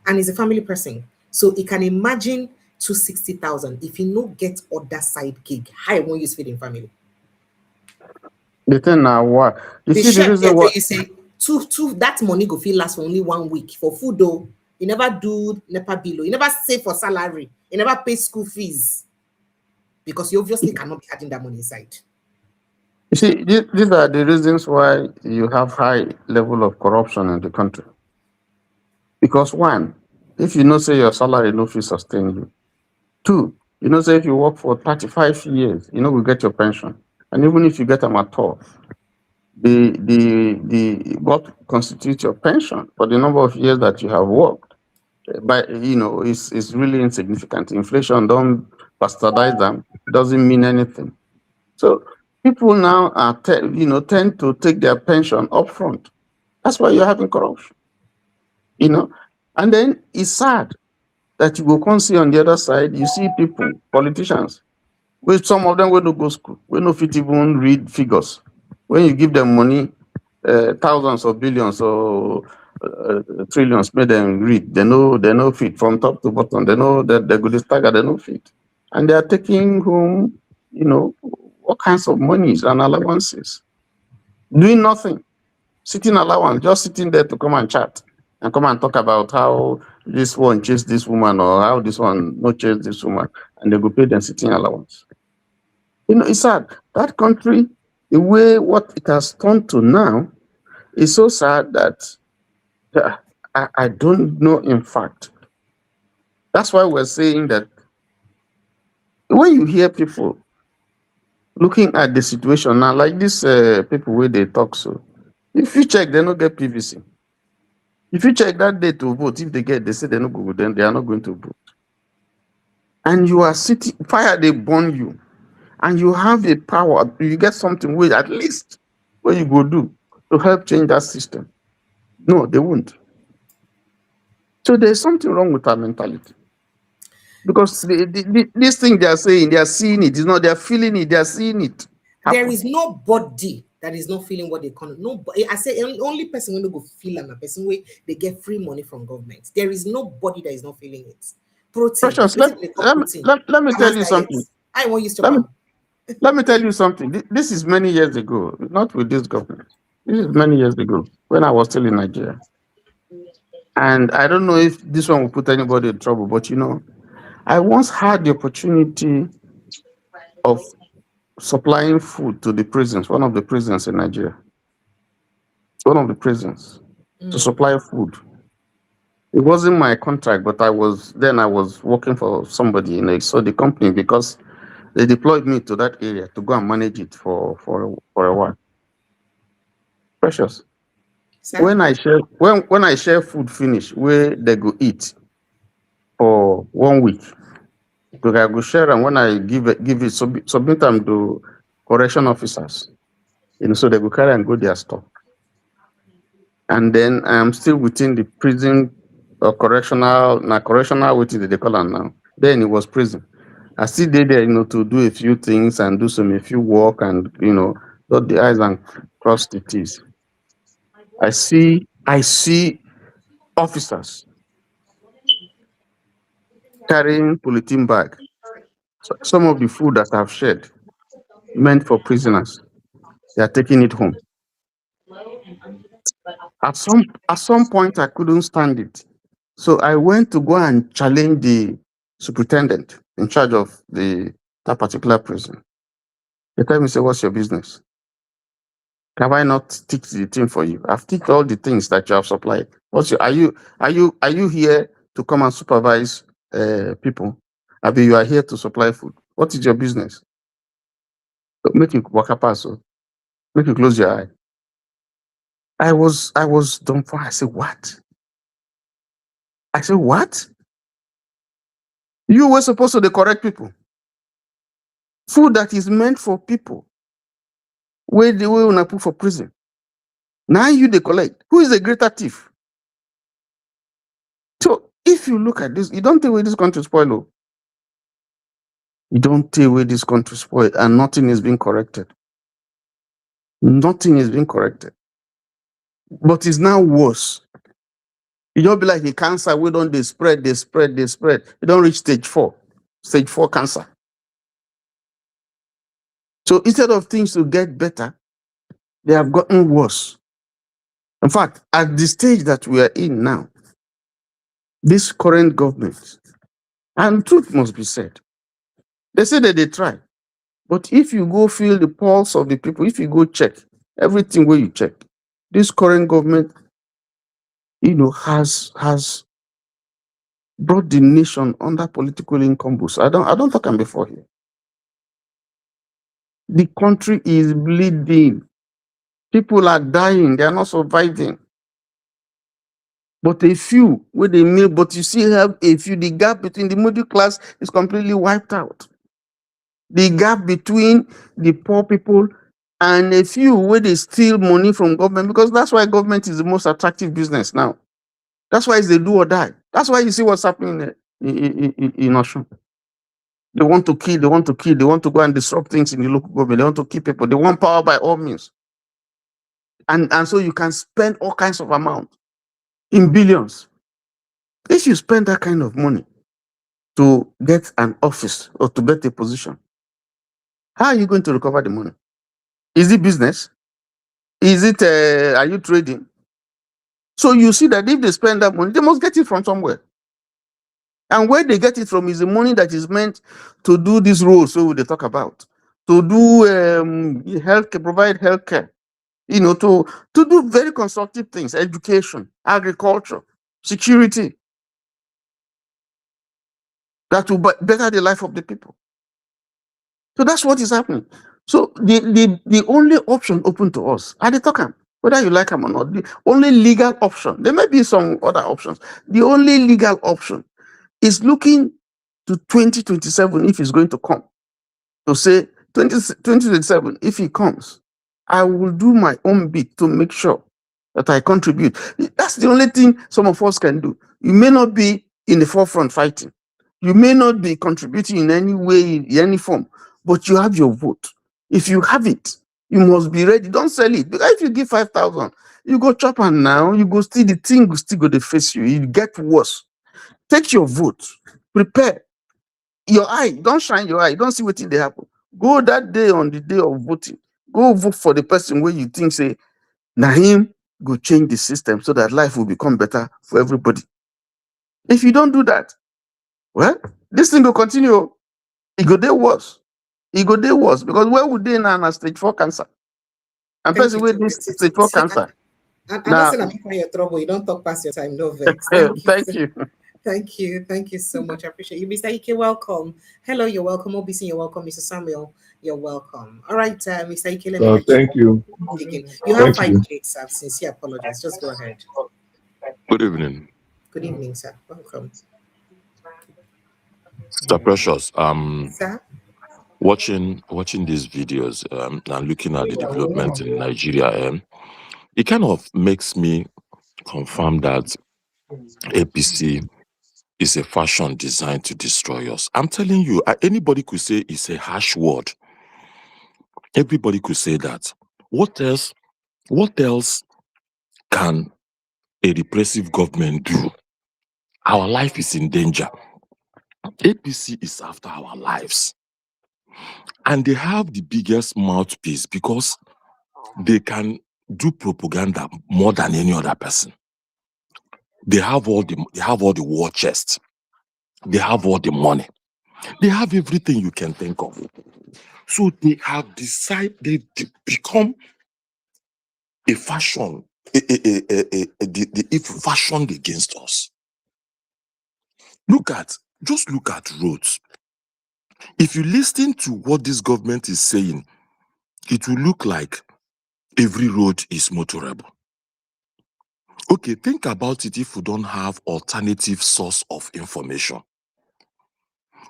and he's a family person. So he can imagine 260,000 if he no get other side gig. How won't use feeding family? The thing now, what you The see the chef reason there why tell you say two that money go feel last for only 1 week for food though. You never do NEPA bill, you never save for salary, you never pay school fees because you obviously cannot be adding that money inside. you see these are the reasons why you have high level of corruption in the country. Because one, if you know say your salary no fit sustain you. Two, you know say if you work for 35 years, you know we get your pension. And even if you get them at all, the what constitutes your pension for the number of years that you have worked, but is really insignificant. Inflation don't bastardize them, doesn't mean anything. So people now are tend to take their pension upfront. That's why you're having corruption. And then it's sad that you go come see on the other side, you see people, politicians, which some of them will not go school, will not fit even read figures. When you give them money, thousands or billions or trillions, make them read. They know fit from top to bottom. They know that they're good stagger, they know fit. And they are taking home, all kinds of monies and allowances, doing nothing, sitting allowance, just sitting there to come and chat and come and talk about how this one chased this woman or how this one not chased this woman, and they go pay them sitting allowance. It's sad. That country, the way what it has turned to now, is so sad that I don't know. In fact, that's why we're saying that when you hear people looking at the situation now, like this people where they talk so, if you check, they don't get PVC. If you check that day to vote, if they say they're not good, then they are not going to vote. And you are sitting, fire, they burn you. And you have the power, you get something with at least what you go do to help change that system. No, they won't. So there's something wrong with our mentality. Because this thing they are saying, they are seeing it. It's not, they are feeling it, they are seeing it happen. There is nobody that is not feeling what they can. Nobody. I say only person when go feel and a person where they get free money from government. There is nobody that is not feeling it. Protein. Precious, let me tell you something. I want you to let me tell you something. This is many years ago, not with this government. This is many years ago when I was still in Nigeria. And I don't know if this one will put anybody in trouble, but I once had the opportunity of supplying food to the prisons, one of the prisons in Nigeria. One of the prisons to supply food. It wasn't my contract, but I was working for somebody so the company, because they deployed me to that area to go and manage it for a while. Precious. Sir? When I share food finish where they go eat for 1 week, because I go share, and when I give it submit them to correction officers, so they go carry and go their store. And then I am still within the prison or correctional, what they call it now. Then it was prison. I still did there, to do a few things and do a few work and, dot the I's and cross the T's. I see officers carrying polythene bag. So some of the food that I've shared meant for prisoners, they are taking it home. At some point, I couldn't stand it. So I went to go and challenge the superintendent in charge of that particular prison. They told me, say, what's your business? Have I not ticked the thing for you? I've ticked all the things that you have supplied. Are you here to come and supervise people? You are here to supply food. What is your business? Make you walk up also. Make you close your eye. I was dumbfounded. I said, what? I said, what? You were supposed to correct people. Food that is meant for people. Where the way when I put for prison. Now you they collect. Who is the greater thief? So if you look at this, you don't think where this country spoil. Oh. You don't tell where this country spoil and nothing is being corrected. Nothing is being corrected. But it's now worse. You don't be like a cancer, we don't they spread. You don't reach stage 4 cancer. So instead of things to get better, they have gotten worse. In fact, at the stage that we are in now, this current government, and truth must be said, they say that they try. But if you go feel the pulse of the people, if you go check everything where you check, this current government, has brought the nation under political incumbents. I don't talk on before here. The country is bleeding. People are dying. They are not surviving. But a few, where they may, but you still have a few. The gap between the middle class is completely wiped out. The gap between the poor people and a few where they steal money from government, because that's why government is the most attractive business now. That's why it's they do or die. That's why you see what's happening in Ocean. They want to kill, they want to go and disrupt things in the local government. They want to kill people. They want power by all means. And so you can spend all kinds of amount in billions. If you spend that kind of money to get an office or to get a position, how are you going to recover the money? Is it business? Is it, are you trading? So you see that if they spend that money, they must get it from somewhere. And where they get it from is the money that is meant to do these roles, so they talk about, to do provide healthcare, to do very constructive things, education, agriculture, security, that will better the life of the people. So that's what is happening. So the only option open to us are the token, whether you like them or not. The only legal option, there may be some other options. The only legal option is looking to 2027 if it's going to come. To say 2027, if he comes, I will do my own bit to make sure that I contribute. That's the only thing some of us can do. You may not be in the forefront fighting. You may not be contributing in any way, in any form, but you have your vote. If you have it, you must be ready. Don't sell it. Because if you give 5,000, you go chop and now, you go still, the thing will still go to face you. It get worse. Take your vote. Prepare. Your eye, don't shine your eye. Don't see what they happen. Go that day on the day of voting. Go vote for the person where you think, say, Nahim, go change the system so that life will become better for everybody. If you don't do that, well, this thing will continue. It go there worse. It go there worse. Because where would they now stage 4 cancer? And person with this stage 4 cancer. I'm not saying I'm in your trouble. You don't talk past your time, no vex. Thank you. Thank you. Thank you so much. I appreciate you. Mr. Ike, welcome. Hello, you're welcome. OBC, you're welcome. Mr. Samuel, you're welcome. All right, Mr. Ike, let me let thank you. You have 5 minutes, sir. Sincere apologies. Just go ahead. Good evening. Good evening, sir. Welcome. Mr. Precious, Sir? watching these videos and looking at the development in Nigeria, it kind of makes me confirm that APC is a fashion designed to destroy us. I'm telling you, anybody could say it's a harsh word. Everybody could say that. What else can a repressive government do? Our life is in danger. APC is after our lives. And they have the biggest mouthpiece because they can do propaganda more than any other person. They have all the war chest. They have all the money. They have everything you can think of. So they have decided to become a fashion, if fashioned against us. Just look at roads. If you listen to what this government is saying, it will look like every road is motorable. Okay, think about it if we don't have alternative source of information.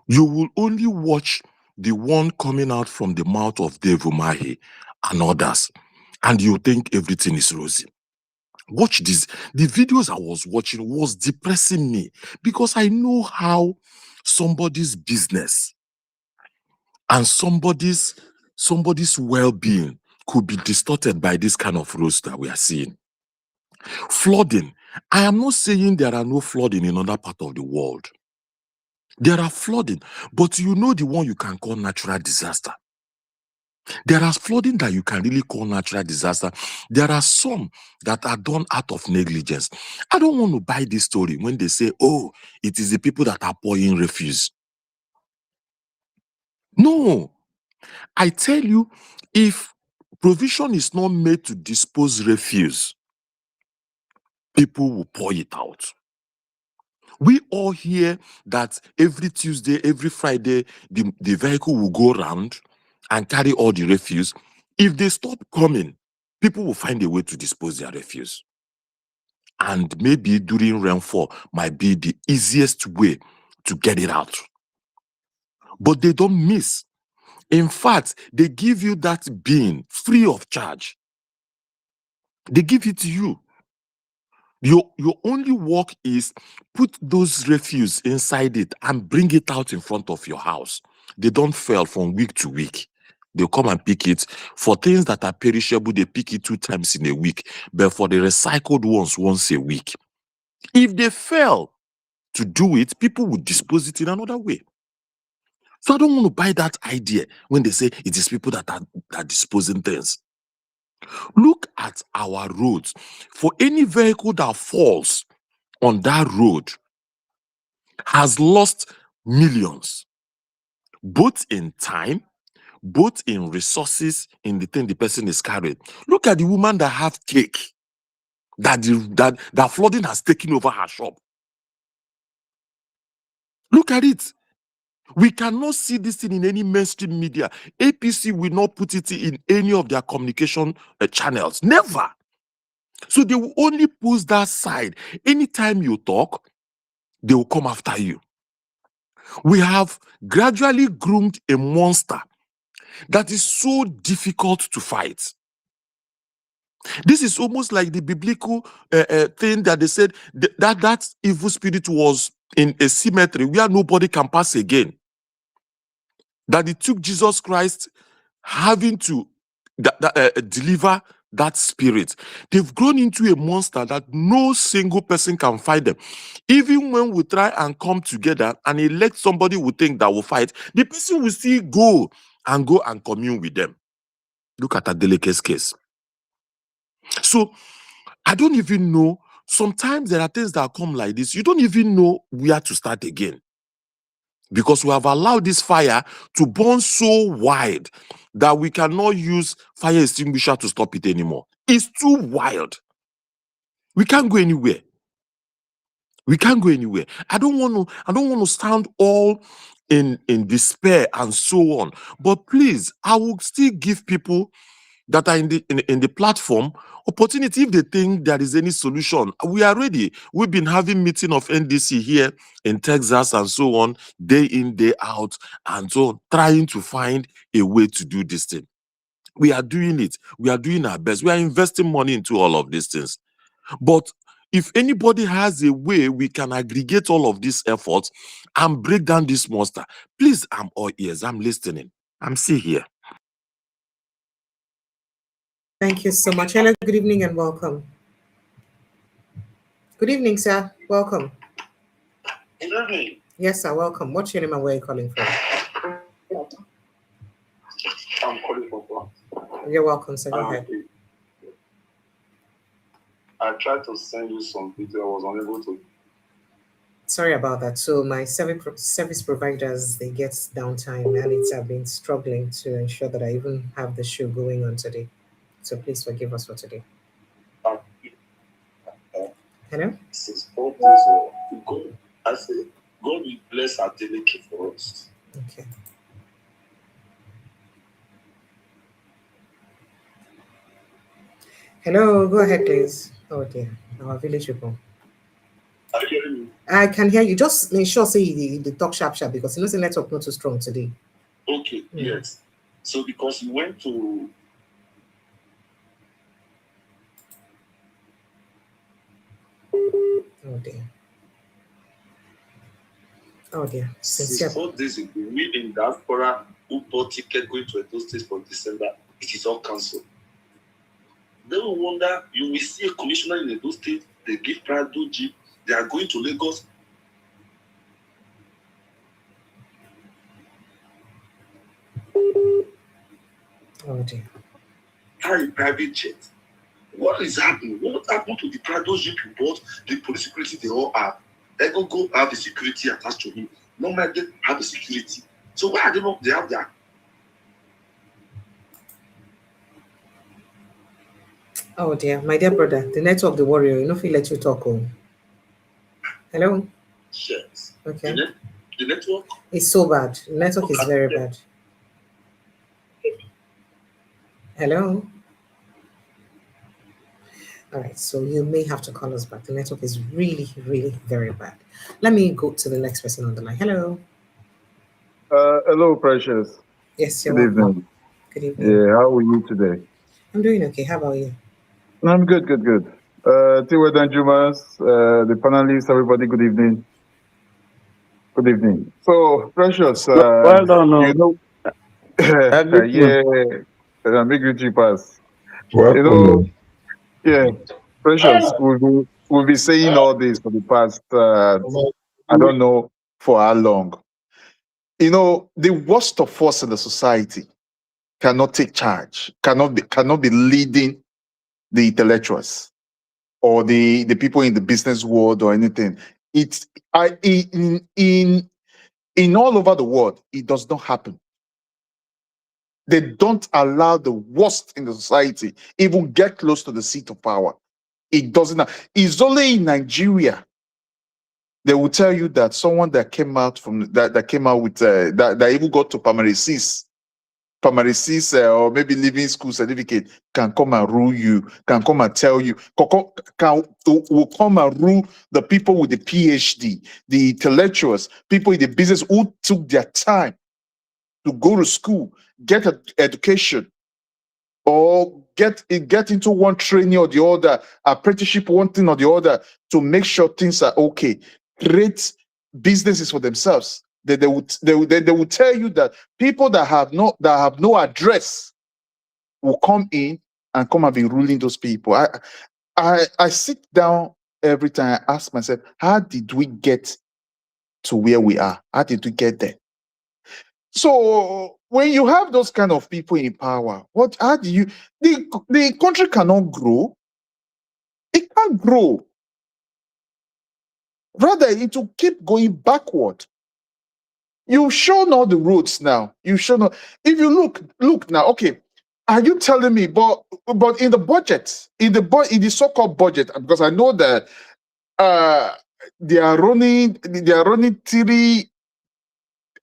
You will only watch the one coming out from the mouth of Dave Umahi and others, and you think everything is rosy. Watch this. The videos I was watching was depressing me because I know how somebody's business and somebody's well-being could be distorted by this kind of roads that we are seeing. Flooding. I am not saying there are no flooding in other part of the world. There are flooding, but you know the one you can call natural disaster. There are flooding that you can really call natural disaster. There are some that are done out of negligence. I don't want to buy this story when they say, oh, it is the people that are pouring refuse. No. I tell you, if provision is not made to dispose refuse, people will pour it out. We all hear that every Tuesday, every Friday, the vehicle will go around and carry all the refuse. If they stop coming, people will find a way to dispose their refuse. And maybe during rainfall might be the easiest way to get it out. But they don't miss. In fact, they give you that bin free of charge. They give it to you. Your only work is put those refuse inside it and bring it out in front of your house. They don't fail from week to week. They'll come and pick it. For things that are perishable, they pick it 2 times in a week. But for the recycled ones, once a week. If they fail to do it, people will dispose it in another way. So I don't want to buy that idea when they say it is people that are disposing things. Look at our roads. For any vehicle that falls on that road has lost millions, both in time, both in resources, in the thing the person is carrying. Look at the woman that have cake that flooding has taken over her shop. Look at it. We cannot see this thing in any mainstream media. APC will not put it in any of their communication channels. Never. So they will only post that side. Anytime you talk, they will come after you. We have gradually groomed a monster that is so difficult to fight. This is almost like the biblical thing that they said that evil spirit was in a cemetery where nobody can pass again. That it took Jesus Christ having to deliver that spirit. They've grown into a monster that no single person can fight them. Even when we try and come together and elect somebody we think that will fight, the person will still go and commune with them. Look at Adeleke's case. So I don't even know. Sometimes there are things that come like this. You don't even know where to start again. Because we have allowed this fire to burn so wide that we cannot use fire extinguisher to stop it anymore. It's too wild. We can't go anywhere. We can't go anywhere. I don't want to sound all in despair and so on. But please, I will still give people that are in the platform opportunity. If they think there is any solution, we are ready. We've been having meeting of NDC here in Texas and so on, day in, day out, and so on, trying to find a way to do this thing. We are doing it. We are doing our best. We are investing money into all of these things. But if anybody has a way we can aggregate all of these efforts and break down this monster, please, I'm all ears. I'm listening. I'm still here. Thank you so much. Hello, good evening and welcome. Good evening, sir. Welcome. Good evening. Yes, sir. Welcome. What's your name and where are you calling from? I'm calling from. You're welcome, sir. Go ahead. I tried to send you some video. I was unable to. Sorry about that. So my service providers, they get downtime and it's I've been struggling to ensure that I even have the show going on today. So please forgive us for today. Hello? Since 4 days, God, I say, God will bless our delicate for us. Okay. Hello, go ahead, please. Oh dear, our village people. Are you hearing me? I can hear you. Just make sure say the talk sharp because you know the network not too strong today. Okay, yes. So because you went to Oh dear. Oh dear. since 4 days ago, we in diaspora who bought ticket going to Edo State for December, it is all cancelled. Then we wonder, you will see a commissioner in Edo State, they give Prado Jeep, they are going to Lagos. Oh dear. Carry private jet. What is happening? What happened to the Prado Jeep you bought? The police security they all have. They don't go have the security attached to him. Normally they have the security. So why are they not? They have that. Oh dear, my dear brother, the network, the warrior, you know, feel let you talk. Oh. Hello? Yes. Okay. The network? It's so bad. The network is very bad. Hello? All right, so you may have to call us back. The network is really, really very bad. Let me go to the next person on the line. Hello. Hello, Precious. Yes, you're Good welcome. evening. Good evening. Yeah, how are you today? I'm doing okay. How about you? I'm good. Tiwa Danjumas, the panelists, everybody, good evening. Good evening. So, Precious, Well done. you know, yeah, big beauty pass. You know, yeah, Precious, we'll be saying all this for the past, I don't know for how long. You know, the worst of us in the society cannot take charge, cannot be leading the intellectuals or the people in the business world or anything. It's in all over the world, it does not happen. They don't allow the worst in the society even get close to the seat of power. It doesn't. It's only in Nigeria they will tell you that someone that came out from that came out with that even got to primary six, or maybe leaving school certificate can come and rule you, can come and tell you, will come and rule the people with the PhD, the intellectuals, people in the business who took their time to go to school, get an education, or get into one training or the other, apprenticeship, one thing or the other, to make sure things are okay. Create businesses for themselves. They will tell you that people that have no address will come in and come and be ruling those people. I sit down every time. I ask myself, how did we get to where we are? How did we get there? So when you have those kind of people in power, how do you the country cannot grow? It can't grow. Rather, it will keep going backward. You've shown all the roads now. You've shown all, if you look now, okay. Are you telling me, but in the budget, in the so-called budget, because I know that they are running three,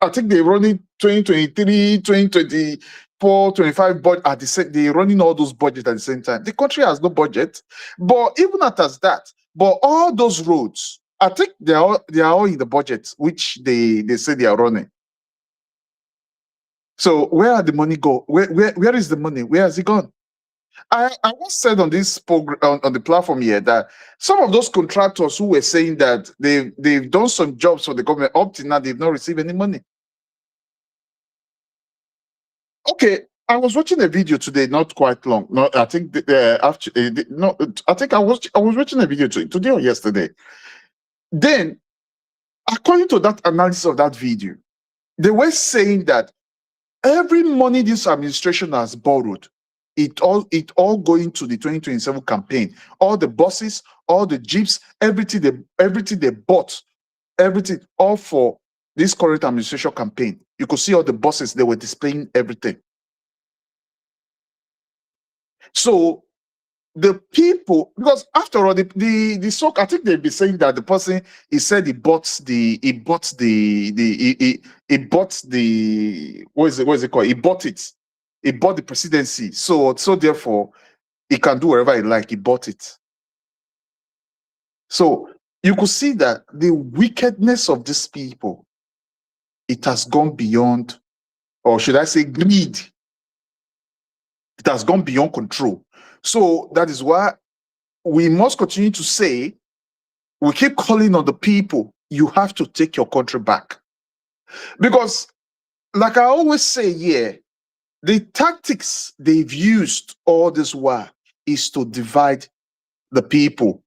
I think they're running 2023, 2024, 25 budget at the same, they're running all those budgets at the same time. The country has no budget, but even as that, but all those roads, I think they are all in the budget, which they say they are running. So where are the money go? Where is the money? Where has it gone? I once said on this program, on the platform here, that some of those contractors who were saying that they've done some jobs for the government up to now, they've not received any money. Okay, I was watching a video today, not quite long. No, I think I think I was watching a video today or yesterday. Then, according to that analysis of that video, they were saying that every money this administration has borrowed, it all going to the 2027 campaign. All the buses, all the jeeps, everything they bought, everything all for this current administration campaign. You could see all the buses, they were displaying everything. So the people, because after all, the so I think they'd be saying that the person, he said he bought the what is it called? He bought it. He bought the presidency. So therefore he can do whatever he like. He bought it. So you could see that the wickedness of these people, it has gone beyond, or should I say greed? It has gone beyond control. So that is why we must continue to say, we keep calling on the people, you have to take your country back. Because, like I always say here, the tactics they've used all this while is to divide the people.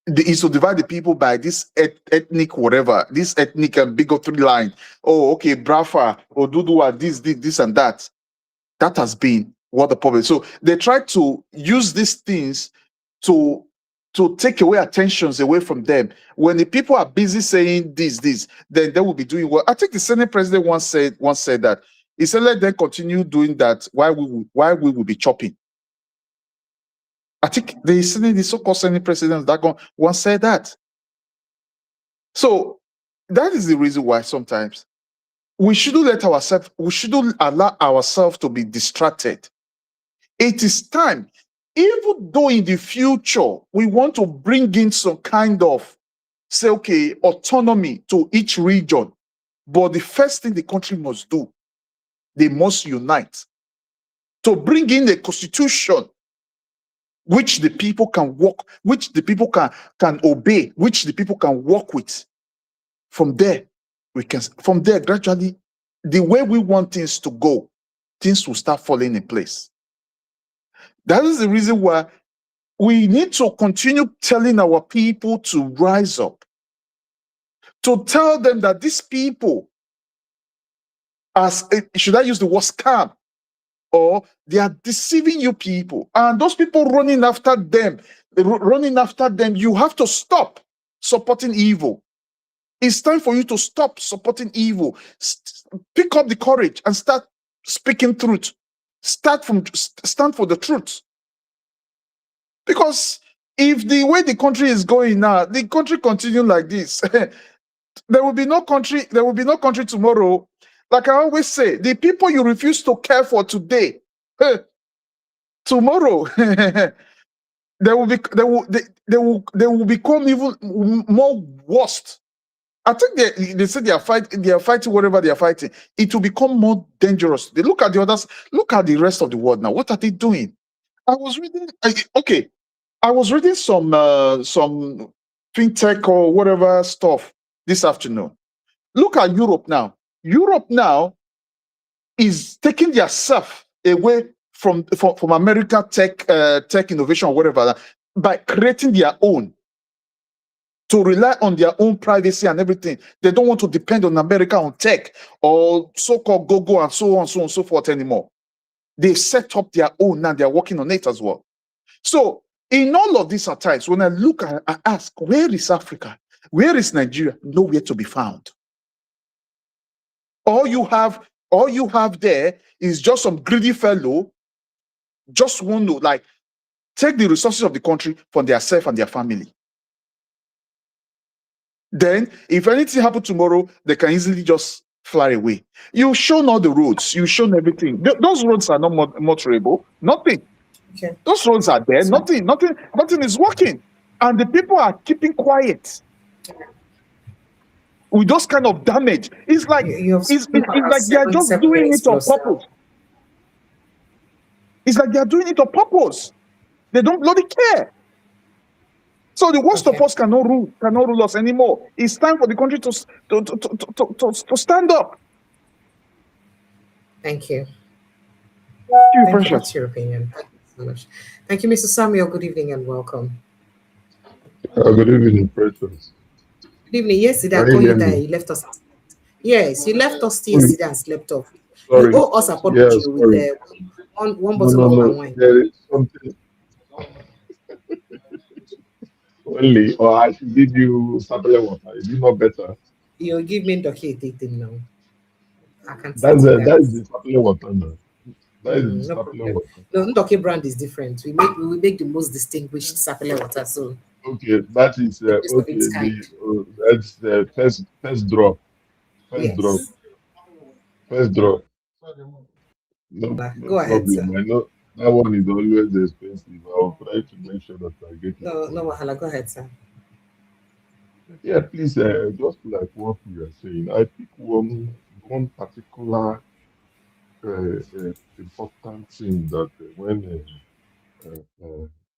Is to divide the people by this ethnic whatever, this ethnic and bigotry line. Oh, okay, Brafa, or Dudua, this and that. That has been what the problem. So they try to use these things to take away attentions away from them. When the people are busy saying this, then they will be doing well. I think the Senate president once said that. He said, let them continue doing that while we will be chopping. I think the so-called Senate president that once said that. So that is the reason why sometimes we shouldn't allow ourselves to be distracted. It is time, even though in the future we want to bring in some kind of, say, okay, autonomy to each region, but the first thing the country must do, they must unite to bring in a constitution which the people can work, which the people can obey, which the people can work with. From there gradually, the way we want things to go, things will start falling in place. That is the reason why we need to continue telling our people to rise up, to tell them that these people, should I use the word scam, or they are deceiving you people, and those people running after them, you have to stop supporting evil. It's time for you to stop supporting evil. Pick up the courage and start speaking truth. Stand for the truth. Because if the way the country is going now, the country continue like this, there will be no country tomorrow. Like I always say, the people you refuse to care for today, tomorrow, they will become even more worst. I think they say they are fighting whatever they are fighting. It will become more dangerous. They look at the others, look at the rest of the world now. What are they doing? I was reading some fintech or whatever stuff this afternoon. Look at Europe now. Europe now is taking their self away from America tech innovation or whatever by creating their own, to rely on their own privacy and everything. They don't want to depend on America on tech or so-called go-go and so on and so forth anymore. They set up their own now. They're working on it as well. So in all of these at times, when I look, I ask, where is Africa? Where is Nigeria? Nowhere to be found. All you have there is just some greedy fellow, just want to like take the resources of the country for themselves and their family. Then, if anything happens tomorrow, they can easily just fly away. You've shown all the roads. You've shown everything. Those roads are not motorable. Nothing. Okay. Those roads are there. Nothing is working. And the people are keeping quiet. With those kind of damage. It's like it's like they are just doing it on purpose. It's like they are doing it on purpose. They don't bloody care. So the worst of us cannot rule us anymore. It's time for the country to stand up. Thank you. Thank you. What's your opinion? Thank you so much. Thank you, Mr. Samuel. Good evening and welcome. Good evening, Precious. Good evening. Yesterday I called you that you left us. Yes, you left us yesterday and slept off. Sorry. You owe us apology with one bottle of wine. There is something. Only, or I should give you sparkling water. Is it not better? You'll give me the heat now. I can't. That is the sparkling water now. That is the No sapele problem. water. No, Ndoke brand is different. We make the most distinguished sapele water, so Okay, that is the best of its okay. kind. That's the first drop. First drop. Yes. First drop. No, no Go ahead, sir. problem. I know that one is always expensive. I'll try to make sure that I get it No, for no you. wahala. Go ahead, sir. Yeah, please. Just like what we are saying, I pick one particular important thing that when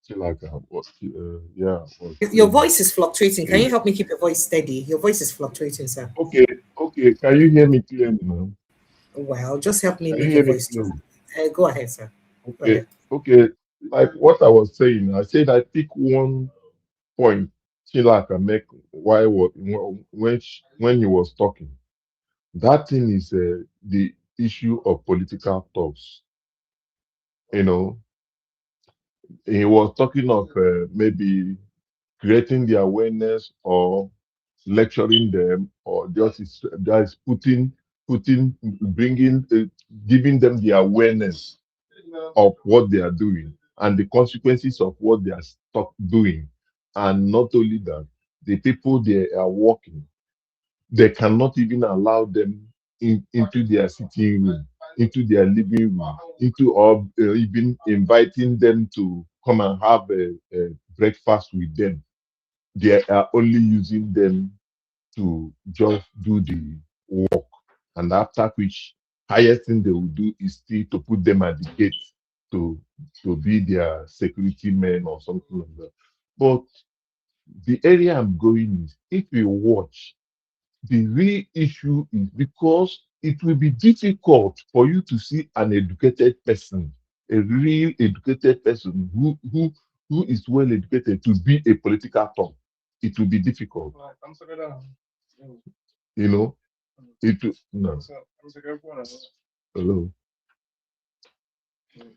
Chilaka was Your saying. voice is fluctuating. Can eh, you help me keep your voice steady? Your voice is fluctuating, sir. okay, okay. Can you hear me clearly now? Well, just help me Can you make your hear me voice strong. clearly? Go ahead, sir. Go Okay, ahead. okay. Like what I was saying, I said I pick one point Chilaka make why when he was talking. That thing is the issue of political talks. You know, he was talking of maybe creating the awareness or lecturing them or just bringing giving them the awareness of what they are doing and the consequences of what they are doing. And not only that, the people they are working, they cannot even allow them into their sitting room, into their living room, into or even inviting them to come and have a breakfast with them. They are only using them to just do the work. And after which, highest thing they will do is still to put them at the gate to be their security men or something like that. But the area I'm going is if you watch, the real issue is because it will be difficult for you to see an educated person, a real educated person who is well educated to be a political talk. It will be difficult. You know, no. Hello.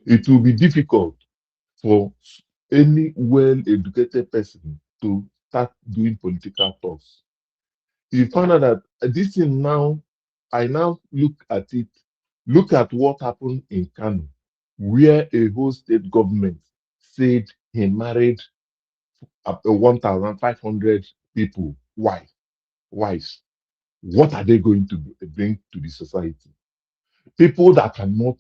It will be difficult for any well-educated person to start doing political talks. You find out that this thing now, I now look at it, look at what happened in Kano, where a whole state government said he married up to 1,500 people. Why? Wives. What are they going to bring to the society? People that cannot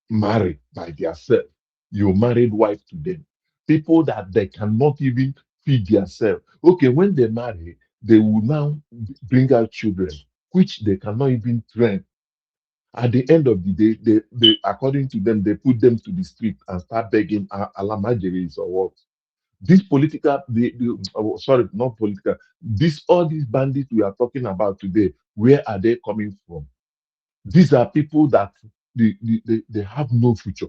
marry by themselves, you married wife to them. People that they cannot even feed themselves. Okay, when they marry, they will now bring out children, which they cannot even train. At the end of the day, they according to them, they put them to the street and start begging alamajeris or what. This political, sorry, not political. This all these bandits we are talking about today, where are they coming from? These are people that they have no future,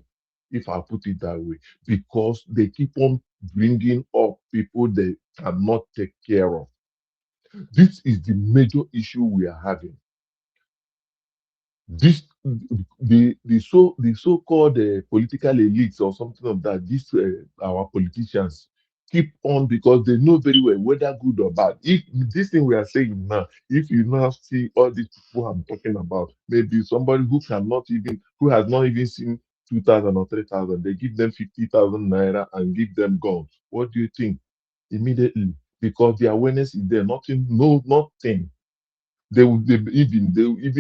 if I put it that way, because they keep on bringing up people they cannot take care of. This is the major issue we are having. This the so-called political elites or something of that. These our politicians keep on because they know very well whether good or bad. If this thing we are saying now, if you now see all these people I'm talking about, maybe somebody who has not even seen 2,000 or 3,000, they give them 50,000 naira and give them guns. What do you think? Immediately, because the awareness is there, nothing, no, nothing. Even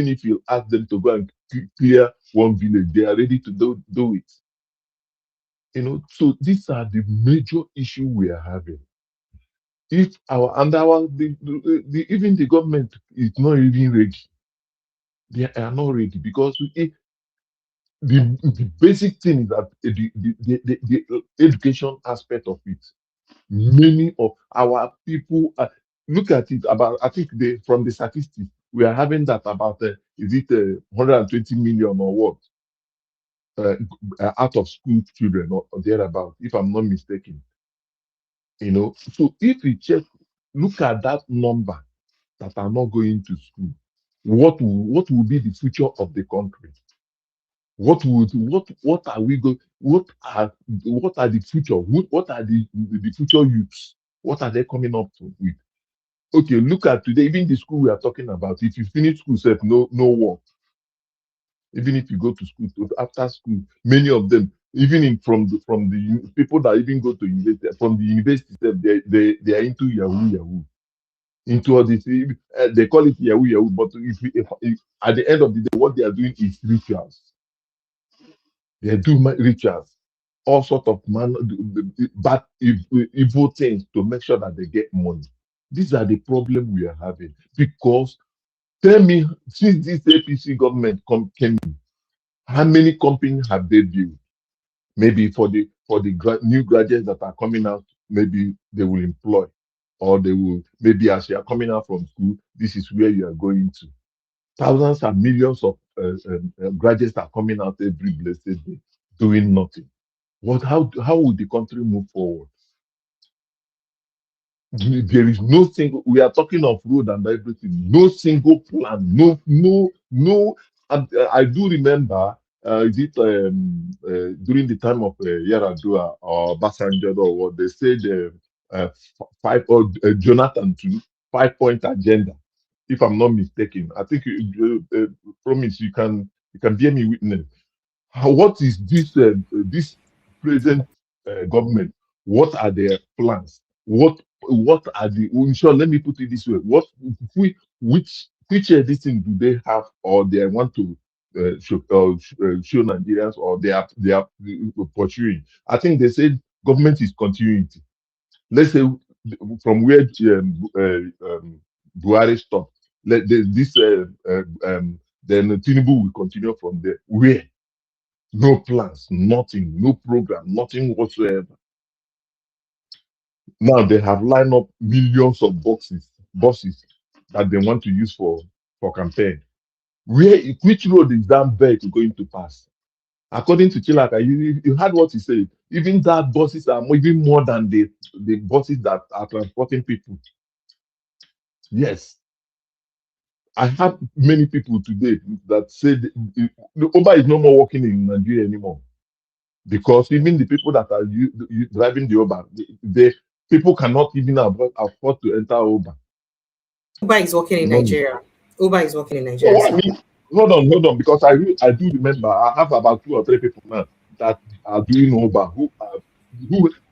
if you ask them to go and clear one village, they are ready to do it. So these are the major issue we are having. If our and our even the government is not even ready, they are not ready because the basic thing is that the education aspect of it. Many of our people look at it about. I think from the statistics we are having that about is it 120 million or what uh, out of school children or thereabout, if I'm not mistaken. So if you look at that number that are not going to school, what will be the future of the country? What are we going? What are the future? What are the future youths? What are they coming up with? Okay, look at today, even the school we are talking about. If you finish school, self, no work. Even if you go to school, after school, many of them, even from the people that even go to university, from the university, they are into Yahoo, into all this. They call it Yahoo, but if at the end of the day, what they are doing is rituals. They do rituals, all sort of bad, evil things to make sure that they get money. These are the problem we are having because tell me, since this APC government came in, how many companies have they built? Maybe for the new graduates that are coming out, maybe they will employ, or they will maybe as you are coming out from school, this is where you are going to. Thousands and millions of graduates are coming out every blessed day doing nothing. What? How would the country move forward? There is no single. We are talking of road and everything. No single plan. No. I do remember. Is it during the time of Yaradua or Basanjo or what they said? Five or Jonathan too. 5 point agenda. If I'm not mistaken, I think promise you can bear me witness. What is this present government? What are their plans? What are the? In short, let me put it this way: which this thing do they have, or they want to show Nigerians, or they are pursuing? I think they said government is continuity. Let's say from where Buhari stopped. This then Tinubu will continue from there. Where? No plans, nothing, no program, nothing whatsoever. Now they have lined up millions of buses that they want to use for campaign. Which road is that vehicle going to pass? According to Chilaka, you heard what he said. Even that buses are even more than the buses that are transporting people. Yes, I have many people today that said the Uber is no more working in Nigeria anymore. Because even the people that are driving the Uber, people cannot even afford to enter Uber. Uber is working in None. Nigeria. Uber is working in So Nigeria, what I sir. mean, hold on, because I do remember I have about 2 or 3 people now that are doing Uber who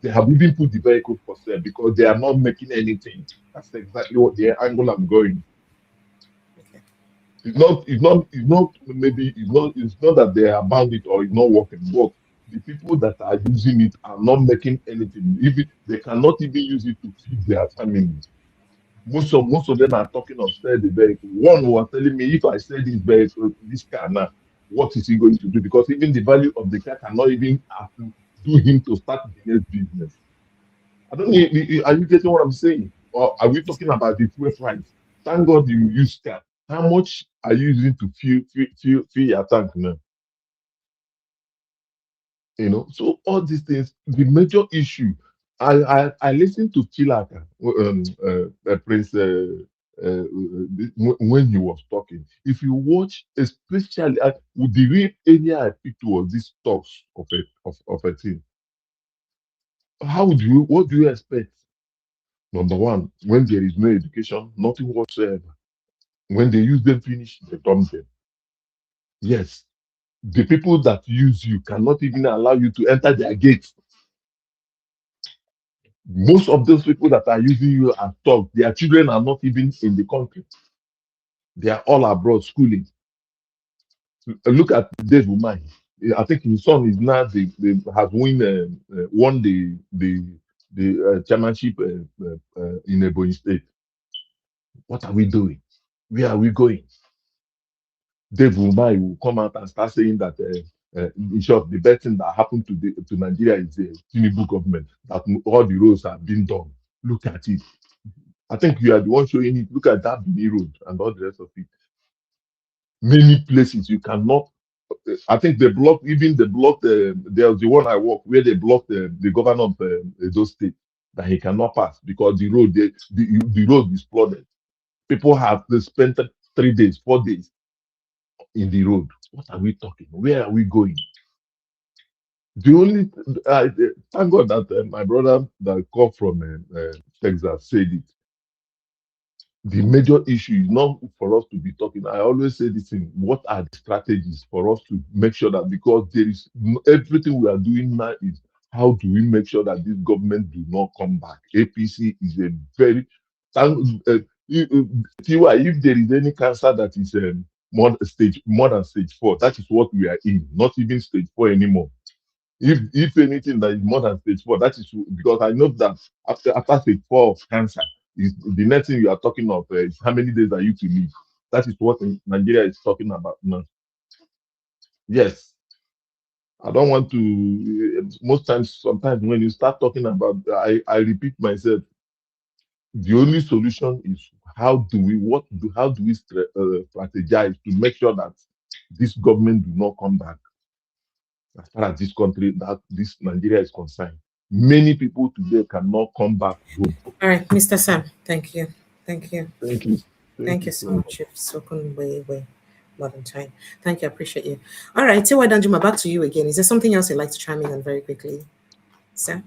they have even put the vehicle for sale because they are not making anything. That's exactly what the angle I'm going. It's not that they are bound it or it's not working, but the people that are using it are not making anything. Even they cannot even use it to feed their families. Most of them are talking of sell the vehicle. One was telling me if I sell this vehicle, this car now, what is he going to do? Because even the value of the car cannot even do him to start the next business. I don't know. Are you getting what I'm saying? Or are we talking about the fuel price? Thank God you use car. How much are you using to fill your tank now? So all these things, the major issue. I listened to Chilaka, Prince, when he was talking. If you watch, especially with the real area I picked was this talks of a thing. What do you expect? Number one, when there is no education, nothing whatsoever. When they use them finish, they dump them. Yes, the people that use you cannot even allow you to enter their gates. Most of those people that are using you as thugs, their children are not even in the country. They are all abroad schooling. Look at Dave Umai. I think his son is now won the chairmanship in Ebonyi State. What are we doing? Where are we going? Dave Umai will come out and start saying that, in short, the best thing that happened to Nigeria is the Tinubu government, that all the roads have been done. Look at it. I think you are the one showing it. Look at that Benin road and all the rest of it. Many places you cannot. I think they blocked. There was the one I walked where they blocked the governor of those states that he cannot pass because the road is flooded. People have they spent 3 days, 4 days in the road. What are we talking? Where are we going? The only thank God that my brother that called from Texas said it. the major issue is not for us to be talking. I always say this thing: what are the strategies for us to make sure that, because there is everything we are doing now is how do we make sure that this government do not come back? APC is a very if there is any cancer that is more than stage 4, that is what we are in. Not even stage 4 anymore. If anything that is more than stage 4, that is because I know that after stage 4 of cancer, is the next thing you are talking of is how many days are you to live. That is what Nigeria is talking about now. Yes, I don't want to. Most times, sometimes when you start talking about, I repeat myself. The only solution is how do we strategize to make sure that this government do not come back as far as this country, that this Nigeria is concerned. Many people today cannot come back home. All right, Mr. Sam, thank you. Thank you. Thank you. Thank you So so much. You've spoken way more than time. Thank you. I appreciate you. All right, Tiwa Danjuma, back to you again. Is there something else you'd like to chime in on very quickly, Sam?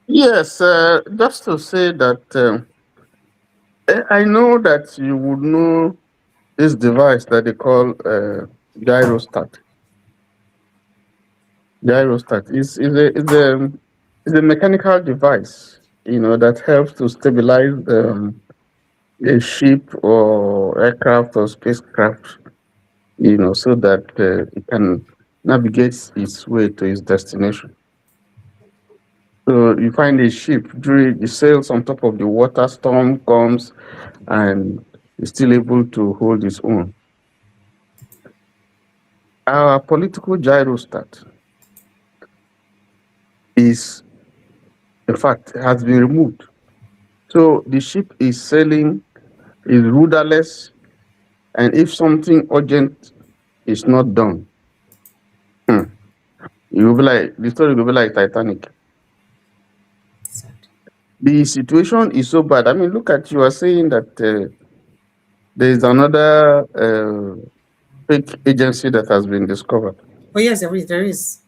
Yes, just to say that I know that you would know this device that they call gyrostat. Gyrostat is a mechanical device, that helps to stabilize a ship or aircraft or spacecraft, so that it can navigate its way to its destination. So you find a ship during it sails on top of the water, storm comes, and is still able to hold its own. Our political gyrostat is, in fact, has been removed. So the ship is sailing, is rudderless, and if something urgent is not done, it will be like the story will be like Titanic. The situation is so bad. I mean, look at you are saying that there is another fake agency that has been discovered. Oh yes, there is. There is.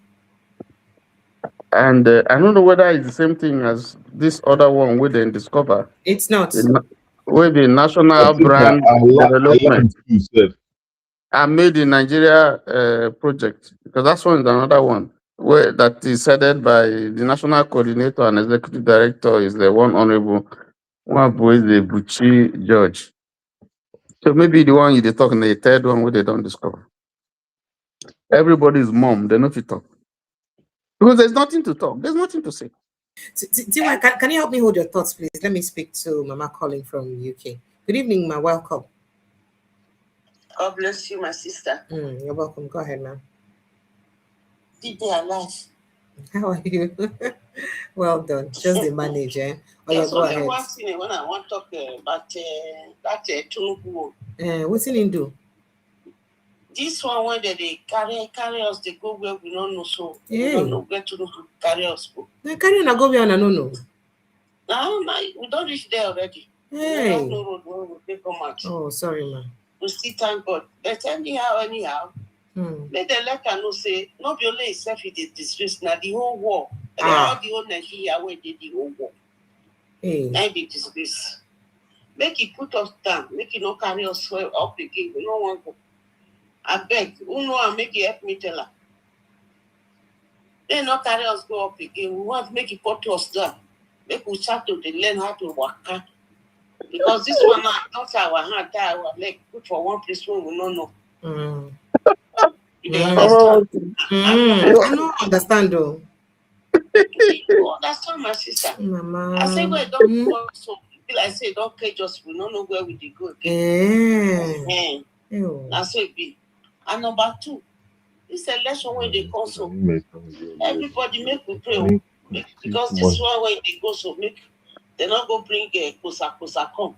And I don't know whether it's the same thing as this other one we didn't discover. It's not. With the I national think brand development you said. and made in Nigeria project, because that's one is another one where that is headed by the national coordinator and executive director is the one honorable one boy the Buchi George. So maybe the one you they talk, and the third one where they don't discover. Everybody's mom, they know if you talk. Because there's nothing to talk, there's nothing to say. Tiwa, can you help me hold your thoughts, please? Let me speak to Mama calling from UK. Good evening, ma. Welcome. God bless you, my sister. You're welcome. Go ahead, ma'am. Did they alive? How are you? Well done. Just the manager. Oh, yeah, go ahead. One thing when I want to talk about that Tinubu. What's in do? This one where they carry us, they go where we don't know, so Yeah. we don't know where to carry us. They carry on go where I don't know. No, we don't reach there already. Hey. We don't know road where they come out. Oh, sorry, ma. We still thank God. But anyhow. Let the letter know say not be only itself it is disgrace, now the whole war. All the whole Nigeria where they the whole war. Now the disgrace. Make it put us down, make it not carry us up again. We don't want to. I beg, who know and make it help me tell her. They not carry us go up again. We want to make it put us down. Make we start to learn how to work. Because this one not our hand, our leg, put for one place where we don't know. You understand? I don't understand though. You understand, my sister? Mama. I say, well, don't go so people I say don't cage us, we don't know where we go again. That's what it be. And number 2, this election when they come so everybody make we pray. Because this one when they go so make they not go bring kosa come.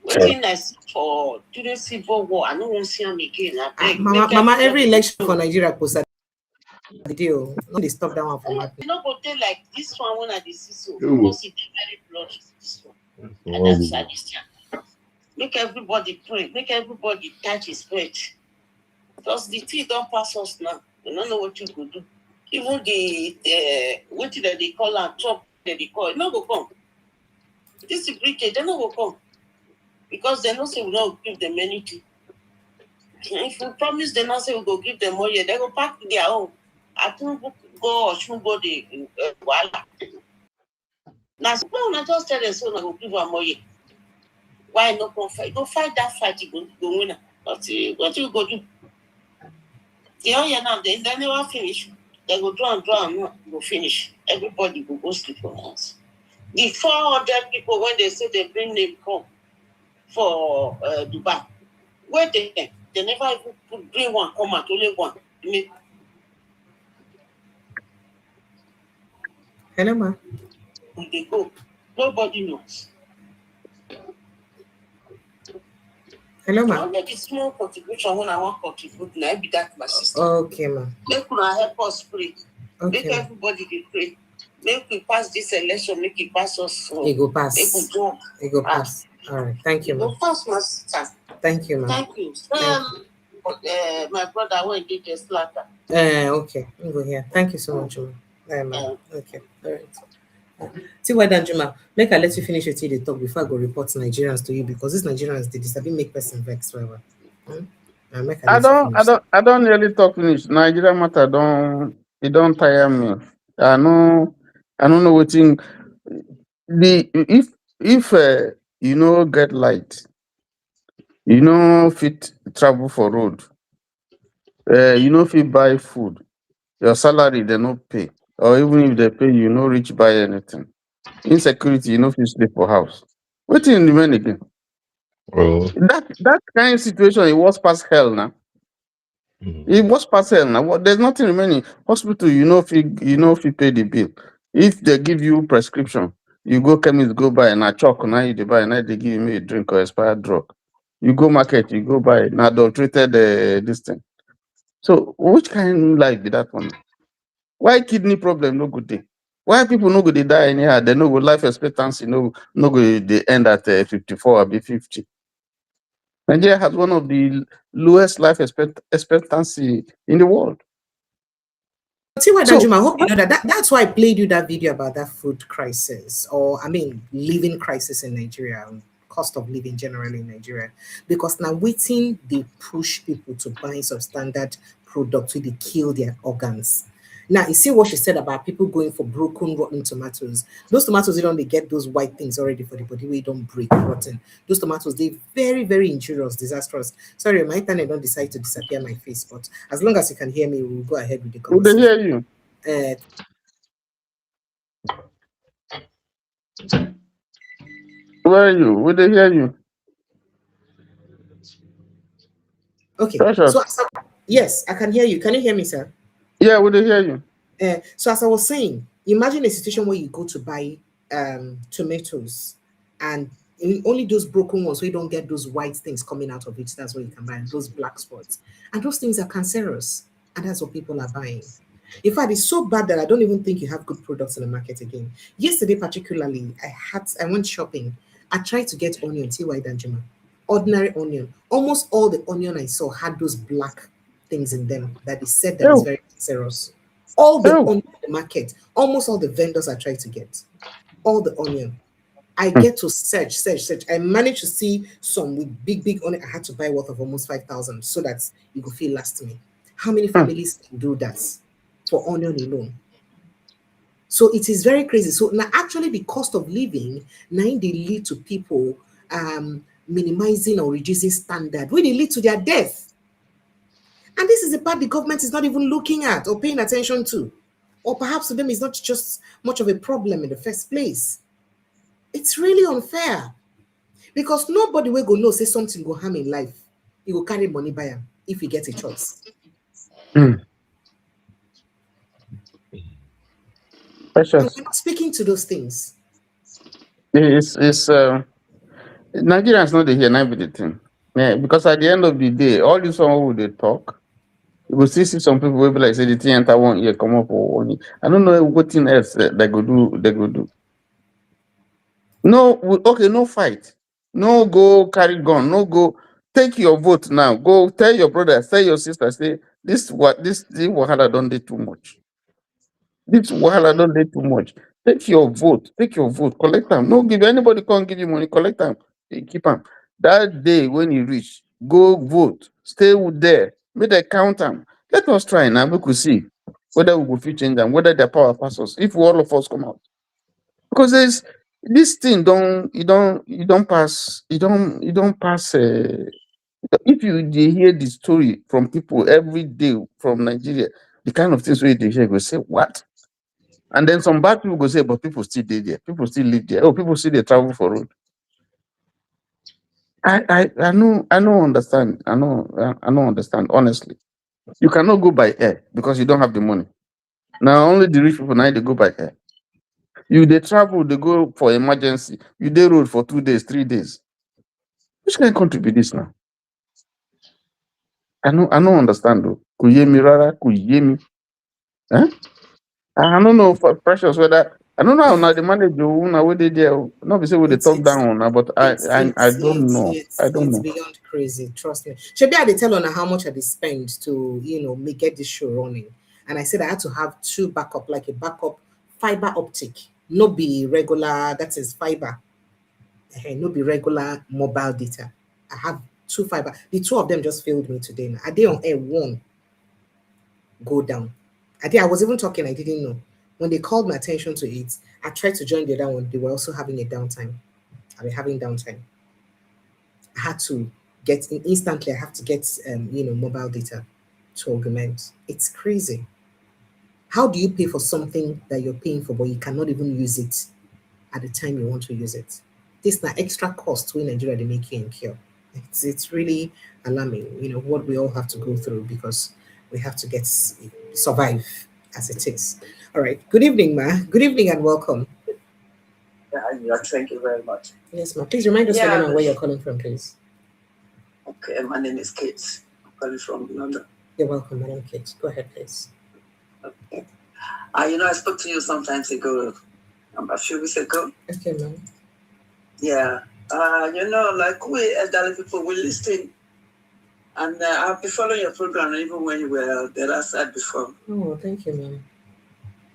Waiting I see for during civil war, I don't want to see them again. Mama, every election for Nigeria kosa the deal. No, they stop that one from happening. You know, go tell like this one when I see so because it's very bloody. This one. And that's this time. Make everybody pray. Make everybody touch his breath. Because the tea don't pass us now. We don't know what you could do. Even the what did they call and Trump that they call it, no go come. This is British, they no go come because they no say we no give them anything. If we promise them not say we go give them money, they go pack their own. I think go or should go the wala. Now, so just tell them so I go give them money. Why not go fight? Go fight that fight, you go win. What you go do? The oil now they never finish. They go draw and go finish. Everybody go sleep for house. The 400 people when they say they bring them come for Dubai, where they never even bring one come out, only one. Hello, ma. When they go, nobody knows. Hello, ma. Only the small contribution when I want contribute, now be that my sister. Okay, ma. Make una help us pray. Okay. Make everybody dey pray. Make we pass this election. Make it pass us. It go pass. Make we go. It go pass. All right. Thank you, ma. Go pass, my sister. Thank you, ma. Thank you. My brother went did the slaughter. Okay. I'll go here. Thank you so much, ma. Okay. All right. See why that Juma, make I let you finish your tea the talk before I go report Nigerians to you because these Nigerians they disturb make person vex forever. I don't really talk finish. Nigeria matter don't tire me. I don't know what thing if you know get light, you know fit travel for road, you know fit buy food, your salary they no pay, or even if they pay you no reach buy anything. Insecurity, you know fit sleep for house. What in remain again? Well, That kind of situation it was past hell now. It was past hell now. There's nothing remaining. Hospital, you know if you pay the bill. If they give you prescription, you go chemist go buy na chalk now you dey buy now they give you a drink or expired drug. You go market, you go buy na adulterated this thing. So which kind of life be that one? Why kidney problem no good day? Why people no go dey die anyhow? They no go life expectancy no go they end at 54 or be 50. Nigeria has one of the lowest life expectancy in the world. See what Danjuma, I hope you know that's why I played you that video about that food crisis, or I mean living crisis in Nigeria, cost of living generally in Nigeria. Because now waiting they push people to buy substandard products where they kill their organs. Now, you see what she said about people going for broken, rotten tomatoes. Those tomatoes, they don't they get those white things already for the body where you don't break rotten. Those tomatoes, they're very, very injurious, disastrous. Sorry, my internet don't decide to disappear my face, but as long as you can hear me, we'll go ahead with the conversation. Would they hear you? Where are you? Would they hear you? Okay. So, yes, I can hear you. Can you hear me, sir? Yeah, would they hear you? So as I was saying, imagine a situation where you go to buy tomatoes and only those broken ones, so you don't get those white things coming out of it. That's what you can buy, and those black spots. And those things are cancerous, and that's what people are buying. In fact, it's so bad that I don't even think you have good products in the market again. Yesterday, particularly, I went shopping. I tried to get onion, TY Danjuma, ordinary onion. Almost all the onion I saw had those black things in them that they said that is very cancerous. All the onion in the market, almost all the vendors I tried to get, all the onion. I get to search. I managed to see some with big onion. I had to buy worth of almost 5,000 so that it could feel last me. How many families can do that for onion alone? So it is very crazy. So now actually the cost of living, now they lead to people minimizing or reducing standard, where they lead to their death. And this is the part the government is not even looking at or paying attention to. Or perhaps to them it's not just much of a problem in the first place. It's really unfair. Because nobody will go know say something go harm in life. He will carry money by him if he gets a choice. And we're not speaking to those things. It's Nigerians know they hear the thing. Yeah, because at the end of the day, all this one who they talk, you will still see some people will be like say the thing enter 1 year, come up for 1 year. I don't know what thing else they go do. No, okay, no fight. No go carry gun, no go take your vote now. Go tell your brother, tell your sister, say this wahala don't do too much. This wahala don't do too much. Take your vote. Take your vote. Collect them. No give anybody can't give you money. Collect them. Keep them. That day when you reach, go vote. Stay there. Make them count them. Let us try now. We could see whether we will fit change them, whether their power pass us. If all of us come out, because there's this thing. You don't pass. You don't pass. If you dey hear the story from people every day from Nigeria, the kind of things wey they hear go say what. And then some bad people go say, but people still dey there. People still live there. Oh, people still they travel for road. I know understand. I know understand. Honestly, you cannot go by air because you don't have the money. Now only the rich people now they go by air. You they travel, they go for emergency. You they road for 2 days, 3 days. Which kind of country be this now? I know understand though. Could you hear me, Rara? Could you hear me? Huh? I don't know for precious whether I don't know how now the manager who now where they there. Not be say we they It's talk it's down now, but it's I it's don't it's know. I it's don't it's know. beyond crazy. Trust me. Should be I dey tell on how much I dey spend to make get this show running, and I said I had to have two backup, like a backup fiber optic, no be regular. That is fiber. No be regular mobile data. I have two fiber. The two of them just failed me today. Now. I did on air one go down. I was even talking. I didn't know when they called my attention to it. I tried to join the other one. They were also having a downtime. I've been having downtime. I had to get instantly. I have to get mobile data to augment. It's crazy. How do you pay for something that you're paying for, but you cannot even use it at the time you want to use it? This na extra cost when Nigeria they make you incur. It's really alarming. What we all have to go through because we have to survive as it is. All right. Good evening, ma. Good evening and welcome. Yeah, thank you very much. Yes, ma. Please remind us again on where you're calling from, please. Okay, my name is Kate. I'm calling from London. You're welcome, Madam Kate. Go ahead, please. Okay. I spoke to you sometimes ago, a few weeks ago. Okay, ma'am. Yeah. Like we elderly people, we listen. And I've been following your program even when you were the last side before. Oh, thank you, ma'am.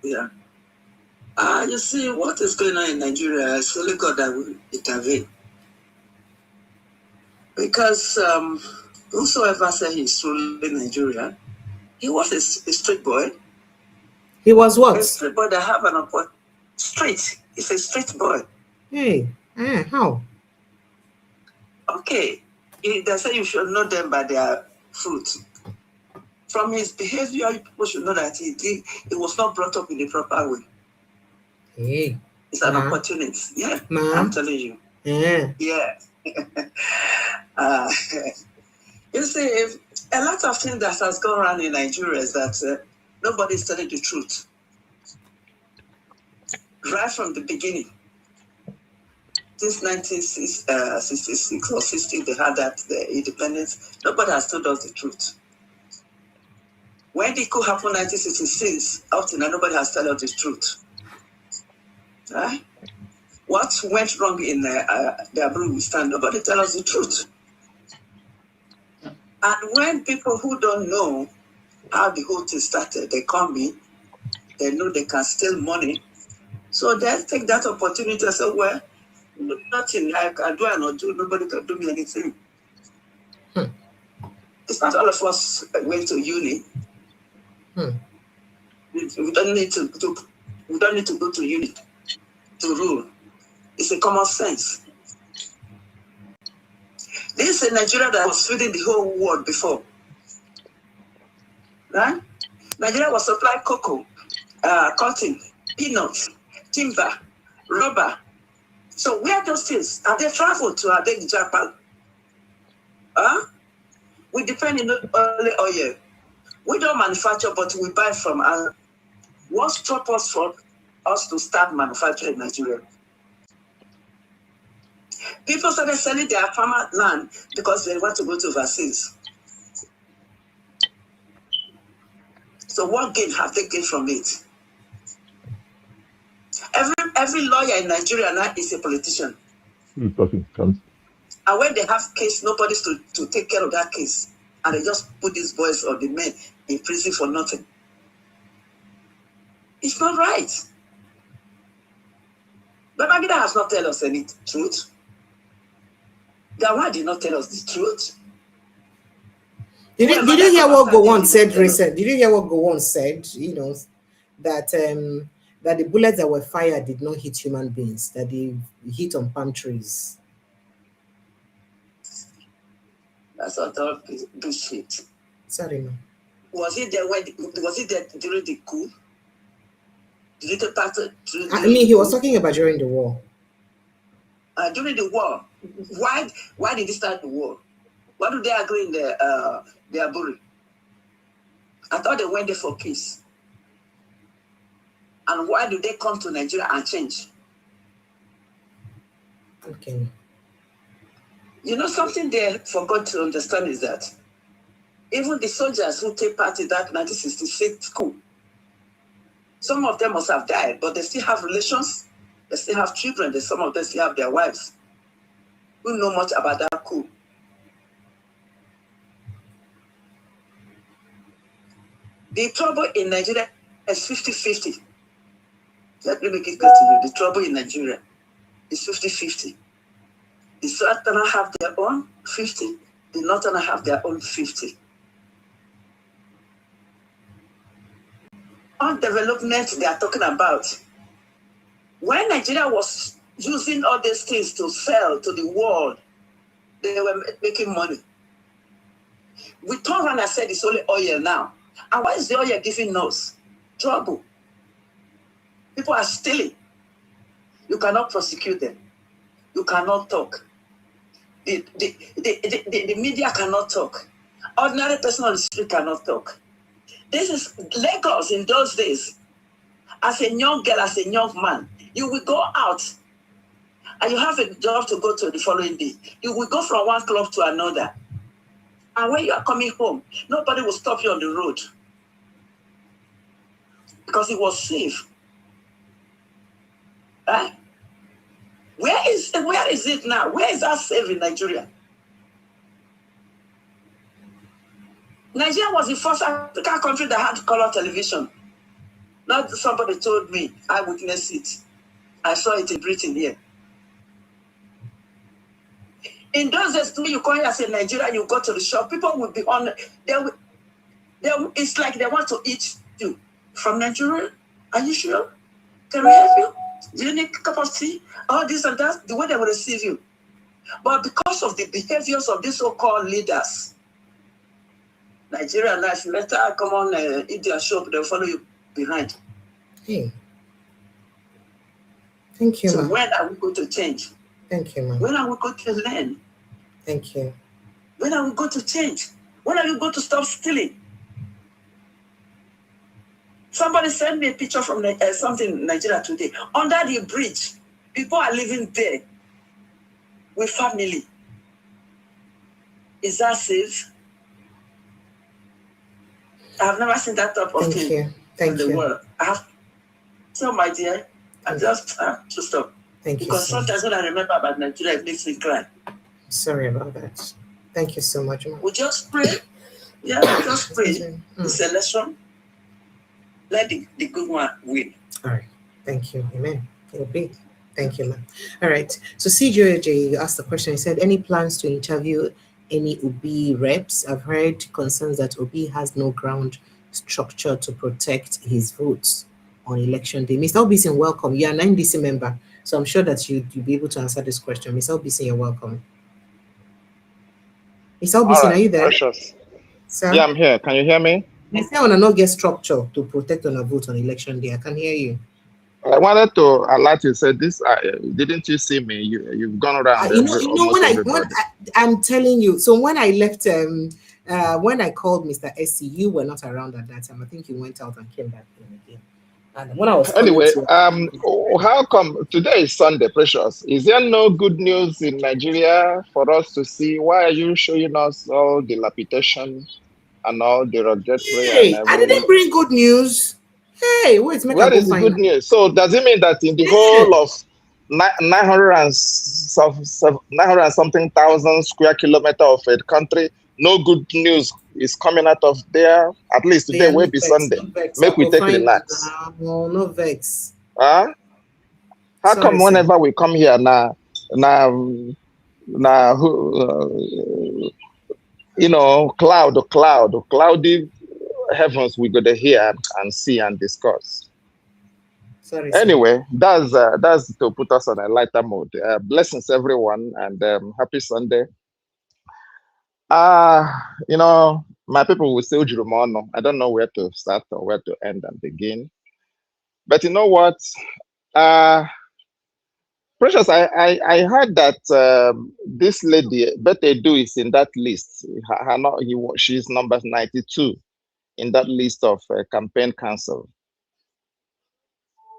Yeah. You see, what is going on in Nigeria, it's only God that will intervene. Because whosoever said he's ruling Nigeria, he was a street boy. He was what? A street boy that have an opportunity. Street. He's a street boy. Hey, how? Okay. They say you should know them by their fruit. From his behavior, people should know that he was not brought up in the proper way. Hey. It's an opportunity. Yeah. I'm telling you. Yeah. Yeah. You see, a lot of things that has gone around in Nigeria is that nobody's telling the truth. Right from the beginning. Since 1966 or 60, they had the independence. Nobody has told us the truth. When the coup happened in 1966, up to now, nobody has told us the truth. Right? What went wrong in the Afghanistan? Nobody tell us the truth. And when people who don't know how the whole thing started, they come in, they know they can steal money. So they take that opportunity and say, well, nothing I can do and not do, nobody can do me anything. It's not all of us went to uni. We don't need to go to uni to rule. It's a common sense. This is Nigeria that was feeding the whole world before. Right? Nigeria was supplying cocoa, cotton, peanuts, timber, rubber. So where are those things? Have they traveled to Japan? We depend on only oil. We don't manufacture, but we buy from. What stopped us for us to start manufacturing in Nigeria? People started selling their farmer land because they want to go to overseas. So what gain have they gained from it? Every lawyer in Nigeria now is a politician. Who's talking? Come. And when they have case, nobody's to take care of that case. And they just put these boys or the men in prison for nothing. It's not right. Babangida has not told us any truth. Gawon did not tell us the truth. Did you hear what Gowon said recently? Did you hear what Gowon said? You know, that that the bullets that were fired did not hit human beings, that they hit on palm trees. That's all bullshit. Sorry, no. Was it there during the coup? Did it part I mean, he was talking about during the war. During the war, why did he start the war? Why do they agree in their Aburi? I thought they went there for peace. And why do they come to Nigeria and change? Okay. You know, something they forgot to understand is that even the soldiers who take part in that 1966 coup, some of them must have died, but they still have relations, they still have children, some of them still have their wives who know much about that coup. The trouble in Nigeria is 50-50. Let me make it clear to you. The trouble in Nigeria is 50-50. The Southerners have their own 50, the Northerners have their own 50. On development they are talking about, when Nigeria was using all these things to sell to the world, they were making money. We turned around and said it's only oil now. And what is the oil giving us? Trouble. People are stealing. You cannot prosecute them. You cannot talk. The media cannot talk. Ordinary person on the street cannot talk. This is Lagos in those days. As a young girl, as a young man, you will go out and you have a job to go to the following day. You will go from one club to another. And when you are coming home, nobody will stop you on the road. Because it was safe. Right? Where is it now? Where is that safe in Nigeria? Nigeria was the first African country that had color television. Not somebody told me, I witnessed it. I saw it in Britain here. In those days, you come here as a Nigerian, you go to the shop, people will be on, it's like they want to eat you. From Nigeria? Are you sure? Can we help you? Do you need a cup of tea? All this and that, the way they will receive you. But because of the behaviors of these so-called leaders, Nigeria, now, if you let her come on, eat their shop, they'll follow you behind. Hey. Thank you, So ma'am. when are we going to change? Thank you, ma'am. When are we going to learn? Thank you. When are we going to change? When are you going to stop stealing? Somebody sent me a picture from something in Nigeria today. Under the bridge, people are living there with family. Is that safe? I've never seen that type of thing in the world. So, my dear, I just have to stop. Thank you. Because sometimes when I remember about Nigeria, it makes me cry. Sorry about that. Thank you so much, ma'am. We just pray. Yeah, we just pray. It's a lesson. Let the good one win. All right. Thank you. Amen. It'll be. Thank you, ma'am. All right. So CJJ asked the question. He said, any plans to interview any Obi reps? I've heard concerns that Obi has no ground structure to protect his votes on election day. Mr. Obisin, welcome. You are an NDC member, so I'm sure that you'll be able to answer this question. Mr. Obisin, you're welcome. Mr. Obisin, are you there? Precious. Sir? Yeah, I'm here. Can you hear me? I say I want to not get structure to protect on a vote on election day. I can hear you. I wanted to alert you. Said this. Didn't you see me? You've gone around. When I'm telling you. So when I left, when I called Mr. SC, you were not around at that time. I think you went out and came back in again. And when I was anyway, how come today is Sunday, Precious? Is there no good news in Nigeria for us to see? Why are you showing us all the dilapidation and all the rugged Hey, I didn't bring good news. Hey, wait, where is the good news? So does it mean that in the whole of 900 and something thousand square kilometer of a country, no good news is coming out of there? At least today will be Sunday. Make we take relax. No vex. Huh? How come whenever we come here now, cloudy heavens we go to hear and see and discuss. Sorry, anyway, that's to put us on a lighter mood. Blessings everyone, and happy Sunday. My people will say Ujurumono. I don't know where to start or where to end and begin. But you know what? Precious, I heard that this lady, Betty Do, is in that list. She's number 92 in that list of campaign council.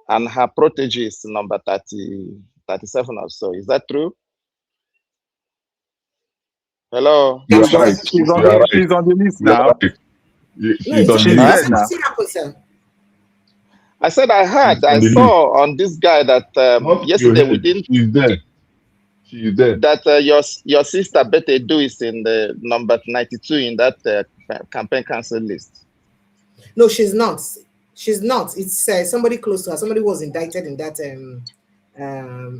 And her protege is number 37 or so. Is that true? Hello? You are right. She's on the list now. Right. She's on the list now. I said I saw on this guy that yesterday we didn't. She's there. She's there. That your sister Betty Do is in the number 92 in that campaign council list. No, she's not. She's not. It's somebody close to her. Somebody was indicted in that.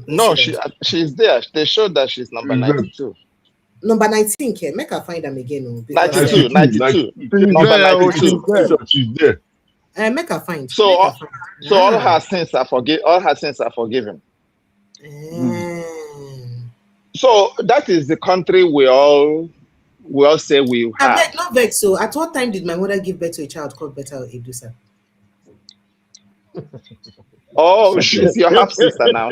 No, she's there. They showed that she's number 92. Number 19, Ken. Make her find them again. 92. Number 92. She's there. Make her find. So all her sins are forgiven. So that is the country we all say we have. I beg, not vex. So at what time did my mother give birth to a child called Beta Edusa? Oh, she's your half sister now.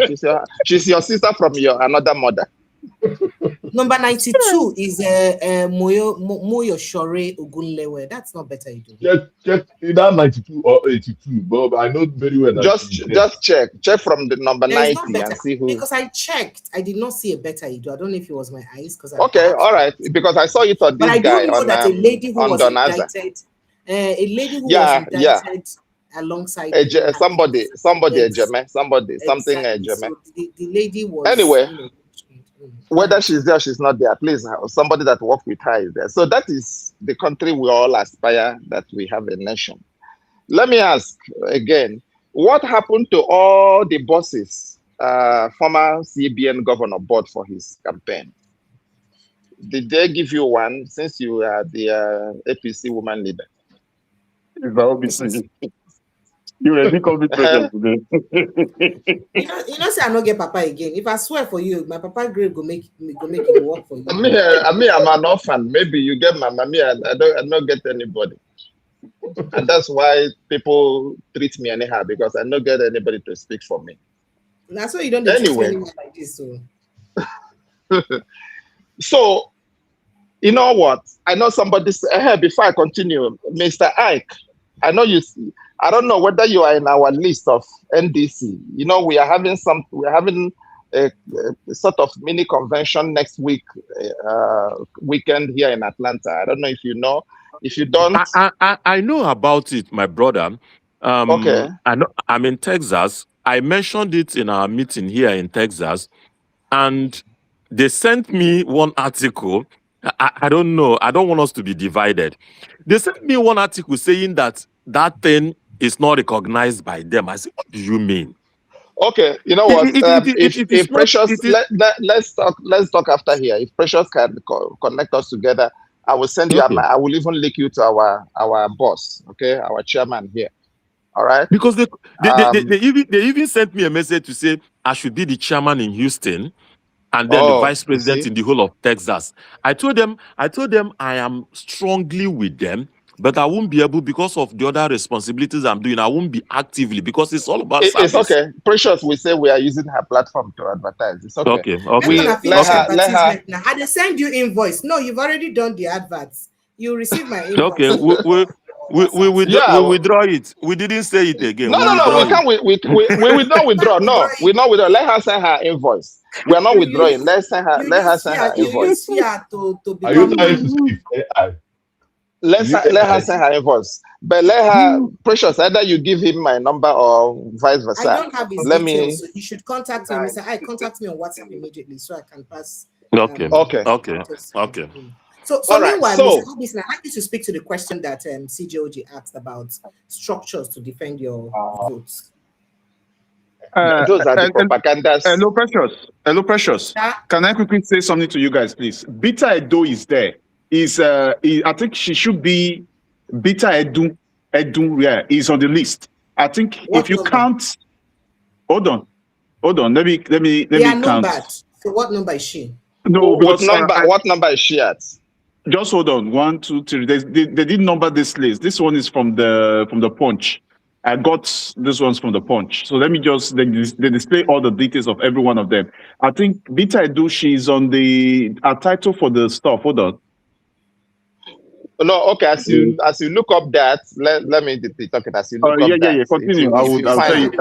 She's your sister from your another mother. Number 92 is Moyo Shore Ogunlewe. That's not Beta Edu. Check either 92 or 82, but I know very well that just check from the number 90 and see who. Because I checked, I did not see a Beta Edu. I don't know if it was my eyes. Okay, all right. Because I saw it on this guy. But I don't know that a lady who was indicted. A lady who was indicted alongside somebody something Ejeme. So the lady was anyway. Whether she's there or she's not there, at least somebody that worked with her is there. So that is the country we all aspire that we have a nation. Let me ask again, what happened to all the bosses former CBN governor bought for his campaign? Did they give you one since you are the APC woman leader? You will be competent today. You know, say I don't get Papa again. If I swear for you, my Papa grade go make it work for you. I'm an orphan. Maybe you get my mommy. I don't get anybody, and that's why people treat me anyhow, because I don't get anybody to speak for me. That's why you don't treat anyone like this. So, you know what? I know somebody. Before I continue, Mr. Ike, I know you. I don't know whether you are in our list of NDC. You know, we are having a sort of mini convention next week, weekend here in Atlanta. I don't know if you know. If you don't, I know about it, my brother. Okay. I know I'm in Texas. I mentioned it in our meeting here in Texas, and they sent me one article. I don't know. I don't want us to be divided. They sent me one article saying that thing is not recognized by them. I said, what do you mean? Okay, you know what? If Precious, let's talk after here. If Precious can connect us together, I will send you. I will even link you to our boss. Okay, our chairman here. All right. Because they even sent me a message to say I should be the chairman in Houston, and then the vice president in the whole of Texas. I told them I am strongly with them. But I won't be able, because of the other responsibilities I'm doing, I won't be actively, because it's all about service. It's okay. Precious, we say we are using her platform to advertise. It's okay. Let her. Now, they send you invoice. No, you've already done the adverts. You receive my invoice. Okay, we withdraw it. We didn't say it again. No, we can't. We will not withdraw. No, we not withdraw. Let her send her invoice. We are not withdrawing. Let her send her invoice. Are you trying to say Let her send her invoice, but let her Precious. Either you give him my number or vice versa. I don't have his details, so you should contact me. Mr. I contact me on WhatsApp immediately, so I can pass. Okay. So meanwhile, Mr. Hobison, I'd like you to speak to the question that CJOG asked about structures to defend your votes. Those are the propagandas. Hello, Precious. Hello, Precious. Can I quickly say something to you guys, please? Bita Edo is there. I think she should be Bita Edu. Yeah, is on the list. I think What if you number? count, hold on. Let me They are count. numbered. So what number is she? No, because what number is she at? Just hold on. 1, 2, 3. They didn't number this list. This one is from the Punch. I got this one's from the Punch. So let me just they display all the details of every one of them. I think Bita Edu, she's on the title for the stuff. Hold on. No, okay. As you look up that, let me be talking. As you look up that, yeah. Continue. I'll tell you.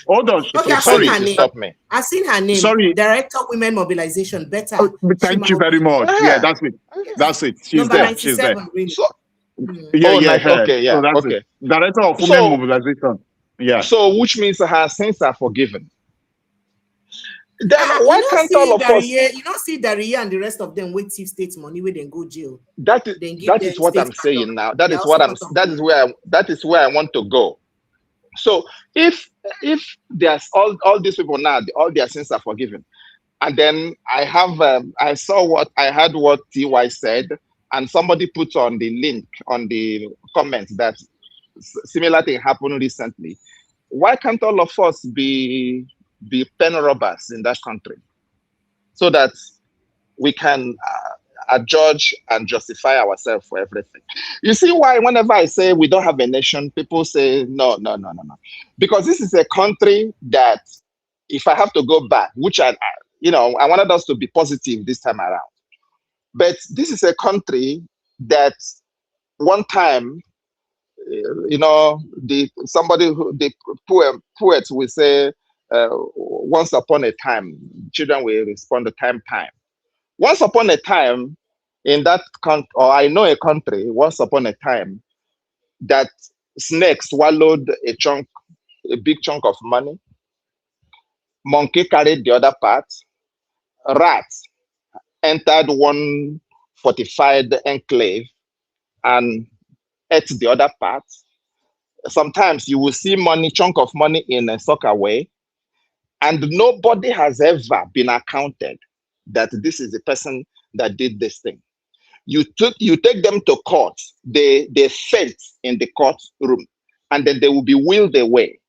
Hold on. Okay, Sorry I've seen her name. Stop me. I've seen her name. Sorry. Director Women Mobilization. Better. Thank you very much. Yeah, that's it. That's it. She's number there. 97, She's there. really. So, yeah. Okay, yeah. So that's okay. It. Director of Women Mobilization. Yeah. So, which means her sins are forgiven. Then why can't all of us? You don't see Daria and the rest of them wait till states money where they go jail. That is what I'm saying now. That is where I want to go. So if there's all these people now, all their sins are forgiven, and then I heard what TY said, and somebody put on the link on the comments that similar thing happened recently. Why can't all of us be pen robbers in that country, so that we can judge and justify ourselves for everything? You see why whenever I say we don't have a nation, people say no. Because this is a country that, if I have to go back, which I wanted us to be positive this time around. But this is a country that one time, the poet will say, once upon a time, children will respond to time. Once upon a time, in that country, or I know a country, once upon a time, that snake swallowed a big chunk of money, monkey carried the other part, rats entered one fortified enclave and ate the other part. Sometimes you will see chunk of money in a soccer way, and nobody has ever been accounted that this is the person that did this thing. You take them to court, they faint in the courtroom, and then they will be wheeled away.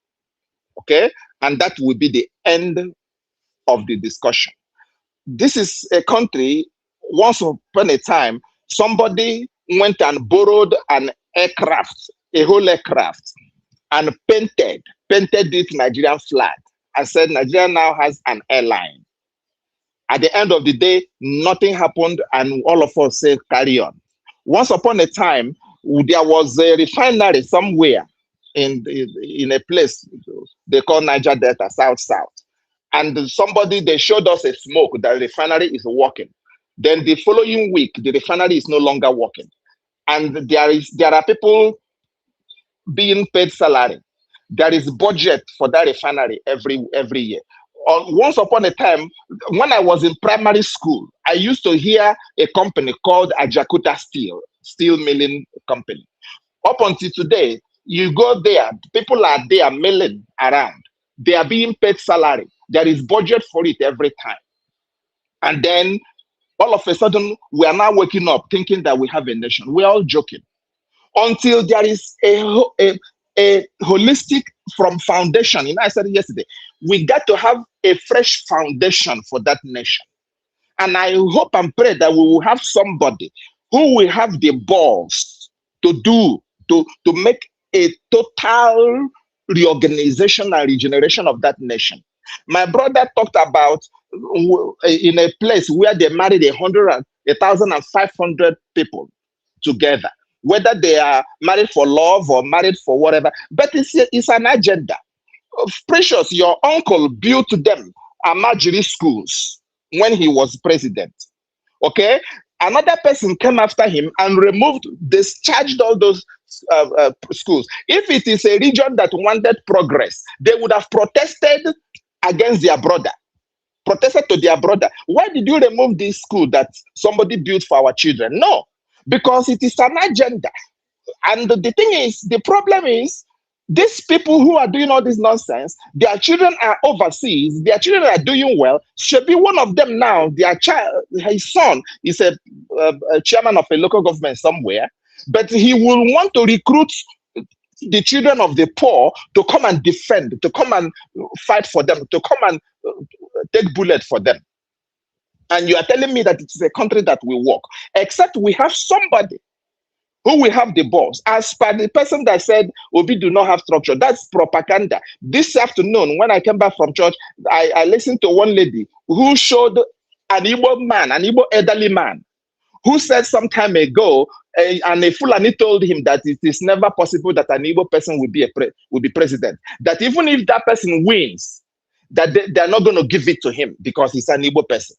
Okay? And that will be the end of the discussion. This is a country, once upon a time, somebody went and borrowed an aircraft, a whole aircraft, and painted it Nigerian flag, and said Nigeria now has an airline. At the end of the day, nothing happened, and all of us say carry on. Once upon a time, there was a refinery somewhere in a place they call Niger Delta, South. And they showed us a smoke that the refinery is working. Then the following week, the refinery is no longer working. And there are people being paid salary. There is budget for that refinery every year. Once upon a time, when I was in primary school, I used to hear a company called Ajakuta steel milling company. Up until today, you go there, people are there milling around. They are being paid salary. There is budget for it every time. And then all of a sudden, we are now waking up thinking that we have a nation. We're all joking. Until there is a holistic from foundation. I said it yesterday, we got to have a fresh foundation for that nation. And I hope and pray that we will have somebody who will have the balls to make a total reorganization and regeneration of that nation. My brother talked about in a place where they married 1,500 people together, whether they are married for love or married for whatever, but it's an agenda. Precious, your uncle built them Amajiri schools when he was president. Okay? Another person came after him and discharged all those schools. If it is a region that wanted progress, they would have protested against their brother, protested to their brother. Why did you remove this school that somebody built for our children? No, because it is an agenda. And the thing is, the problem is, These people who are doing all this nonsense, their children are overseas, their children are doing well. Should be one of them now, their child, his son is a chairman of a local government somewhere, but he will want to recruit the children of the poor to come and defend, to come and fight for them, to come and take bullet for them. And you are telling me that it is a country that will work, except we have somebody who will have the balls. As per the person that said Obi do not have structure, that's propaganda. This afternoon, when I came back from church, I listened to one lady who showed an Igbo man, an Igbo elderly man, who said some time ago, and a Fulani told him that it is never possible that an Igbo person will be president. That even if that person wins, that they're not going to give it to him because he's an Igbo person.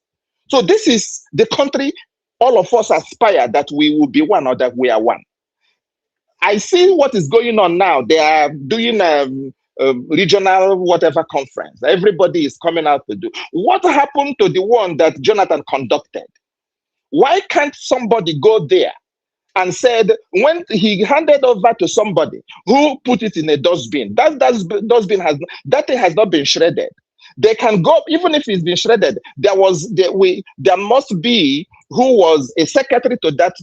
So this is the country all of us aspire that we will be one or that we are one. I see what is going on now. They are doing a regional whatever conference. Everybody is coming out to do. What happened to the one that Jonathan conducted? Why can't somebody go there and said, when he handed over to somebody who put it in a dustbin, that dustbin has not been shredded. They can go, even if it's been shredded, there must be who was a secretary to that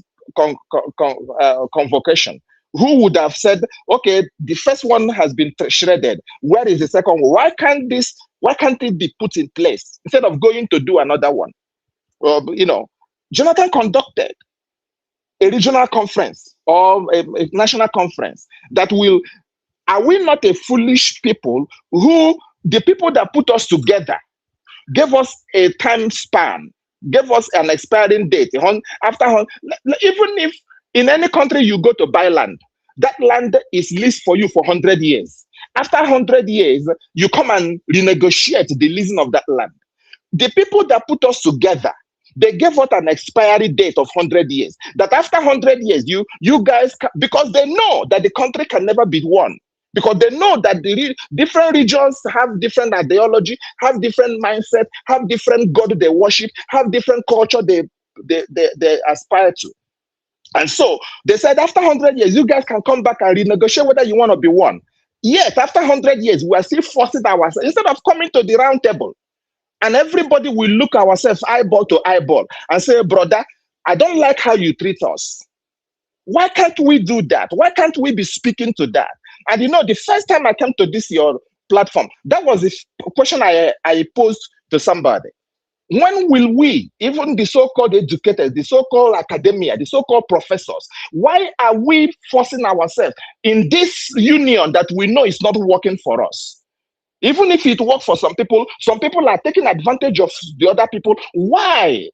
convocation, who would have said, okay, the first one has been shredded. Where is the second one? Why can't it be put in place instead of going to do another one? Jonathan conducted a regional conference or a national conference that will. Are we not a foolish people who the people that put us together gave us a time span, gave us an expiring date? Even if in any country you go to buy land, that land is leased for you for 100 years. After 100 years, you come and renegotiate the leasing of that land. The people that put us together, they gave us an expiry date of 100 years. That after 100 years, you guys, because they know that the country can never be one. Because they know that the different regions have different ideology, have different mindset, have different God they worship, have different culture they aspire to. And so they said, after 100 years, you guys can come back and renegotiate whether you want to be one. Yet, after 100 years, we are still forcing ourselves, instead of coming to the round table, and everybody will look ourselves eyeball to eyeball and say, brother, I don't like how you treat us. Why can't we do that? Why can't we be speaking to that? And the first time I came to this your platform, that was the question I posed to somebody. When will we, even the so-called educators, the so-called academia, the so-called professors, why are we forcing ourselves in this union that we know is not working for us? Even if it works for some people are taking advantage of the other people. Why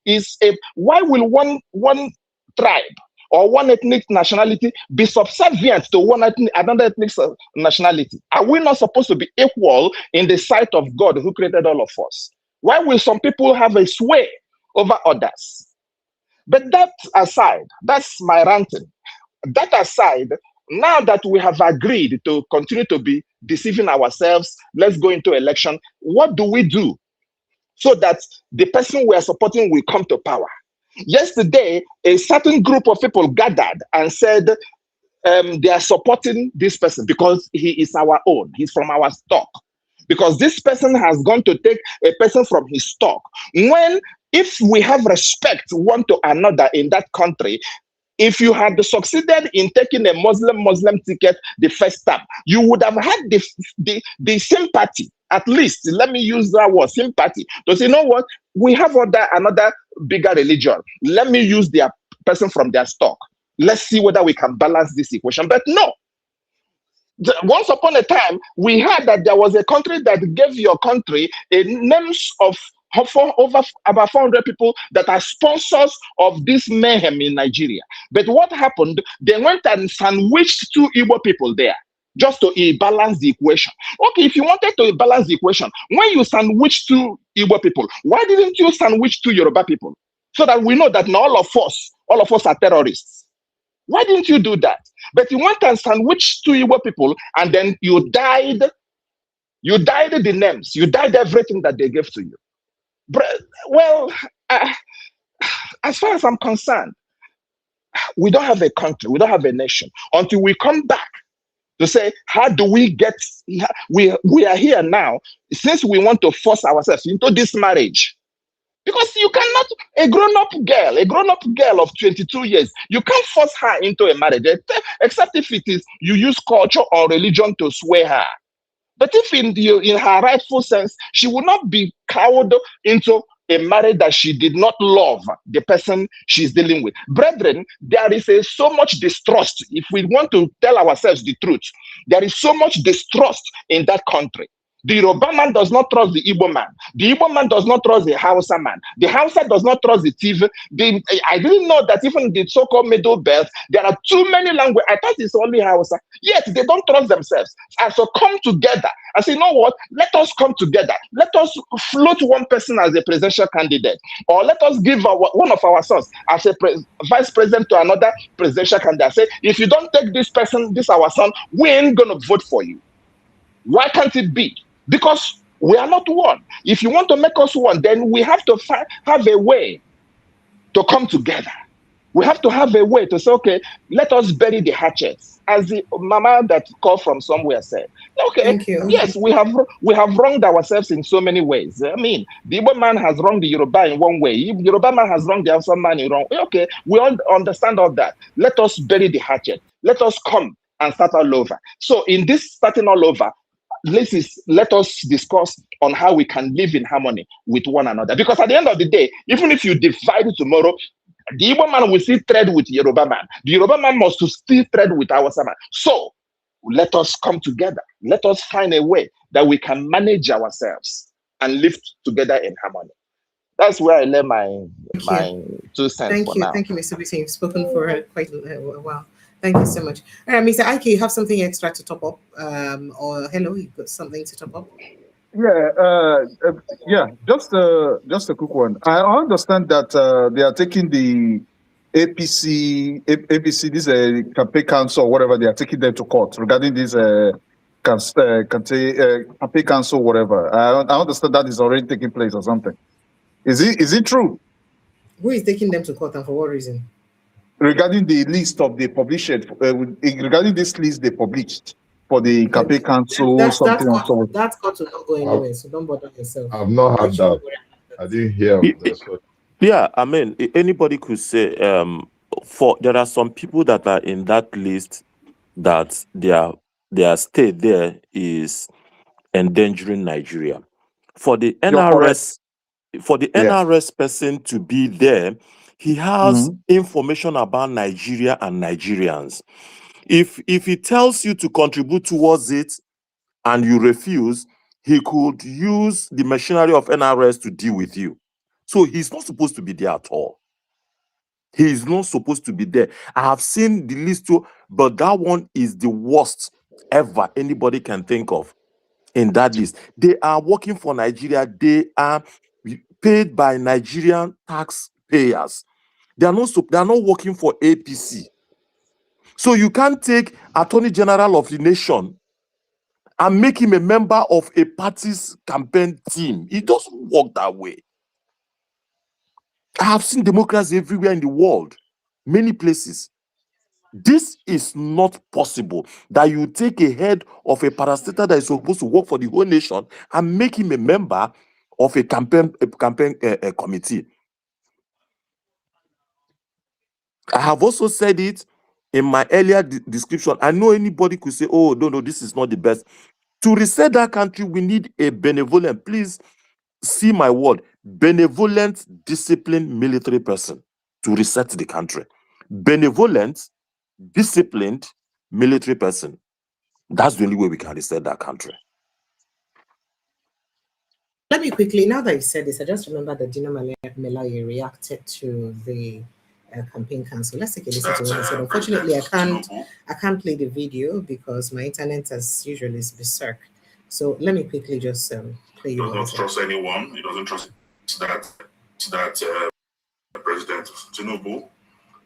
will one tribe or one ethnic nationality be subservient to another ethnic nationality? Are we not supposed to be equal in the sight of God who created all of us? Why will some people have a sway over others? But that aside, that's my ranting. That aside, now that we have agreed to continue to be deceiving ourselves, let's go into election. What do we do so that the person we are supporting will come to power? Yesterday, a certain group of people gathered and said they are supporting this person because he is our own. He's from our stock. Because this person has gone to take a person from his stock. If we have respect one to another in that country, if you had succeeded in taking a Muslim ticket the first time, you would have had the sympathy, at least, let me use that word, sympathy, to say, you know what, we have another bigger religion. Let me use their person from their stock. Let's see whether we can balance this equation. But no. Once upon a time, we heard that there was a country that gave your country a names of over about 400 people that are sponsors of this mayhem in Nigeria. But what happened? They went and sandwiched 2 Igbo people there just to balance the equation. Okay, if you wanted to balance the equation, when you sandwich 2 Igbo people, why didn't you sandwich 2 Yoruba people? So that we know that not all of us are terrorists. Why didn't you do that? But you went and sandwiched 2 Igbo people, and then you dyed the names. You dyed everything that they gave to you. Well, as far as I'm concerned, we don't have a country, we don't have a nation until we come back to say, how do we get, we are here now, since we want to force ourselves into this marriage. Because you cannot, a grown-up girl of 22 years, you can't force her into a marriage, except if it is, you use culture or religion to sway her. But if in her rightful sense, she would not be cowed into a marriage that she did not love the person she's dealing with. Brethren, there is so much distrust. If we want to tell ourselves the truth, there is so much distrust in that country. The Yoruba man does not trust the Igbo man. The Igbo man does not trust the Hausa man. The Hausa does not trust the TV. I didn't know that even the so-called Middle Belt, there are too many languages. I thought it's only Hausa. Yet they don't trust themselves. And so come together and say, you know what? Let us come together. Let us float one person as a presidential candidate. Or let us give one of our sons as a vice president to another presidential candidate. Say, if you don't take this person, this our son, we ain't going to vote for you. Why can't it be? Because we are not one. If you want to make us one, then we have to have a way to come together. We have to have a way to say, okay, let us bury the hatchets. As the mama that called from somewhere said, okay, thank you. Yes, we have wronged ourselves in so many ways. I mean, the Igbo man has wronged the Yoruba in one way. The Yoruba man has wronged the Hausa man in wrong way. Okay, we all understand all that. Let us bury the hatchet. Let us come and start all over. So in this starting all over, let us discuss on how we can live in harmony with one another. Because at the end of the day, even if you divide tomorrow, the Igbo man will still trade with Yoruba man. The Yoruba man must still trade with Hausa man. So let us come together. Let us find a way that we can manage ourselves and live together in harmony. That's where I lay my 2 cents for now. Thank you, Mr. Bisi. You've spoken for quite a while. Thank you so much. All right, Mr. Ike, you have something extra to top up? Or hello, you've got something to top up? Yeah, just a quick one. I understand that they are taking the APC, this campaign council or whatever, they are taking them to court regarding this campaign council, whatever. I understand that is already taking place or something. Is it true? Who is taking them to court and for what reason? Regarding the list of the published, regarding this list they published for the campaign council, that court will not go anywhere, so don't bother yourself. I've not heard that. I didn't hear of this. Yeah, I mean, anybody could say there are some people that are in that list that their stay there is endangering Nigeria. For the NRS, NRS person to be there, he has information about Nigeria and Nigerians. If he tells you to contribute towards it and you refuse, he could use the machinery of NRS to deal with you. So he's not supposed to be there at all. He is not supposed to be there. I have seen the list too, but that one is the worst ever anybody can think of in that list. They are working for Nigeria. They are paid by Nigerian taxpayers. They are not working for APC. So you can't take Attorney General of the nation and make him a member of a party's campaign team. It doesn't work that way. I have seen democracy everywhere in the world, many places. This is not possible that you take a head of a parastatal that is supposed to work for the whole nation and make him a member of a campaign committee. I have also said it in my earlier description. I know anybody could say, oh, no, this is not the best. To reset that country, we need a benevolent, please see my word, benevolent, disciplined military person to reset the country. Benevolent, disciplined military person. That's the only way we can reset that country. Let me quickly, now that you said this, I just remember that Dino Melaye reacted to the campaign council. Let's take a listen to what he said. Unfortunately, I can't play the video because my internet, as usual, is berserk. So let me quickly just play you. Does not trust anyone. He doesn't trust that President Tinubu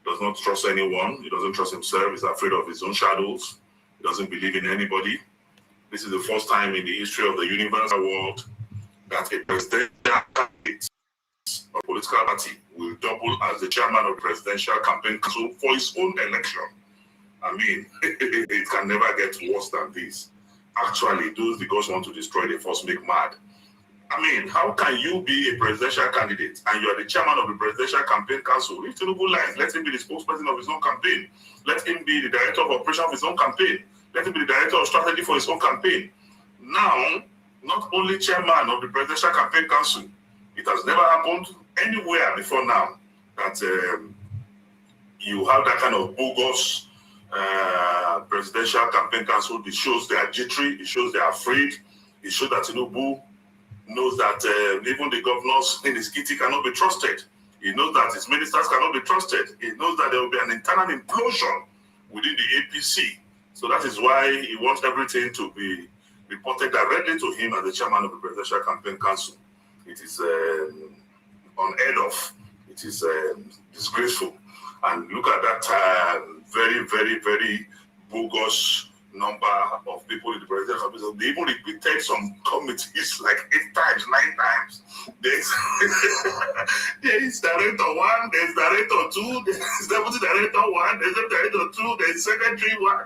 does not trust anyone. He doesn't trust himself. He's afraid of his own shadows. He doesn't believe in anybody. This is the first time in the history of the universal world that a presidential candidate of a political party will double as the chairman of the presidential campaign council for his own election. I mean, it can never get worse than this. Actually, those the gods want to destroy, they first make mad. I mean, how can you be a presidential candidate and you are the chairman of the Presidential Campaign Council? If Tinubu lies, let him be the spokesperson of his own campaign. Let him be the director of operation of his own campaign. Let him be the director of strategy for his own campaign. Now, not only chairman of the Presidential Campaign Council, it has never happened anywhere before now that you have that kind of bogus Presidential Campaign Council. It shows they are jittery. It shows they are afraid. It shows that Tinubu knows that even the governors in his kitty cannot be trusted. He knows that his ministers cannot be trusted. He knows that there will be an internal implosion within the APC. So that is why he wants everything to be reported directly to him as the chairman of the Presidential Campaign Council. It is unheard of. It is disgraceful. And look at that very, very, very bogus number of people in the presidential office. They even repeated some committees like 8 times, 9 times. There is director 1, there's director 2, there's deputy director 1, there's director 2, there's secretary 1.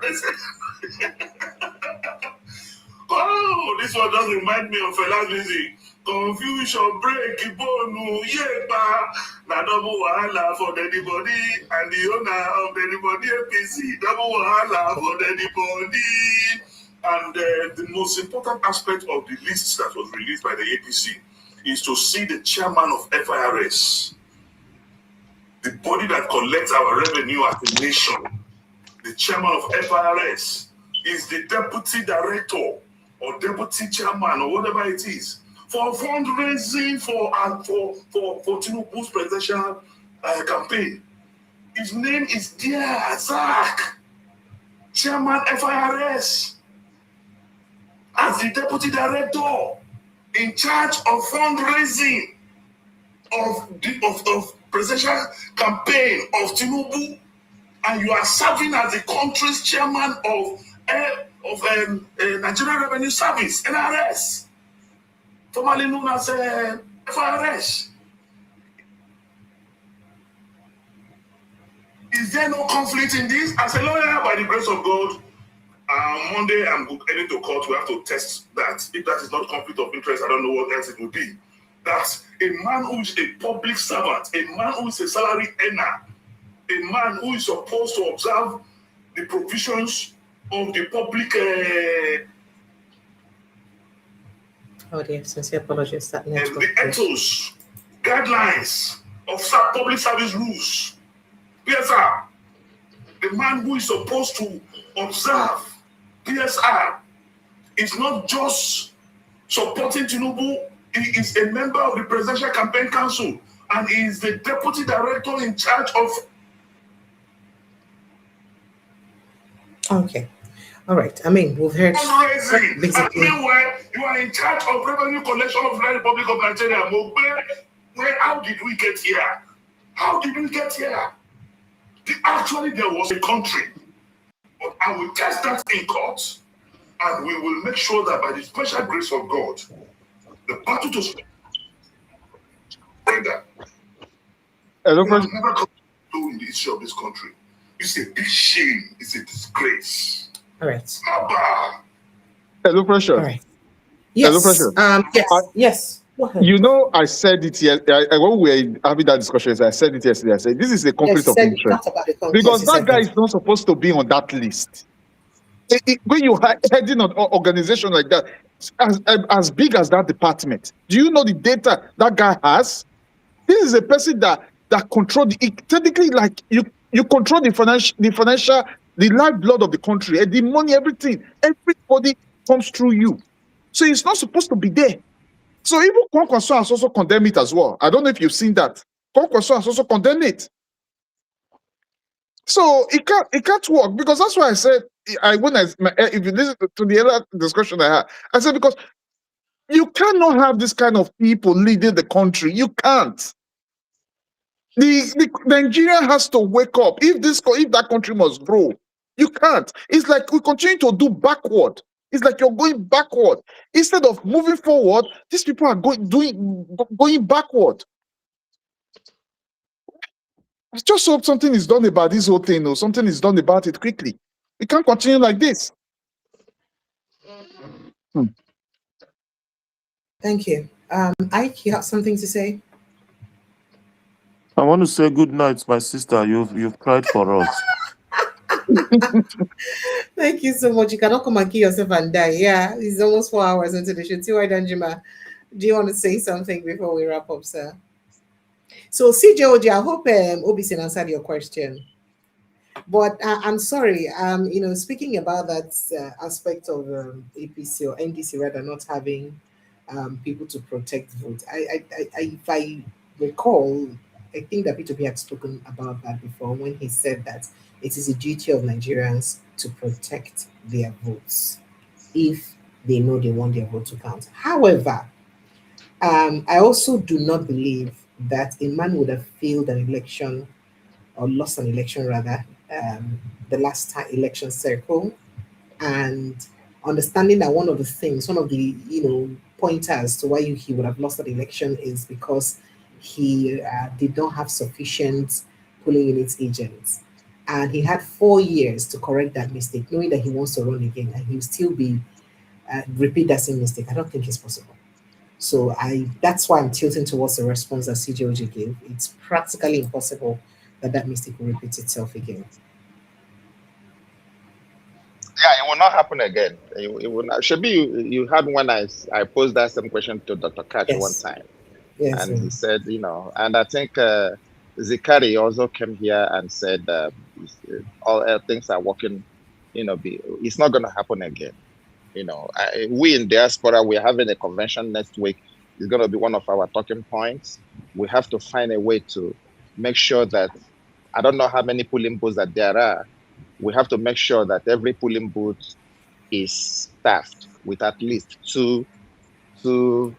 Oh, this one just remind me of Fela's music. Confusion, break, bone, yeah, na double wahala for anybody and the owner of anybody APC. Double wahala for anybody. And the most important aspect of the list that was released by the APC is to see the chairman of FIRS, the body that collects our revenue as a nation. The chairman of FIRS is the deputy director or deputy chairman or whatever it is for fundraising for Tinubu's presidential campaign. His name is Dear Zach, chairman FIRS, as the deputy director in charge of fundraising of presidential campaign of Tinubu, and you are serving as the country's chairman of Nigerian Revenue Service, NRS, formerly known as FIRS. Is there no conflict in this? As a lawyer, by the grace of God, Monday I'm heading to court. We have to test that. If that is not conflict of interest, I don't know what else it will be. That a man who is a public servant, a man who is a salary earner, a man who is supposed to observe the provisions of the public. Oh dear, sincere apologies. That network. The ethos, guidelines of public service rules. PSR. The man who is supposed to observe PSR is not just supporting Tinubu. He is a member of the Presidential Campaign Council and he is the deputy director in charge of. Okay. All right. I mean, we've heard. Basically, meanwhile, you are in charge of revenue collection of the Republic of Nigeria. How did we get here? How did we get here? Actually, there was a country. But I will test that in court, and we will make sure that by the special grace of God, the battle to surrender. Hello, we have never come to in the history of this country. It's a big shame. It's a disgrace. All right. Hello, Pressure. All right. Yes. Hello, Pressure. Yes. Yes. You know, I said it yesterday. When we were having that discussion, I said it yesterday. I said, this is a conflict of interest. Because that guy is not supposed to be on that list. When you are heading an organization like that, as big as that department, do you know the data that guy has? This is a person that controls technically, like you control the financial, the lifeblood of the country, and the money, everything. Everybody comes through you. So it's not supposed to be there. So even Kwankwaso has also condemned it as well. I don't know if you've seen that. Kwankwaso has also condemned it. So it can't work, because that's why I said, if you listen to the other discussion I had, I said, because you cannot have this kind of people leading the country. You can't. The Nigeria has to wake up. If that country must grow, you can't. It's like we continue to do backward. It's like you're going backward. Instead of moving forward, these people are going backward. I just hope something is done about this whole thing, or something is done about it quickly. We can't continue like this. Thank you. Ike, you have something to say? I want to say good night, my sister. You've cried for us. Thank you so much. You cannot come and kill yourself and die. Yeah, it's almost 4 hours into the show. Tiwa Danjuma, do you want to say something before we wrap up, sir? So, CJOJ, I hope Obison answered your question. But I'm sorry, speaking about that aspect of APC or NDC rather not having people to protect votes, if I recall, I think that P2P had spoken about that before when he said that it is a duty of Nigerians to protect their votes if they know they want their vote to count. However, I also do not believe that a man would have failed an election or lost an election rather, the last time election cycle, and understanding that one of the pointers to why he would have lost that election is because he did not have sufficient polling unit agents, and he had 4 years to correct that mistake, knowing that he wants to run again, and he'll still be repeat that same mistake. I don't think it's possible. So that's why I'm tilting towards the response that CJOJ gave. It's practically impossible that mistake will repeat itself again. Yeah, it will not happen again. It will not. Shabi, you had when I posed that same question to Dr. Catch one time. Yes. And he said, and I think Zikari also came here and said all things are working, it's not going to happen again. We in diaspora, we're having a convention next week. It's going to be one of our talking points. We have to find a way to make sure that, I don't know how many polling booths that there are. We have to make sure that every polling booth is staffed with at least two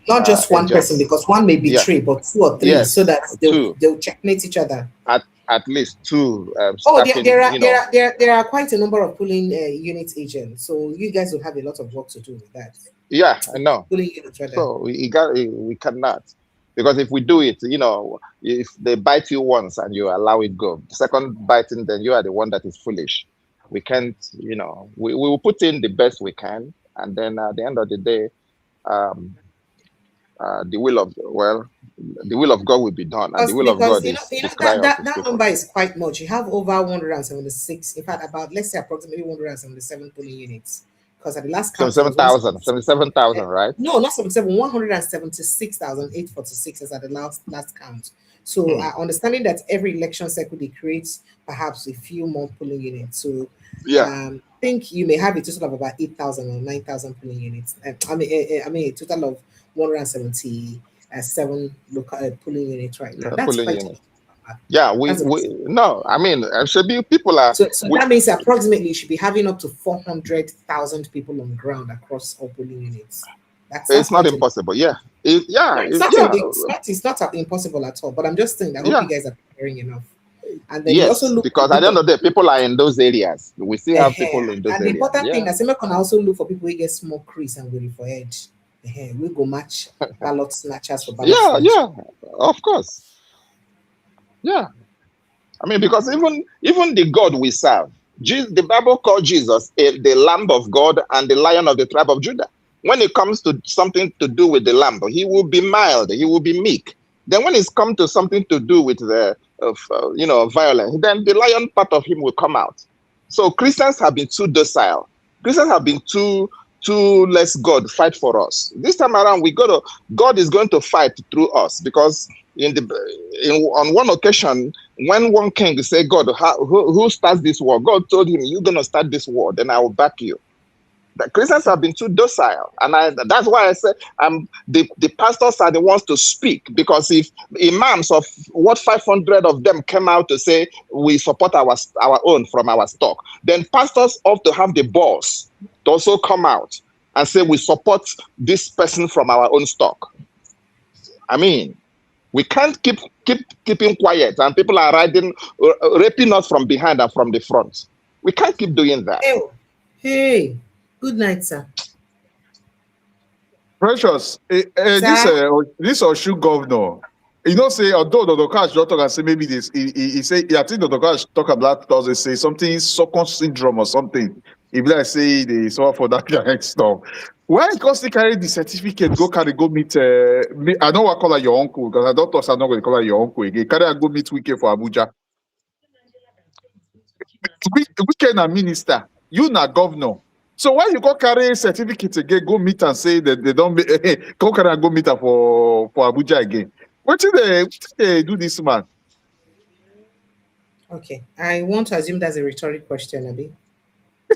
not just one agents. person, because one may be three, but 2 or 3, yes, so that they'll checkmate each other. At least 2. There are quite a number of polling unit agents, so you guys will have a lot of work to do with that. Yeah, I know. So we cannot, because if we do it, if they bite you once and you allow it go, second biting, then you are the one that is foolish. We can't, we will put in the best we can, and then at the end of the day, the will of God will be done, and the will of God is to cry out. That number is quite much. You have over 176, in fact, about, let's say, approximately 177 polling units. Because at the last count, 77,000, right? No, not 77, 176,846 is at the last count. So understanding that every election cycle they create perhaps a few more polling units. So I think you may have a total of about 8,000 or 9,000 polling units. I mean a total of 177 local polling units right now. That's quite unit. Yeah, no, I mean, people are. So that means approximately you should be having up to 400,000 people on the ground across all polling units. It's not impossible. It's not impossible at all. But I'm just saying, I hope you guys are preparing enough. And then you also look, because at the end of the day, people are in those areas. We still have people in those areas. And the important thing is, can also look for people who get small crease and waiting for edge. We go match ballot snatchers for ballot snatchers. Yeah, of course. Yeah. I mean, because even the God we serve, the Bible called Jesus the Lamb of God and the Lion of the tribe of Judah. When it comes to something to do with the lamb, he will be mild, he will be meek. Then when it's come to something to do with the violence, then the lion part of him will come out. So Christians have been too docile. Christians have been too let God fight for us. This time around, God is going to fight through us, because on one occasion, when one king said, God, who starts this war? God told him, you're going to start this war, then I will back you. The Christians have been too docile, and that's why I say the pastors are the ones to speak, because if imams of 500 of them came out to say we support our own from our stock, then pastors ought to have the balls to also come out and say we support this person from our own stock. I mean, we can't keep keeping quiet, and people are raping us from behind and from the front. We can't keep doing that. Hey. Good night, sir. Precious, this Oshu governor, You know, say although Dr. Cash don't talk and say maybe this, he say, yeah, I think Dr. Cash talk about Thursday, say something Stockholm syndrome or something. If like say they suffer for that kind of stuff. Why because they carry the certificate, go meet I don't want to call her your uncle because I don't thought I'm not going to call her your uncle again. Carry her go meet Wike for Abuja. Weekend a minister, you not governor. So why you go carry certificate again, go meet and say that they don't go carry and go meet her for Abuja again? What did they do this man? Okay, I want to assume that's a rhetoric question, Abi.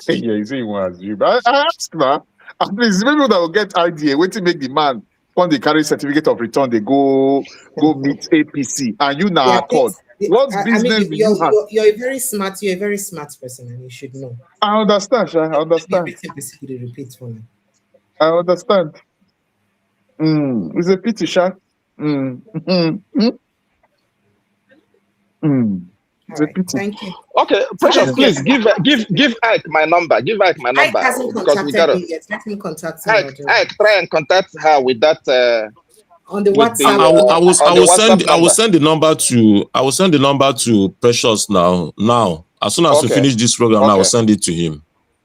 Yeah, you say you want to assume. I ask now. At least people that will get idea. Wait to make the man when they carry certificate of return, they go meet APC, and you now accord. What business do you have? You're a very smart person, and you should know. I understand, Sha. I understand. Repeat for me. I understand. It's a pity, Sha. It's a pity. Thank you. Okay, Precious, please give Ike my number. Give Ike my number. Ike hasn't contacted me yet. Let me contact him. Ike, try and contact her with that. On the WhatsApp. I will send the number to Precious now. Now, as soon as we finish this program, I will send it to him.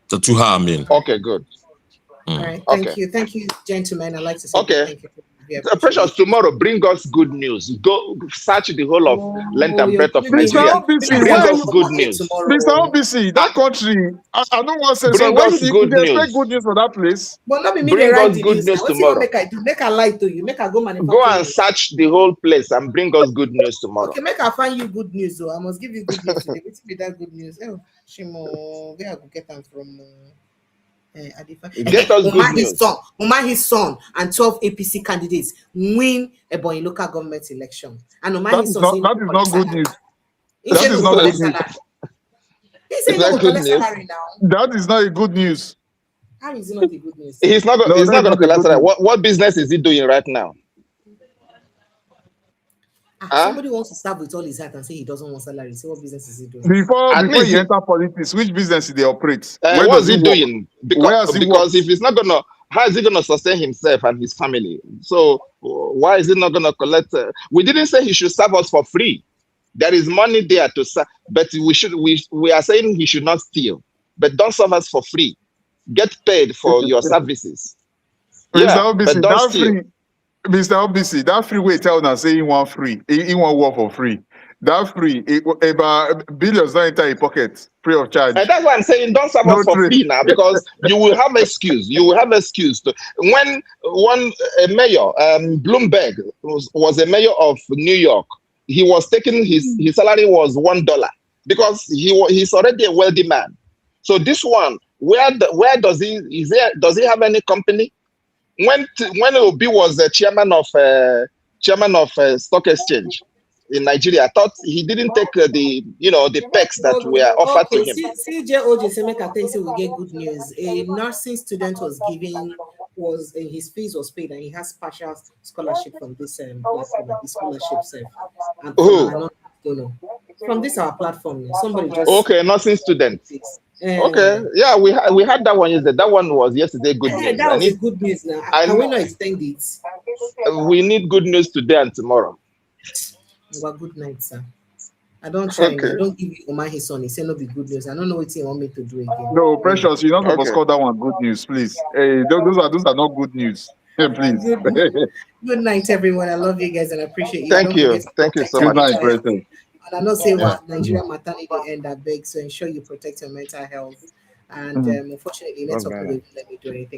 To her, I mean. Okay, good. All right. Thank you, gentlemen. I'd like to say thank you. Precious, tomorrow bring us good news. Go search the whole of length and breadth of Nigeria. Bring us good news. Mr. OBC, that country, I don't want to say bring us good news. Expect good news for that place. But not me bring us good news tomorrow. Make a lie to you. Make a go manufacture. Go and search the whole place and bring us good news tomorrow. Okay, make I find you good news. So I must give you good news today. What be that good news? Oh, Shimo, where I go get them from? Get us good news. His son and 12 APC candidates win a boy local government election. And that is not good news. That is not good news. That is not a good news. How is it not a good news? He's not going to collateral. What business is he doing right now? Somebody wants to start with all his heart and say he doesn't want salary. So what business is he doing? Before he enter politics, which business did they operate? What is he doing? Because if he's not gonna, how is he gonna sustain himself and his family? So why is he not gonna collect? We didn't say he should serve us for free. There is money there to serve, but we are saying he should not steal. But don't serve us for free. Get paid for your services. Yeah, but don't steal. Mr. OBC, that free way tell us say he want free, he want work for free. That free, about billions not enter your pocket, free of charge. And that's why I'm saying don't serve us for free now, because you will have excuse. You will have excuse to when a mayor, Bloomberg was a mayor of New York. He was taking his salary was $1 because he's already a wealthy man. So this one, where does he have any company? When Obi was the chairman of stock exchange in Nigeria, I thought he didn't take the perks that were offered to him. CJOJ say make I tell you we get good news. A nursing student his fees was paid and he has partial scholarship from this platform, the scholarship self. From this our platform, somebody just nursing student. Okay, yeah, we had that one yesterday. That one was yesterday. Good news. That was good news. Now, can we not extend it? We need good news today and tomorrow. Well, good night, sir. I don't try. I don't give you Omar his son. He said no be good news. I don't know what you want me to do again. No, Precious, you're not supposed to call that one good news, please. Hey, those are not good news. Hey, please. Good night, everyone. I love you guys and I appreciate you. Thank you so much. Good night, President. And I know say what Nigerian maternity end that big, so ensure you protect your mental health. And unfortunately, network will let me do anything.